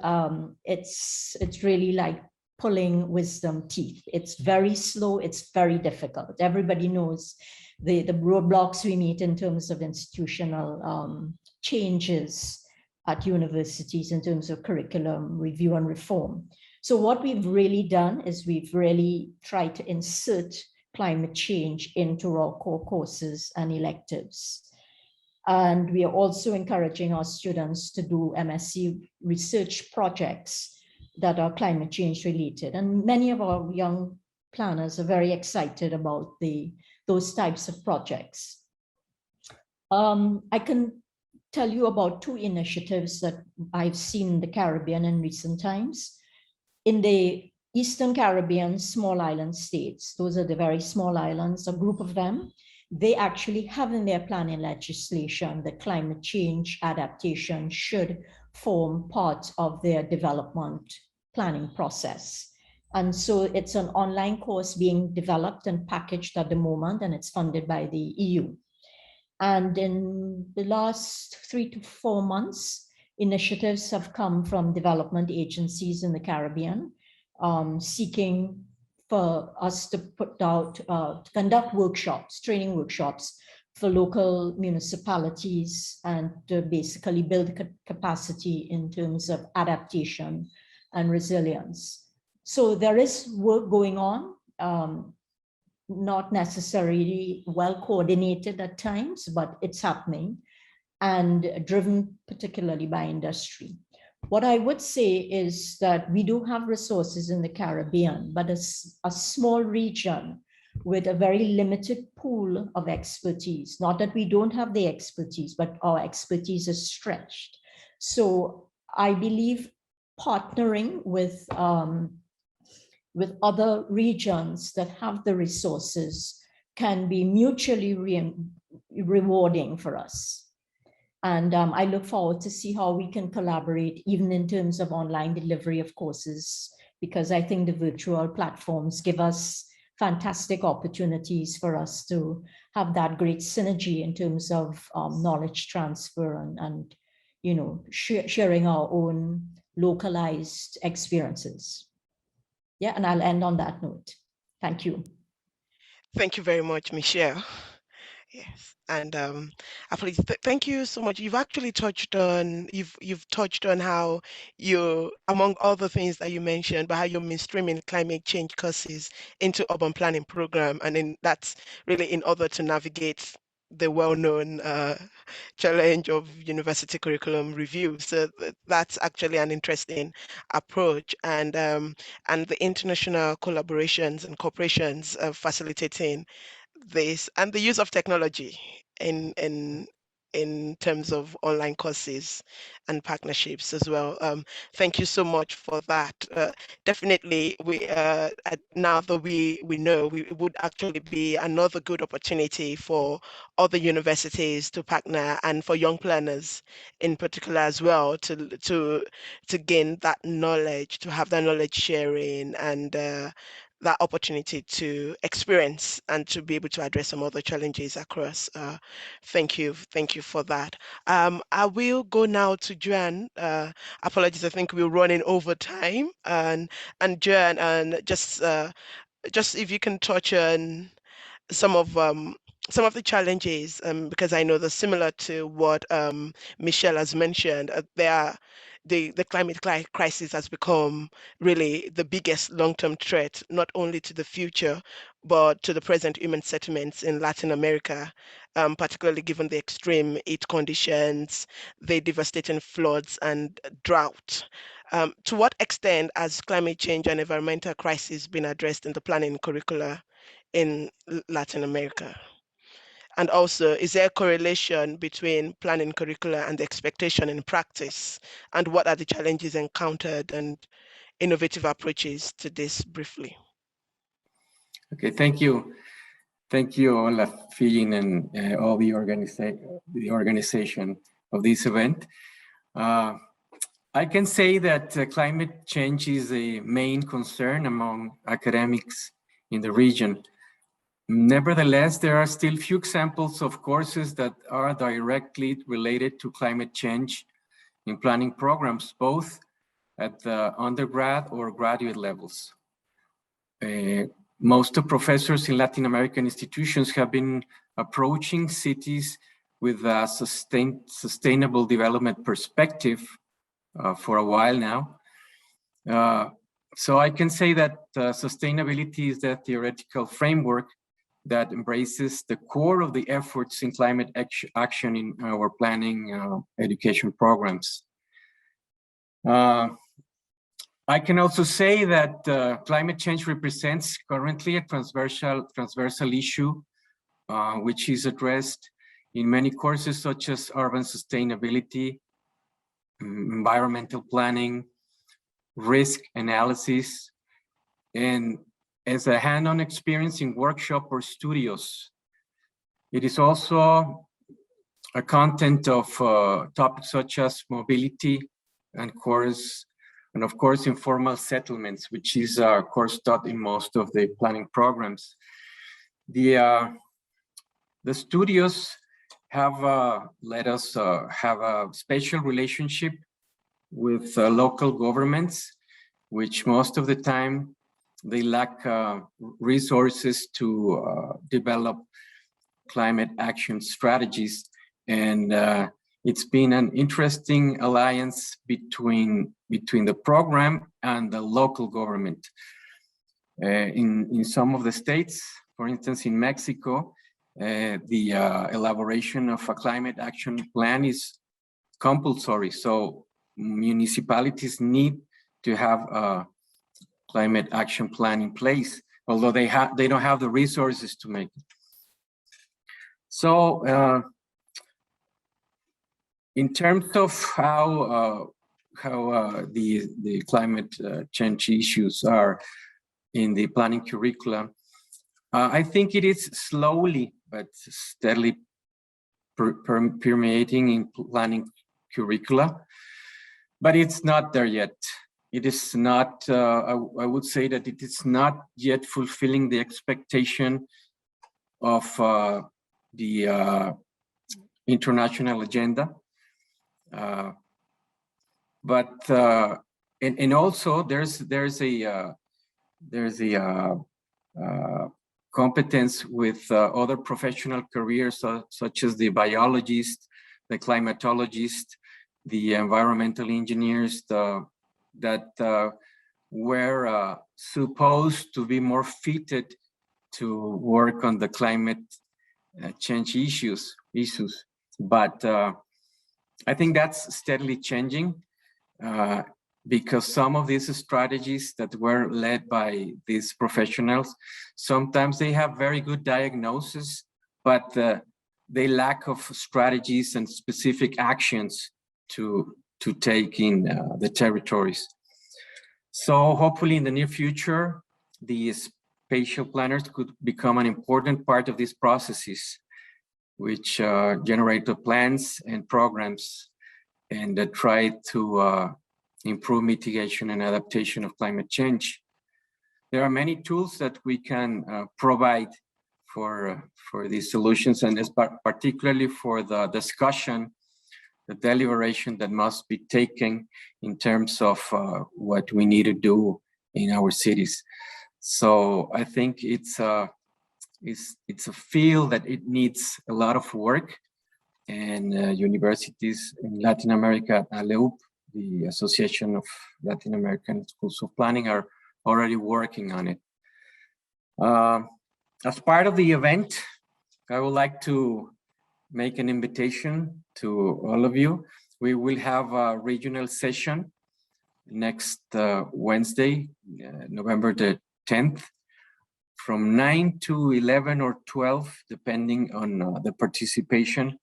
it's really like pulling wisdom teeth. It's very slow, it's very difficult. Everybody knows the roadblocks we meet in terms of institutional changes at universities in terms of curriculum review and reform. So what we've really done is we've really tried to insert climate change into our core courses and electives. And we are also encouraging our students to do MSc research projects that are climate change related. And many of our young planners are very excited about those types of projects. I can tell you about 2 initiatives that I've seen in the Caribbean in recent times. In the Eastern Caribbean small island states, those are the very small islands, a group of them, they actually have in their planning legislation that climate change adaptation should form part of their development planning process. And so it's an online course being developed and packaged at the moment, and it's funded by the EU. And in the last 3 to 4 months, initiatives have come from development agencies in the Caribbean, seeking for us to put out, to conduct workshops, training workshops for local municipalities and to basically build capacity in terms of adaptation and resilience. So there is work going on, not necessarily well coordinated at times, but it's happening and driven particularly by industry. What I would say is that we do have resources in the Caribbean, but it's a small region with a very limited pool of expertise. Not that we don't have the expertise, but our expertise is stretched. So I believe partnering with other regions that have the resources can be mutually rewarding for us. And I look forward to see how we can collaborate, even in terms of online delivery of courses, because I think the virtual platforms give us fantastic opportunities for us to have that great synergy in terms of knowledge transfer and you know, sharing our own localized experiences. Yeah, and I'll end on that note. Thank you. Thank you very much, Michelle. Yes, and apologies. Thank you so much. You've actually touched on you've touched on how you, among other things that you mentioned, but how you're mainstreaming climate change courses into urban planning program, and then that's really in order to navigate the well-known challenge of university curriculum review. So that's actually an interesting approach, and the international collaborations and corporations facilitating this, and the use of technology in terms of online courses and partnerships as well. Thank you so much for that. Definitely, we now that we know, it would actually be another good opportunity for other universities to partner, and for young planners in particular as well, to gain that knowledge, to have that knowledge sharing, and that opportunity to experience and to be able to address some other challenges across. Thank you for that. I will go now to Joanne. Apologies, I think we're running over time, and Joanne, and just if you can touch on some of the challenges, because I know they're similar to what Michelle has mentioned. The climate crisis has become really the biggest long-term threat, not only to the future, but to the present human settlements in Latin America, particularly given the extreme heat conditions, the devastating floods and drought. To what extent has climate change and environmental crisis been addressed in the planning curricula in Latin America? And also, is there a correlation between planning curricula and the expectation in practice? And what are the challenges encountered and innovative approaches to this briefly? Okay, thank you. Thank you, Ola, Fijin, and all the organization of this event. I can say that climate change is a main concern among academics in the region. Nevertheless, there are still few examples of courses that are directly related to climate change in planning programs, both at the undergrad or graduate levels. Most of professors in Latin American institutions have been approaching cities with a sustainable development perspective for a while now. So I can say that sustainability is the theoretical framework that embraces the core of the efforts in climate action in our planning education programs. I can also say that climate change represents currently a transversal issue, which is addressed in many courses such as urban sustainability, environmental planning, risk analysis, and as a hand-on experience in workshop or studios. It is also a content of topics such as mobility and of course informal settlements, which is a course taught in most of the planning programs. The studios have let us have a special relationship with local governments, which most of the time they lack resources to develop climate action strategies. And it's been an interesting alliance between the program and the local government. In some of the states, for instance, in Mexico, the elaboration of a climate action plan is compulsory. So municipalities need to have a climate action plan in place, although they don't have the resources to make it. So in terms of how the climate change issues are in the planning curricula, I think it is slowly but steadily permeating in planning curricula, but it's not there yet. It is not, I would say that it is not yet fulfilling the expectation of the international agenda. And also there's a competence with other professional careers such as the biologist, the climatologist, the environmental engineers that were supposed to be more fitted to work on the climate change issues. But I think that's steadily changing because some of these strategies that were led by these professionals, sometimes they have very good diagnosis, but they lack of strategies and specific actions to take in the territories. So hopefully in the near future, the spatial planners could become an important part of these processes, which generate the plans and programs and try to improve mitigation and adaptation of climate change. There are many tools that we can provide for these solutions, and particularly for the discussion, the deliberation that must be taken in terms of what we need to do in our cities. So I think it's a field that it needs a lot of work, and universities in Latin America, ALEUP, the Association of Latin American Schools of Planning, are already working on it. As part of the event, I would like to make an invitation to all of you. We will have a regional session next Wednesday, November the 10th, from 9 to 11 or 12, depending on the participation.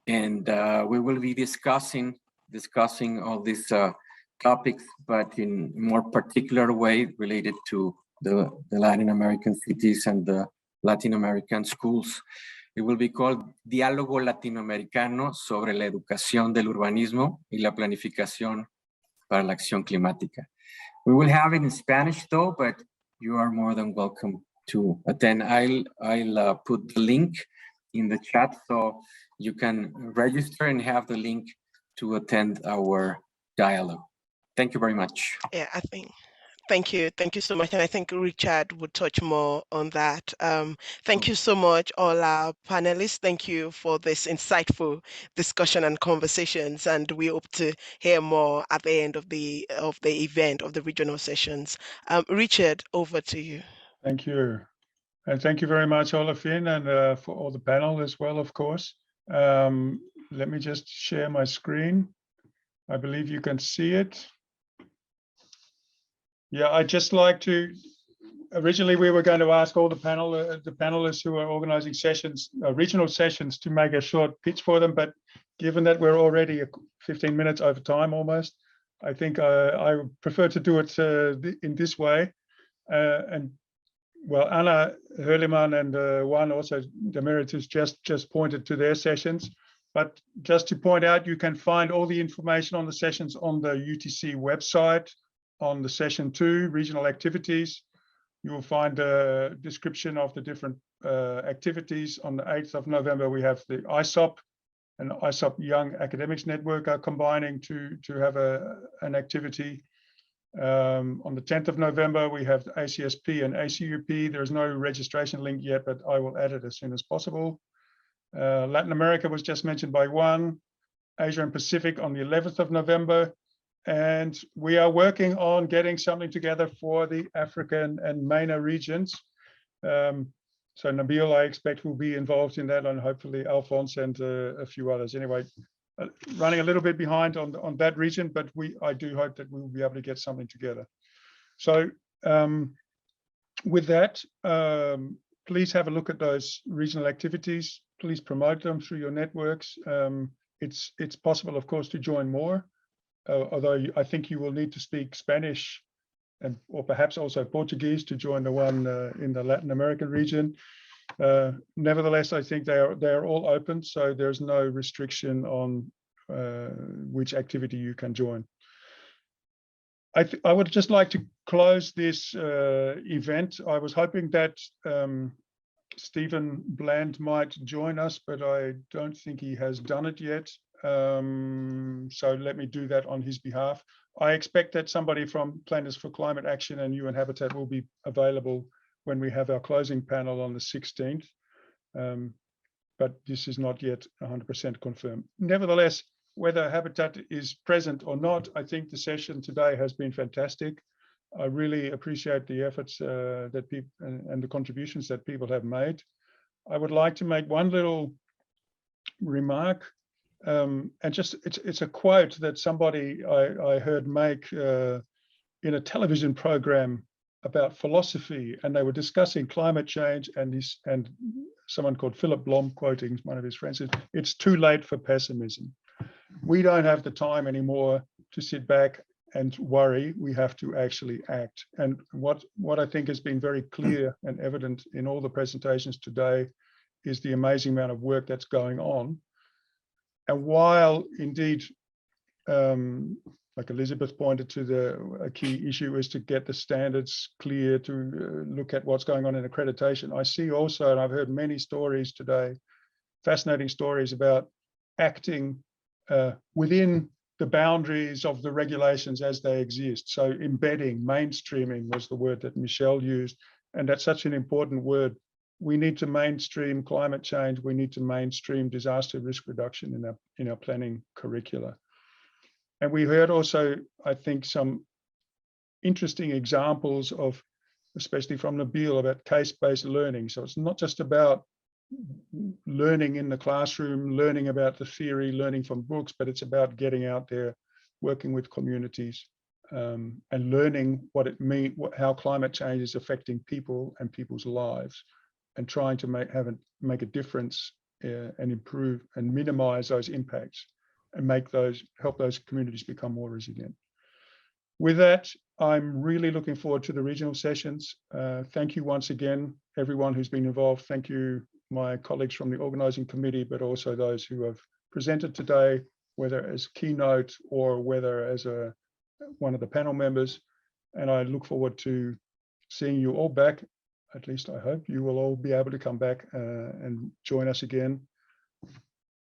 And we will be discussing all these topics, but in a more particular way related to the Latin American cities and the Latin American schools. It will be called Diálogo Latinoamericano sobre la educación del urbanismo y la planificación para la acción climática. We will have it in Spanish though, but you are more than welcome to attend. I'll put the link in the chat so you can register and have the link to attend our dialogue. Thank you very much. Yeah, thank you so much. And I think Richard would touch more on that. Thank you so much, all our panelists. Thank you for this insightful discussion and conversations. And we hope to hear more at the end of the event, of the regional sessions. Richard, over to you. Thank you. And thank you very much, Olafin, and for all the panel as well, of course. Let me just share my screen. I believe you can see it. Yeah, I'd just like to, originally we were going to ask all the panelists who are organizing sessions, regional sessions, to make a short pitch for them, but given that we're already 15 minutes over time almost, I think I prefer to do it in this way. And well, Anna Hurliman and Juan also, the emeritus, just pointed to their sessions. But just to point out, you can find all the information on the sessions on the UTC website on the session 2, regional activities. You will find a description of the different activities. On the 8th of November, we have the AESOP and AESOP Young Academics Network are combining to have an activity. On the 10th of November, we have the ACSP and ACUP. There's no registration link yet, but I will add it as soon as possible. Latin America was just mentioned by Juan, Asia and Pacific on the 11th of November. And we are working on getting something together for the African and MENA regions. So Nabil, I expect, will be involved in that, and hopefully Alphonse and a few others. Anyway, running a little bit behind on that region, but I do hope that we will be able to get something together. So with that, please have a look at those regional activities. Please promote them through your networks. It's possible, of course, to join more, although I think you will need to speak Spanish or perhaps also Portuguese to join the one in the Latin American region. Nevertheless, I think they are all open, so there's no restriction on which activity you can join. I would just like to close this event. I was hoping that Stephen Bland might join us, but I don't think he has done it yet. So let me do that on his behalf. I expect that somebody from Planners for Climate Action and UN Habitat will be available when we have our closing panel on the 16th. But this is not yet 100% confirmed. Nevertheless, whether Habitat is present or not, I think the session today has been fantastic. I really appreciate the efforts that people and the contributions that people have made. I would like to make one little remark, and just it's a quote that somebody I heard make in a television program about philosophy, and they were discussing climate change, and someone called Philip Blom, quoting one of his friends, said, "It's too late for pessimism." We don't have the time anymore to sit back and worry. We have to actually act. And what I think has been very clear and evident in all the presentations today is the amazing amount of work that's going on. And while indeed, like Elizabeth pointed to, a key issue is to get the standards clear, to look at what's going on in accreditation. I see also, and I've heard many stories today, fascinating stories about acting within the boundaries of the regulations as they exist. So embedding, mainstreaming was the word that Michelle used, and that's such an important word. We need to mainstream climate change. We need to mainstream disaster risk reduction in our planning curricula. And we heard also, I think, some interesting examples of, especially from Nabil, about case-based learning. So it's not just about learning in the classroom, learning about the theory, learning from books, but it's about getting out there, working with communities, and learning what it means, how climate change is affecting people and people's lives, and trying to make a difference and improve and minimize those impacts and help those communities become more resilient. With that, I'm really looking forward to the regional sessions. Thank you once again, everyone who's been involved. Thank you, my colleagues from the organizing committee, but also those who have presented today, whether as keynote or whether as one of the panel members. And I look forward to seeing you all back. At least I hope you will all be able to come back and join us again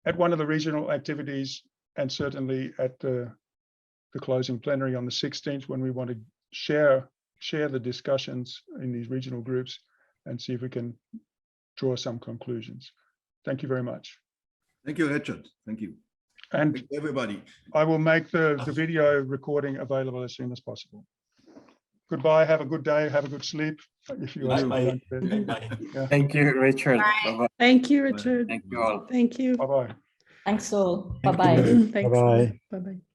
at one of the regional activities, and certainly at the closing plenary on the 16th, when we want to share the discussions in these regional groups and see if we can draw some conclusions. Thank you very much. Thank you, Richard. Thank you. And thank you, everybody. I will make the video recording available as soon as possible. Goodbye. Have a good day. Have a good sleep. If you are Bye. yeah. Thank you, Richard. Bye-bye. Thank you, Richard. Thank you all. Thank you. Bye-bye. Thanks all. Thank Bye-bye. you. Thanks. Bye-bye. Bye-bye.